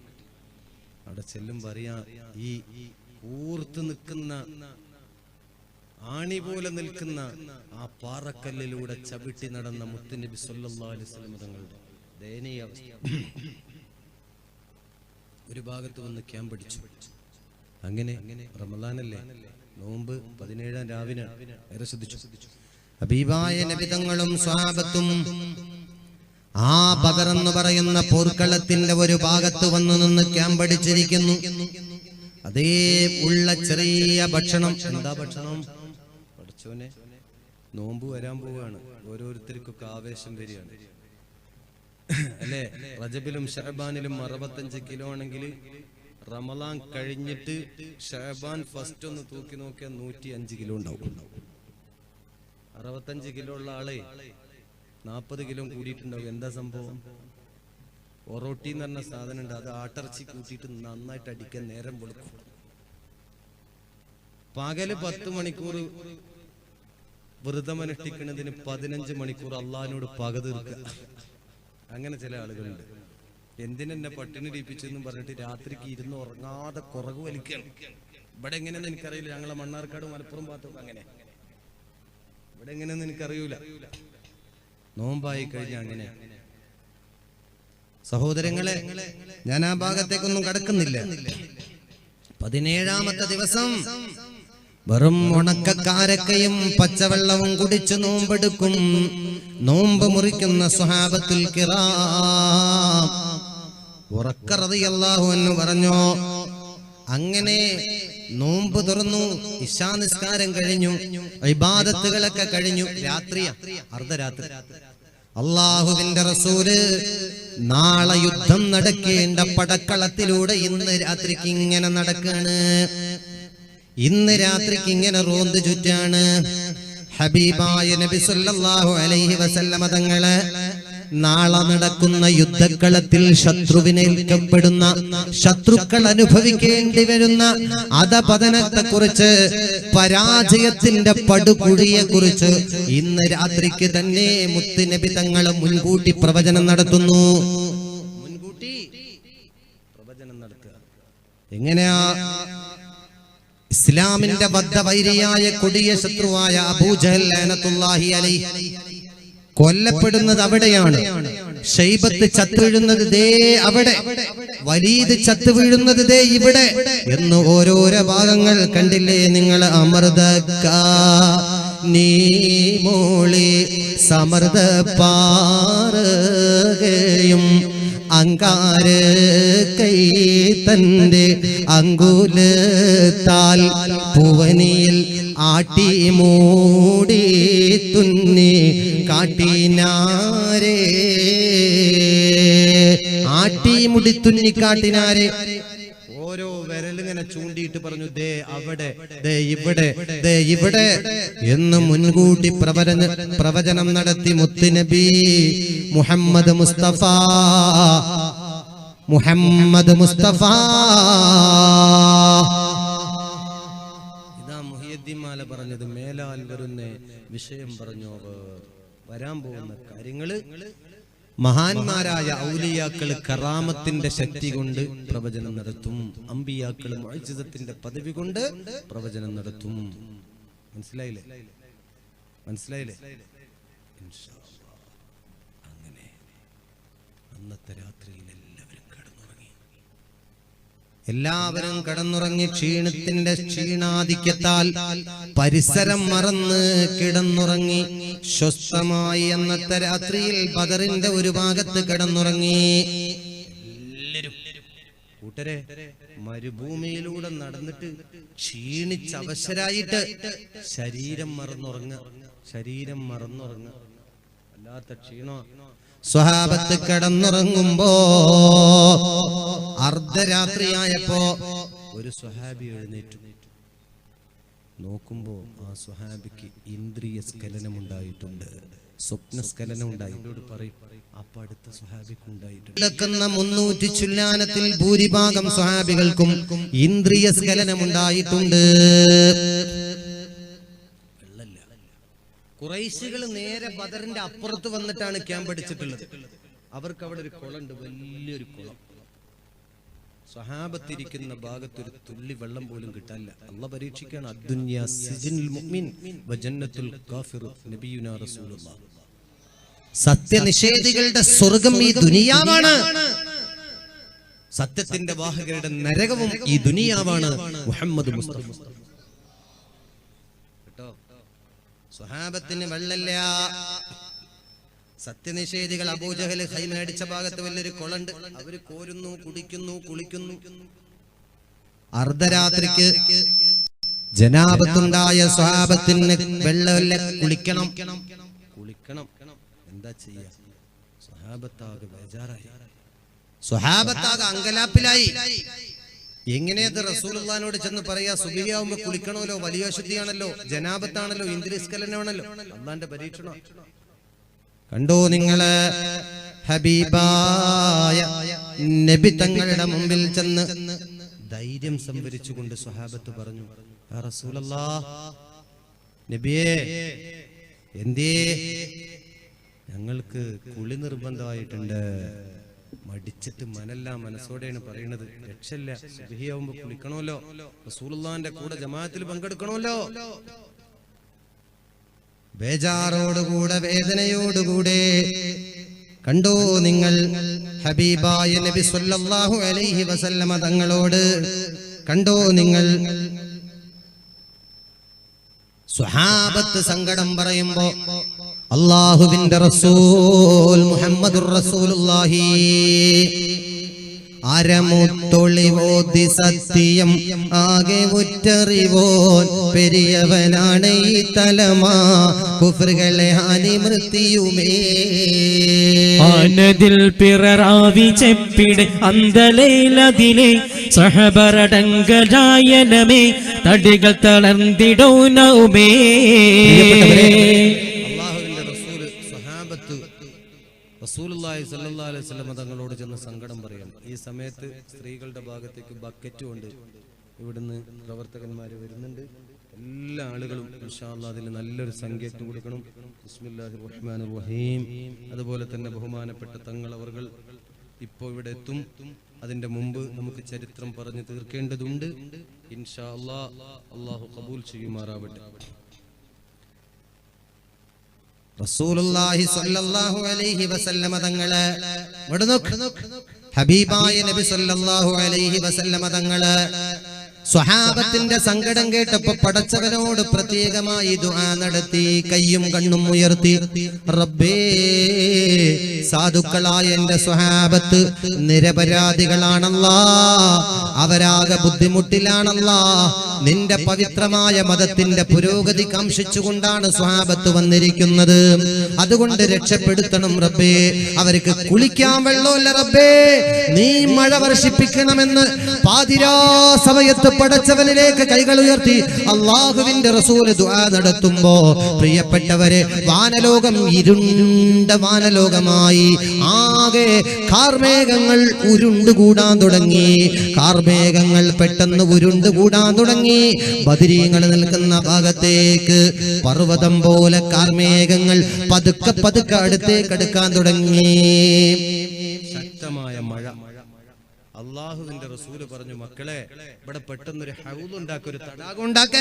അവിടെ ചെല്ലുമ്പോ അറിയാം, ഈ കൂർത്ത് നിൽക്കുന്ന ആണി പോലെ നിൽക്കുന്ന ആ പാറക്കല്ലിലൂടെ ചവിട്ടി നടന്ന മുത്തുനബി സല്ലല്ലാഹു അലൈഹി വസല്ലം തങ്ങളുടെ ദയനീയ അവസ്ഥ. ഒരു ഭാഗത്ത് വന്ന് ക്യാമ്പടിച്ചു. അങ്ങനെ റമദാനല്ലേ, നോമ്പ് 17 രാവിലെ ഏറെ ശ്രദ്ധിച്ചു. ഹബീബായ നബി തങ്ങളും സ്വഹാബത്തും ആ ബദർ എന്ന് പറയുന്ന പോർക്കളത്തിന്റെ ഒരു ഭാഗത്ത് വന്നു നിന്ന് ക്യാമ്പടിച്ചിരിക്കുന്നു. അതേ ഉള്ള ചെറിയ ഭക്ഷണം. എന്താ ഭക്ഷണം? പഠിച്ചോനെ, നോമ്പ് വരാൻ പോവുകയാണ്. ഓരോരുത്തർക്കൊക്കെ ആവേശം വരികയാണ് അല്ലെ. റജബിലും ഷഅബാനിലും 65 കിലോ ആണെങ്കിൽ റമദാൻ കഴിഞ്ഞിട്ട് ഷഅബാൻ ഫസ്റ്റ് ഒന്ന് തൂക്കി നോക്കിയാൽ 105 കിലോ ഉണ്ടാവും. 65 കിലോ ഉള്ള ആളെ 40 കിലോ കൂടിയിട്ടുണ്ടാവും. എന്താ സംഭവം? ഒറോട്ടി എന്ന് പറഞ്ഞ സാധനം ഉണ്ട്, അത് ആട്ടിറച്ചി കൂട്ടിയിട്ട് നന്നായിട്ട് അടിക്കാൻ നേരം കൊടുക്കും. പകല് 10 മണിക്കൂർ വ്രതമനുഷ്ഠിക്കുന്നതിന് 15 മണിക്കൂർ അള്ളാഹിനോട് പക തീർക്കുക. അങ്ങനെ ചില ആളുകളുണ്ട്. എന്തിനെന്നെ പട്ടിണി ഇടിപ്പിച്ചെന്നും പറഞ്ഞിട്ട് രാത്രിക്ക് ഇരുന്ന് ഉറങ്ങാതെ കുറവ് വലിക്കണം. ഇവിടെ എങ്ങനെയെന്ന് എനിക്കറിയില്ല. ഞങ്ങളെ മണ്ണാർക്കാട് മലപ്പുറം ഭാഗത്തും അങ്ങനെ. ഇവിടെ എങ്ങനെയെന്ന് എനിക്കറിയൂല. നോമ്പായി കഴിഞ്ഞ അങ്ങനെ. സഹോദരങ്ങളെ, ഞാൻ ആ ഭാഗത്തേക്കൊന്നും കടക്കുന്നില്ല. 17ാമത്തെ ദിവസം വെറും ഉണക്കക്കാരക്കയും പച്ചവെള്ളവും കുടിച്ചു നോമ്പെടുക്കും. നോമ്പ് മുറിക്കുന്ന സ്വഹാബത്തുൽ കിറാം ഉറക്ക റളിയല്ലാഹു അൻഹു പറഞ്ഞു. അങ്ങനെ നോമ്പ് തുറന്നു, ഇശാ നിസ്കാരം കഴിഞ്ഞു, ഇബാദത്തുകളൊക്കെ കഴിഞ്ഞു. രാത്രിയാ, അർദ്ധരാത്രി. അള്ളാഹുവിന്റെ റസൂല് നാളെ യുദ്ധം നടക്കേണ്ട പടക്കളത്തിലൂടെ ഇന്ന് രാത്രിക്ക് ഇങ്ങനെ നടക്കാണ്. ഇന്ന് രാത്രിക്ക് ഇങ്ങനെ റോന്ത് ചുറ്റാണ്. ഹബീബായ നബി സല്ലല്ലാഹു അലൈഹി വസല്ലമ തങ്ങളെ നാളെ നടക്കുന്ന യുദ്ധക്കളത്തിൽ ശത്രുവിനേൽക്കപ്പെടുന്ന, ശത്രുക്കൾ അനുഭവിക്കേണ്ടി വരുന്ന അധപതനത്തെക്കുറിച്ച്, പരാജയത്തിന്റെ പടുകുഴിയെ കുറിച്ച് ഇന്ന് രാത്രിക്ക് തന്നെ മുത്തുനബി തങ്ങൾ മുൻകൂട്ടി പ്രവചനം നടത്തുന്നു. മുൻകൂട്ടി പ്രവചനം നടത്തുക. എങ്ങനെയാ? ഇസ്ലാമിന്റെ ബദ്ധവൈരിയായ കൊടിയ ശത്രുവായ അബൂജഹൽ ലഅനത്തുല്ലാഹി അലൈഹി കൊല്ലപ്പെടുന്നത് അവിടെയാണ്. ഷൈബത്ത് ചത്തുവീഴുന്നത് ദേ അവിടെ, വലീദ് ചത്തുവീഴുന്നത് ദേ ഇവിടെ എന്ന് ഓരോരോ ഭാഗങ്ങൾ കണ്ടില്ലേ നിങ്ങൾ? അമൃതക്ക നീ മോളി സമൃദ്ധ പാറുകയും അങ്കാര കൈ തന്റെ അങ്കുലത്താൽ പൂവനിയിൽ ആട്ടി മൂടി തുന്നി കാട്ടിനാരേ. ആട്ടി മുടി തുന്നി കാട്ടിനാരെ. ഓരോ വിരലിങ്ങനെ ചൂണ്ടിയിട്ട് പറഞ്ഞു, ദേ അവിടെ, ദേ ഇവിടെ, ദേ ഇവിടെ എന്ന് മുൻകൂട്ടി പ്രവചനം നടത്തി മുത്തുനബി മുഹമ്മദ് മുസ്തഫ. ഇതാ മുഹിയുദ്ദീൻ മാല പറഞ്ഞത്. മേലാൽ വരുന്ന വിഷയം പറഞ്ഞു അവർ. വരാൻ പോകുന്ന കാര്യങ്ങള് മഹാന്മാരായ ഔലിയാക്കൾ കറാമത്തിന്റെ ശക്തി കൊണ്ട് പ്രവചനം നടത്തും. അമ്പിയാക്കൾ മുഅ്ജിസത്തിന്റെ പദവി കൊണ്ട് പ്രവചനം നടത്തും. മനസ്സിലായില്ലേ? ഇൻഷാ അല്ലാഹ്. അങ്ങനെ അന്നത്തെ രാത്രിയിൽ എല്ലാവരും കടന്നുറങ്ങി ക്ഷീണത്തിന്റെ ക്ഷീണാധിക്യത്താൽ പരിസരം മറന്ന് കിടന്നുറങ്ങി സ്വസ്ഥമായി. അന്നത്തെ രാത്രിയിൽ ബദറിന്റെ ഒരു ഭാഗത്ത് കിടന്നുറങ്ങി. കൂട്ടരെ, മരുഭൂമിയിലൂടെ നടന്നിട്ട് ക്ഷീണിച്ച് അവശരായിട്ട് ശരീരം മറന്നുറങ്ങുക. അല്ലാത്ത ക്ഷീണോ. സ്വഹാബത്ത് കിടന്നുറങ്ങുമ്പോ അർദ്ധരാത്രിയായപ്പോ ഒരു സ്വഹാബി എഴുന്നേറ്റു. നോക്കുമ്പോ ആ സ്വഹാബിക്ക് ഇന്ദ്രിയ സ്ഖലനമുണ്ടായിട്ടുണ്ട്, സ്വപ്നസ്ഖലനമുണ്ടായി. എന്നോട് പറയും, അപ്പൊ അടുത്ത സ്വഹാബിക്കുണ്ടായിട്ടുണ്ട്. കിടക്കുന്ന 300 ചുല്ലാനത്തിൽ ഭൂരിഭാഗം സ്വഹാബികൾക്കും ഇന്ദ്രിയ സ്ഖലനമുണ്ടായിട്ടുണ്ട്. ഖുറൈശികൾ നേരെ ബദറിന്റെ അപ്പുറത്ത് വന്നിട്ടാണ് ക്യാമ്പ് അടിച്ചിട്ടുള്ളത്. അവർക്ക് അവിടെ ഒരു കുളമുണ്ട്, വലിയൊരു കുളം. സ്വഹാബത്തിരിക്കുന്ന ഭാഗത്ത് ഒരു തുള്ളി വെള്ളം പോലും കിട്ടാനില്ല. അള്ളാഹ് പരീക്ഷിക്കുകയാണ്. അദ്ദുനിയ സിജ്നുൽ മുഅ്മിൻ വജന്നത്തുൽ കാഫിർ നബിയുനാ റസൂലുള്ളാഹ്. സത്യനിഷേധികളുടെ സ്വർഗം ഈ ദുനിയാവാണ്, സത്യത്തിന്റെ വാഹകരുടെ നരകവും ഈ ദുനിയാവാണ്. മുഹമ്മദ് മുസ്തഫ. സ്വഹാബത്തിന് വെള്ളമില്ല. സത്യനിഷേധികൾ അബൂജഹൽ ഹൈമേടിച്ച ഭാഗത്ത് വലിയൊരു കുളണ്ട്. അവര് കോരുന്നു, കുടിക്കുന്നു, കുളിക്കുന്നു. അർദ്ധരാത്രിക്ക് ജനാബത്തുണ്ടായ സ്വഹാബത്തിന് വെള്ളമില്ല, കുളിക്കണം. എന്താ ചെയ്യാ? സ്വഹാബത്താകെ ബേജാറായി, സ്വഹാബത്താകെ അങ്കലാപ്പിലായി. എങ്ങനെയത് റസൂലുള്ളാഹിനോട് ചെന്ന് പറയാ? സുബഹിയാവുമ്പോ കുളിക്കണമല്ലോ, വലിയ അശുദ്ധിയാണല്ലോ, ജനാബത്താണല്ലോ, ഇന്ദ്രിയസ്ഖലനമാണല്ലോ. അള്ളാന്റെ പരീക്ഷണം കണ്ടോ നിങ്ങള്? ഹബീബായ നബി തങ്ങളുടെ മുമ്പിൽ ചെന്ന് ധൈര്യം സംഭരിച്ചുകൊണ്ട് സ്വഹാബത്ത് പറഞ്ഞു, യാ റസൂലല്ലാഹ്, നബിയേ, എന്തേ ഞങ്ങൾക്ക് കുളി നിർബന്ധമായിട്ടുണ്ട്. മടിച്ചിട്ട് മനസ്സോടെയാണ് പറയുന്നത്. രക്ഷല്ല, സുബ്ഹിയാവുമ്പോ കുളിക്കണമല്ലോ, റസൂലുള്ളാഹിന്റെ കൂടെ ജമാഅത്തിൽ പങ്കെടുക്കണമല്ലോ. ബേജാറോടുകൂടെ, വേദനയോടുകൂടെ കണ്ടോ നിങ്ങൾ ഹബീബായ നബി സല്ലല്ലാഹു അലൈഹി വസല്ലമ തങ്ങളോട് കണ്ടോ നിങ്ങൾ സ്വഹാബത്ത് സങ്കടം പറയുമ്പോ അല്ലാഹുവിന്റെ റസൂൽ മുഹമ്മദുർ റസൂലുള്ളാഹി അരമുത്തൊളിവോതി സത്യം ആകെ ഉറ്ററിവോൻ പെരിയവനാണ് ഈ തലമാ കുഫ്റുകളെ ഹാനി മൃത്യുമേ ആനദിൽ പിററാവി ചെപ്പിടെ അന്തലയിലതിലെ സഹബരടങ്കജായനമേ തടികൾ തളർന്നിടൗനൗമേ. റസൂലുള്ളാഹി സ്വല്ലല്ലാഹു അലൈഹി വസല്ലം തങ്ങളോട് ചെന്ന് സങ്കടം പറയാം. ഈ സമയത്ത് സ്ത്രീകളുടെ ഭാഗത്തേക്ക് ബക്കറ്റ് കൊണ്ട് ഇവിടുന്ന് പ്രവർത്തകന്മാര് വരുന്നുണ്ട്. എല്ലാ ആളുകളും ഇൻഷാ അല്ലാഹ് അതിൽ നല്ലൊരു സംഖ്യ കൊടുക്കണം. ബിസ്മില്ലാഹിർ റഹ്മാനിർ റഹീം. അതുപോലെ തന്നെ ബഹുമാനപ്പെട്ട തങ്ങൾ അവർകൾ ഇപ്പോൾ ഇവിടെ എത്തും. അതിന്റെ മുമ്പ് നമുക്ക് ചരിത്രം പറഞ്ഞു തീർക്കേണ്ടതുണ്ട്. ഇൻഷാ അല്ലാഹ് അല്ലാഹു ഖബൂൽ ചെയ്യുമാറാവട്ടെ. റസൂലുള്ളാഹി സ്വല്ലല്ലാഹു അലൈഹി വസല്ലമ തങ്ങളെ ഹബീബായ നബി സ്വല്ലല്ലാഹു അലൈഹി വസല്ലമ തങ്ങളെ സ്വഹാബത്തിന്റെ സങ്കടം കേട്ടപ്പോ പടച്ചവനോട് പ്രത്യേകമായി ദുആ നടത്തി, കയ്യും കണ്ണും ഉയർത്തി. റബ്ബേ, സാധുക്കളായ എന്റെ സ്വഹാബത്ത് നിരപരാധികളാണല്ലാ, അവരാകെ ബുദ്ധിമുട്ടിലാണല്ലാ. നിന്റെ പവിത്രമായ മതത്തിന്റെ പുരോഗതി കാംക്ഷിച്ചുകൊണ്ടാണ് സ്വഹാബത്ത് വന്നിരിക്കുന്നത്. അതുകൊണ്ട് രക്ഷപ്പെടുത്തണം റബ്ബേ. അവർക്ക് കുളിക്കാൻ വെള്ളമില്ല റബ്ബേ, നീ മഴ വർഷിപ്പിക്കണമെന്ന് പാതിരാ സമയത്ത് പടച്ചവനിലേക്ക് കൈകൾ ഉയർത്തി അള്ളാഹുവിന്റെ റസൂൽ ദുആ നടത്തുമ്പോ പ്രിയപ്പെട്ടവരെ വാനലോകം ഇരുണ്ട വാനലോകമായി ആകെ കാർമേഘങ്ങൾ ഉരുണ്ടുകൂടാൻ തുടങ്ങി. കാർമേഘങ്ങൾ പെട്ടെന്ന് ഉരുണ്ടുകൂടാൻ തുടങ്ങി. ബദരീങ്ങൾ നിൽക്കുന്ന ഭാഗത്തേക്ക് പർവ്വതം പോലെ കാർമേഘങ്ങൾ പതുക്കെ പതുക്കെ അടുത്തേക്ക് അടുക്കാൻ തുടങ്ങി. ശക്തമായ മഴ. അള്ളാഹുവിന്റെ റസൂല് പറഞ്ഞു, മക്കളെ ഇവിടെ പെട്ടെന്നൊരു ഹൗദ് ഉണ്ടാക്കുക, ഒരു തടാകം ഉണ്ടാക്ക,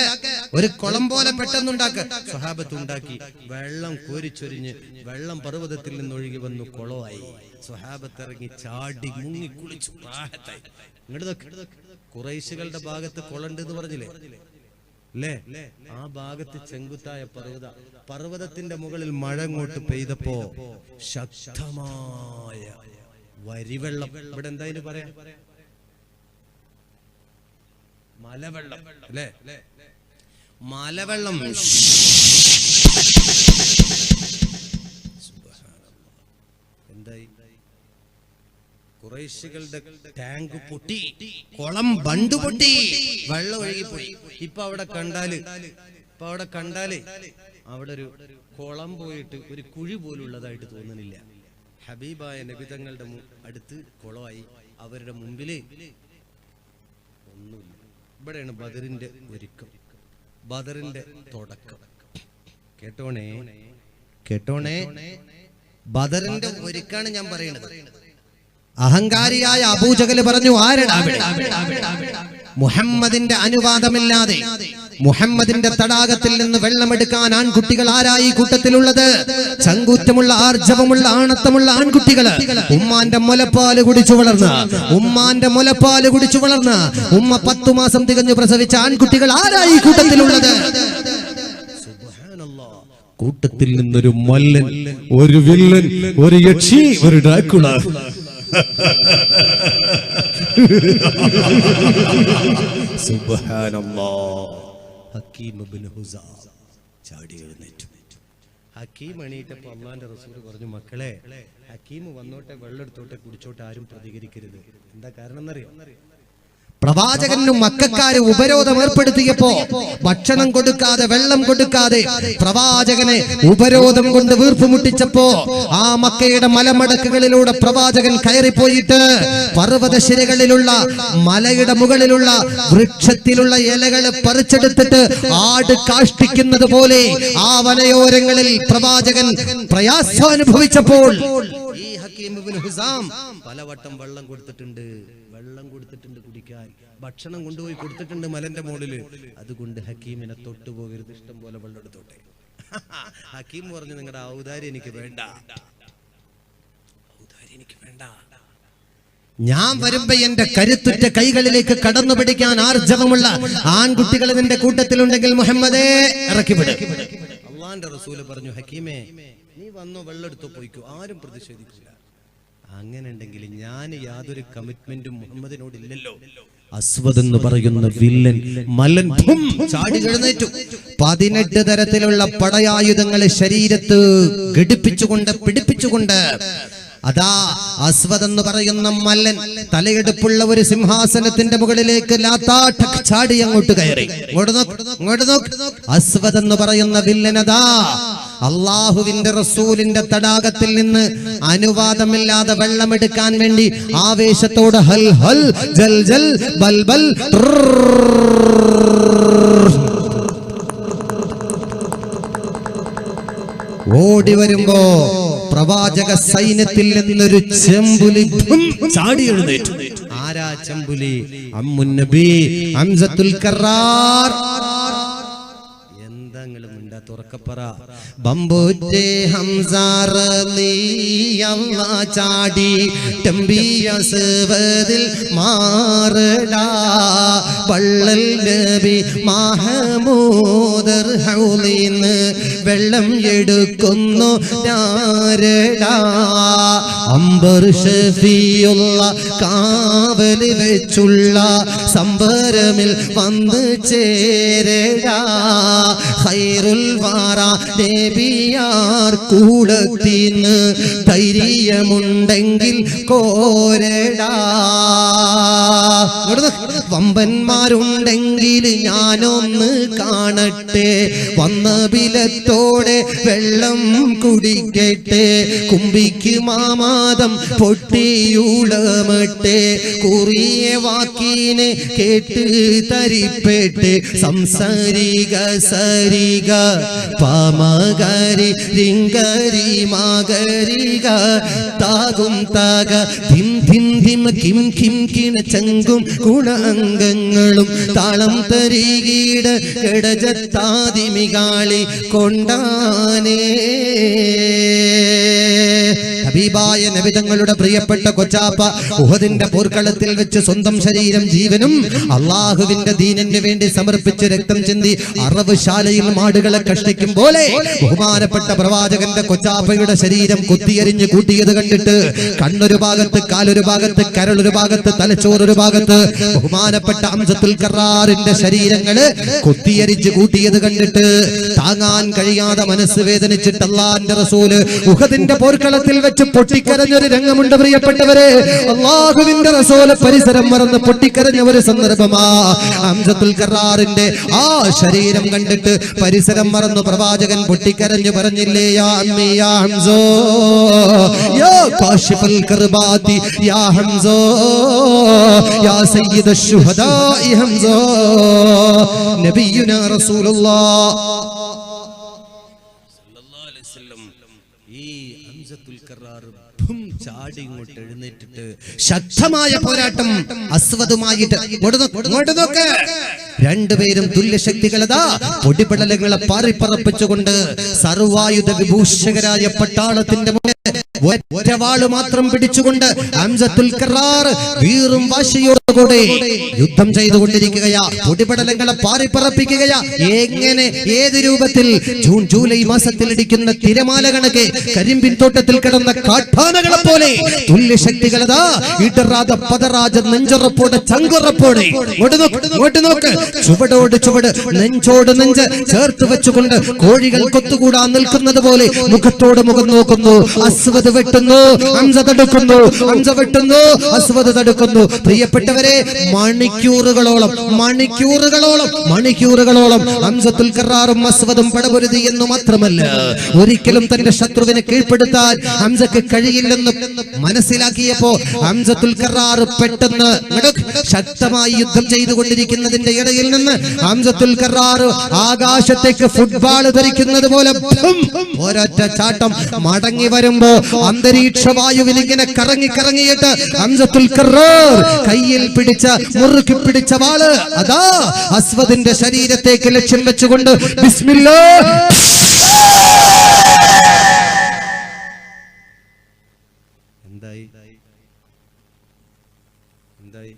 ഒരു കുളം പോലെ പെട്ടെന്നുണ്ടാക്ക. സ്വഹാബത്ത് ഉണ്ടാക്കി. വെള്ളം കോരിച്ചൊരിഞ്ഞ് വെള്ളം പർവ്വതത്തിൽ നിന്നൊഴുകി വന്നു കുളമായി. സ്വഹാബത്ത് ഇറങ്ങി ചാടി മുങ്ങി കുളിച്ചു. ഇങ്ങോട്ട് ഖുറൈശികളുടെ ഭാഗത്ത് കുളണ്ട് എന്ന് പറഞ്ഞില്ലേ അല്ലേ? ആ ഭാഗത്ത് ചെങ്കുത്തായ പർവ്വതത്തിന്റെ മുകളിൽ മഴ അങ്ങോട്ട് പെയ്തപ്പോ ശക്തമായ വരിവെള്ളം. ഇവിടെ എന്താ ഇതിന് പറയാ? മലവെള്ളം അല്ലേ? മലവെള്ളം. എന്തായി? ഖുറൈശികളുടെ ടാങ്ക് പൊട്ടി, കുളം ബണ്ട് പൊട്ടി, വെള്ളം ഒഴുകിപ്പോയി. ഇപ്പൊ അവിടെ കണ്ടാല് അവിടെ ഒരു കുളം പോയിട്ട് ഒരു കുഴി പോലുള്ളതായിട്ട് തോന്നുന്നില്ല. ഹബീബായ നബിതങ്ങളുടെ അടുത്ത് കുളമായി. അവരുടെ മുമ്പില് ഒന്നുമില്ല. ഇവിടെയാണ് ബദറിന്റെ ഒരുക്കം, ബദറിന്റെ തുടക്കം. കേട്ടോണേ, ബദറിന്റെ ഒരുക്കാണ് ഞാൻ പറയുന്നത്. അഹങ്കാരിയായ അബൂജഹൽ പറഞ്ഞു, ആരടാ മുഹമ്മദിന്റെ അനുവാദമില്ലാതെ മുഹമ്മദിന്റെ തടാകത്തിൽ നിന്ന് വെള്ളമെടുക്കാൻ ആൺകുട്ടികൾ ആരായി കൂട്ടത്തിലുള്ളത്? ചങ്കൂറ്റമുള്ള ആർജവമുള്ള ആണത്തമുള്ള ആൺകുട്ടികൾ. ഉമ്മാന്റെ മുലപ്പാല് കുടിച്ചു വളർന്ന ഉമ്മ 10 മാസം തികഞ്ഞു പ്രസവിച്ച ആൺകുട്ടികൾ ആരായി കൂട്ടത്തിലുള്ളത്? കൂട്ടത്തിൽ നിന്നൊരു മല്ലൻ, ഒരു വില്ലൻ, ഒരു യക്ഷി, ഒരു ഡ്രാക്കുള. സുബ്ഹാനല്ലാഹ്. ഹക്കീം ഇബ്നു ഹുസാം ചാടി എഴുന്നേറ്റു. ഹക്കീം എണീറ്റപ്പോൾ അള്ളാന്റെ റസൂൽ പറഞ്ഞു, മക്കളെ ഹക്കീം വന്നോട്ടെ, വെള്ളം എടുത്തോട്ടെ, കുടിച്ചോട്ടെ, ആരും പ്രതികരിക്കരുത്. എന്താ കാരണം എന്നറിയോ? പ്രവാചകനും മക്കക്കാര് ഉപരോധം ഏർപ്പെടുത്തിയപ്പോ ഭക്ഷണം കൊടുക്കാതെ വെള്ളം കൊടുക്കാതെ പ്രവാചകനെ ഉപരോധം കൊണ്ട് വീർപ്പുമുട്ടിച്ചപ്പോ ആ മക്കയുടെ മലമടക്കുകളിലൂടെ പ്രവാചകൻ കയറിപ്പോയിട്ട് പർവ്വതശിരകളിലുള്ള മലയുടെ മുകളിലുള്ള വൃക്ഷത്തിലുള്ള ഇലകൾ പറിച്ചെടുത്തിട്ട് ആട് കാഷ്ടിക്കുന്നത് പോലെ ആ വനയോരങ്ങളിൽ പ്രവാചകൻ പ്രയാസം അനുഭവിച്ചപ്പോൾ ഈ ഹക്കീം ഇബ്നു ഹുസാം പലവട്ടം വെള്ളം കൊടുത്തിട്ടുണ്ട് കുടിക്കാൻ. ഭക്ഷണം കൊണ്ടുപോയി കൊടുത്തിട്ടുണ്ട് മലന്റെ മുകളില്. അതുകൊണ്ട് ഹക്കീമിനെ തൊട്ടുപോകരുത്, ഇഷ്ടം പോലെ വെള്ളം എടുത്തോട്ടെ. ഹക്കീം പറഞ്ഞു, നിങ്ങളുടെ ഔദാര്യം എനിക്ക് വേണ്ട. ഞാൻ വരുമ്പോ എന്റെ കരുത്തുറ്റ കൈകളിലേക്ക് കടന്നു പിടിക്കാൻ ആർജവമുള്ള ആൺകുട്ടികൾ നിന്റെ കൂട്ടത്തിലുണ്ടെങ്കിൽ മുഹമ്മദേ ഇറക്കിവിട്. അള്ളാന്റെ റസൂല് പറഞ്ഞു, ഹക്കീമേ നീ വന്നോ, വെള്ളം എടുത്തോ, പോയിക്കോ, ആരും പ്രതിഷേധിക്കില്ല. അങ്ങനെ ഉണ്ടെങ്കിൽ ഞാൻ യാതൊരു കമ്മിറ്റ്മെന്റും മുഹമ്മദിനോട് ഇല്ലല്ലോ. അസ്വദ് എന്ന് പറയുന്ന വില്ലൻ മല്ലൻ ചാടി എഴുന്നേറ്റു. 18 തരത്തിലുള്ള പടയായുധങ്ങളെ ശരീരത്ത് ഘടിപ്പിച്ചുകൊണ്ട് പിടിപ്പിച്ചുകൊണ്ട് അതാ അസ്വദ് എന്ന് പറയുന്ന മല്ലൻ തലയെടുപ്പുള്ള ഒരു സിംഹാസനത്തിന്റെ മുകളിലേക്ക് ചാടി അങ്ങോട്ട് കയറി. ഇങ്ങോട്ട് നോക്ക്. അസ്വദ് എന്ന് പറയുന്ന വില്ലനതാ അള്ളാഹുവിന്റെ റസൂലിന്റെ തടാകത്തിൽ നിന്ന് അനുവാദമില്ലാതെ വെള്ളമെടുക്കാൻ വേണ്ടി ആവേശത്തോടെ ഹൽ ഹൽ ജൽ ജൽ ബൽ ബൽ ഓടി വരുമ്പോ പ്രവാചക സൈന്യത്തിൽ നിന്നൊരു ചെമ്പുലി ചാടി എഴുന്നേറ്റു. ആരാ ചെമ്പുലി? അമ്മുൻ നബി ഹംസത്തുൽ കറാർ. എന്തെങ്കിലും ഉണ്ടാ തുറക്കപ്പറ. ബമ്പുറ്റേ ഹംസാറിയല്ല ചാടി ടെമ്പിയസ്വദിൽ മാറടാ വള്ളൽ നബി മഹമൂദർ ഹൗലിന്ന് വെള്ളം എടുക്കുന്നു നാരടാ. അംബർ ഷഫിയുള്ള കാവല് വെച്ചുള്ള സംബരമിൽ വന്ന് ചേരടാ. ഖൈർ ഖൈറുൽ വറ നബിയാർ കൂടത്തിന്ന് ധൈര്യമുണ്ടെങ്കിൽ കോരടാ. വമ്പന്മാരുണ്ടെങ്കിൽ ഞാനൊന്ന് കാണട്ടെ, വന്ന ബിലത്തോടെ വെള്ളം കുടിക്കട്ടെ, കുമ്പിക്ക് മാമാദം പൊട്ടിയുളമട്ടെ, കുറിയ വാക്കിനെ കേട്ട് തരിപ്പെട്ട് സംസാരിക സരിക പാമകരി രിങ്കരി മകരിക താകും താക ധിം ധിം ധിം കിം കിം കിണ ചങ്കും ഗുണാംഗങ്ങളും താളം തരികീട കടജത്താതിമികാളി കൊണ്ടാനേ. ഹബീബായ നബി തങ്ങളുടെ പ്രിയപ്പെട്ട കൊച്ചാപ്പ ഉഹദിന്റെ പോർക്കളത്തിൽ വെച്ച് സ്വന്തം ശരീരം ജീവനും അള്ളാഹുവിന്റെ ദീനിന് വേണ്ടി സമർപ്പിച്ച് രക്തം ചിന്തി അറവുശാലയിൽ മാടുകളെ കഷ്ടിക്കും പോലെ ബഹുമാനപ്പെട്ട പ്രവാചകന്റെ കൊച്ചാപ്പയുടെ ശരീരം കുത്തിയരിഞ്ഞ് കൂട്ടിയത് കണ്ടിട്ട് കണ്ണൊരു ഭാഗത്ത്, കാലൊരു ഭാഗത്ത്, കരളൊരു ഭാഗത്ത്, തലച്ചോറൊരു ഭാഗത്ത് ബഹുമാനപ്പെട്ട ഹംസത്തുൽ കറാറിന്റെ ശരീരങ്ങള് കുത്തിയരിച്ച് കൂട്ടിയത് കണ്ടിട്ട് താങ്ങാൻ കഴിയാതെ മനസ്സ് വേദനിച്ചിട്ട് അല്ലാഹുവിന്റെ റസൂല് ഉഹദിന്റെ പോർക്കളത്തിൽ വെച്ച് പൊട്ടിക്കരഞ്ഞൊരു രംഗമുണ്ട് പ്രിയപ്പെട്ടവരെ. അല്ലാഹുവിന്റെ റസൂല് പരിസരം മറന്ന് പൊട്ടിക്കരഞ്ഞ ഒരു സന്ദർഭമാ. ഹംസത്തുൽ കറാറിന്റെ ആ ശരീരം കണ്ടിട്ട് പരിസരം മറന്നു പ്രവാചകൻ പൊട്ടിക്കരഞ്ഞു പറഞ്ഞില്ലേ, യാ അമ്മി യാ ഹംസോ യാ കാശിഫൽ കർബാതി യാ ഹംസോ യാ സയ്യിദുശ് ശുഹദാഇ ഹംസോ നബിയുനാ റസൂലുള്ളാഹ് സല്ലല്ലാഹു അലൈഹി വസല്ലം ഈ ഹംസത്തുൽ കറാർ ചാടി ഇങ്ങോട്ട് എഴുന്നേറ്റിട്ട് ശക്തമായ പോരാട്ടം അസ്വദുമായിട്ട് നോക്ക്. രണ്ടുപേരും തുല്യശക്തികളതാ പൊടിപടലങ്ങളെ പാറിപ്പറപ്പിച്ചുകൊണ്ട് സർവായുധ വിഭൂഷകരായ പട്ടാളത്തിന്റെ മുന്നിൽ ഒറ്റവാള് മാത്രം പിടിച്ചുകൊണ്ട് ഹംസത്തുൽ കറാർ വീറും വാശിയോടുകൂടെ യുദ്ധം ചെയ്തുകൊണ്ടിരിക്കുകയാ. പൊടിപടലങ്ങളെ പാറിപ്പറപ്പിക്കുകയാ. എങ്ങനെ, ഏത് രൂപത്തിൽ? ജൂൺ ജൂലൈ മാസത്തിൽ ഇടിക്കുന്ന തിരമാല കണക്കെ കരിമ്പിൻ തോട്ടത്തിൽ കിടന്ന കാട്ടാനകളെ പോലെ തുല്യശക്തികളതാ ഇടറാതെ പതറാതെ നെഞ്ചുറപ്പോടെ ചങ്കുറപ്പോടെ ഇങ്ങോട്ട് നോക്ക്. ചുവടോട് ചുവട്, നെഞ്ചോട് നെഞ്ച് ചേർത്ത് വെച്ചുകൊണ്ട് കോഴികൾ കൊത്തുകൂടാൻ നിൽക്കുന്നത് പോലെ മുഖത്തോട് മുഖം നോക്കുന്നു. അസ്വദ് വെട്ടുന്നു, ഹംസ തടുക്കുന്നു, ഹംസ വെട്ടുന്നു, അസ്വദ് തടുക്കുന്നു. പ്രിയപ്പെട്ടവരെ, മണിക്കൂറുകളോളം ഹംസത്തുൽ കറാറും അസ്വദും പടപൊരുതി എന്ന് മാത്രമല്ല, ഒരിക്കലും തന്റെ ശത്രുവിനെ കീഴ്പ്പെടുത്താൻ ഹംസക്ക് കഴിയില്ലെന്ന് മനസ്സിലാക്കിയപ്പോ ഹംസത്തുൽ കറാർ പെട്ടെന്ന് ശക്തമായി യുദ്ധം ചെയ്തുകൊണ്ടിരിക്കുന്നതിന്റെ ഇടയിൽ നിന്ന് ഹംസത്തുൽ കറാർ ആകാശത്തേക്ക് ഫുട്ബോൾ ധരിക്കുന്നത് പോലെ ഒരൊറ്റ ചാട്ടം മടങ്ങി വരുമ്പോ അന്തരീക്ഷ വായുവിൽ ഇങ്ങനെ കറങ്ങിയിട്ട് ഹംസത്തുൽ കറാർ കയ്യിൽ പിടിച്ച മുറുക്കി പിടിച്ച വാള് അതാ അസ്വദിന്റെ ശരീരത്തേക്ക് ലക്ഷ്യം വെച്ചുകൊണ്ട് ബിസ്മില്ലാഹ് എന്തായി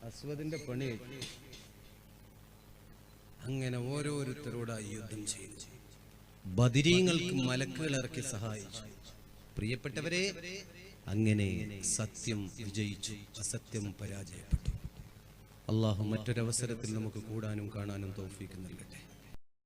അസ്വദിന്റെ പണി. അങ്ങനെ ഓരോരുത്തരോടായി യുദ്ധം ചെയ്തു. ബദരീങ്ങൾക്ക് മലക്കുകൾ ഇറക്കി സഹായിച്ചു. പ്രിയപ്പെട്ടവരെ, അങ്ങനെ സത്യം വിജയിച്ചു, അസത്യം പരാജയപ്പെട്ടു. അല്ലാഹു മറ്റൊരവസരത്തിൽ നമുക്ക് കൂടാനും കാണാനും തൗഫീഖ് നൽകട്ടെ.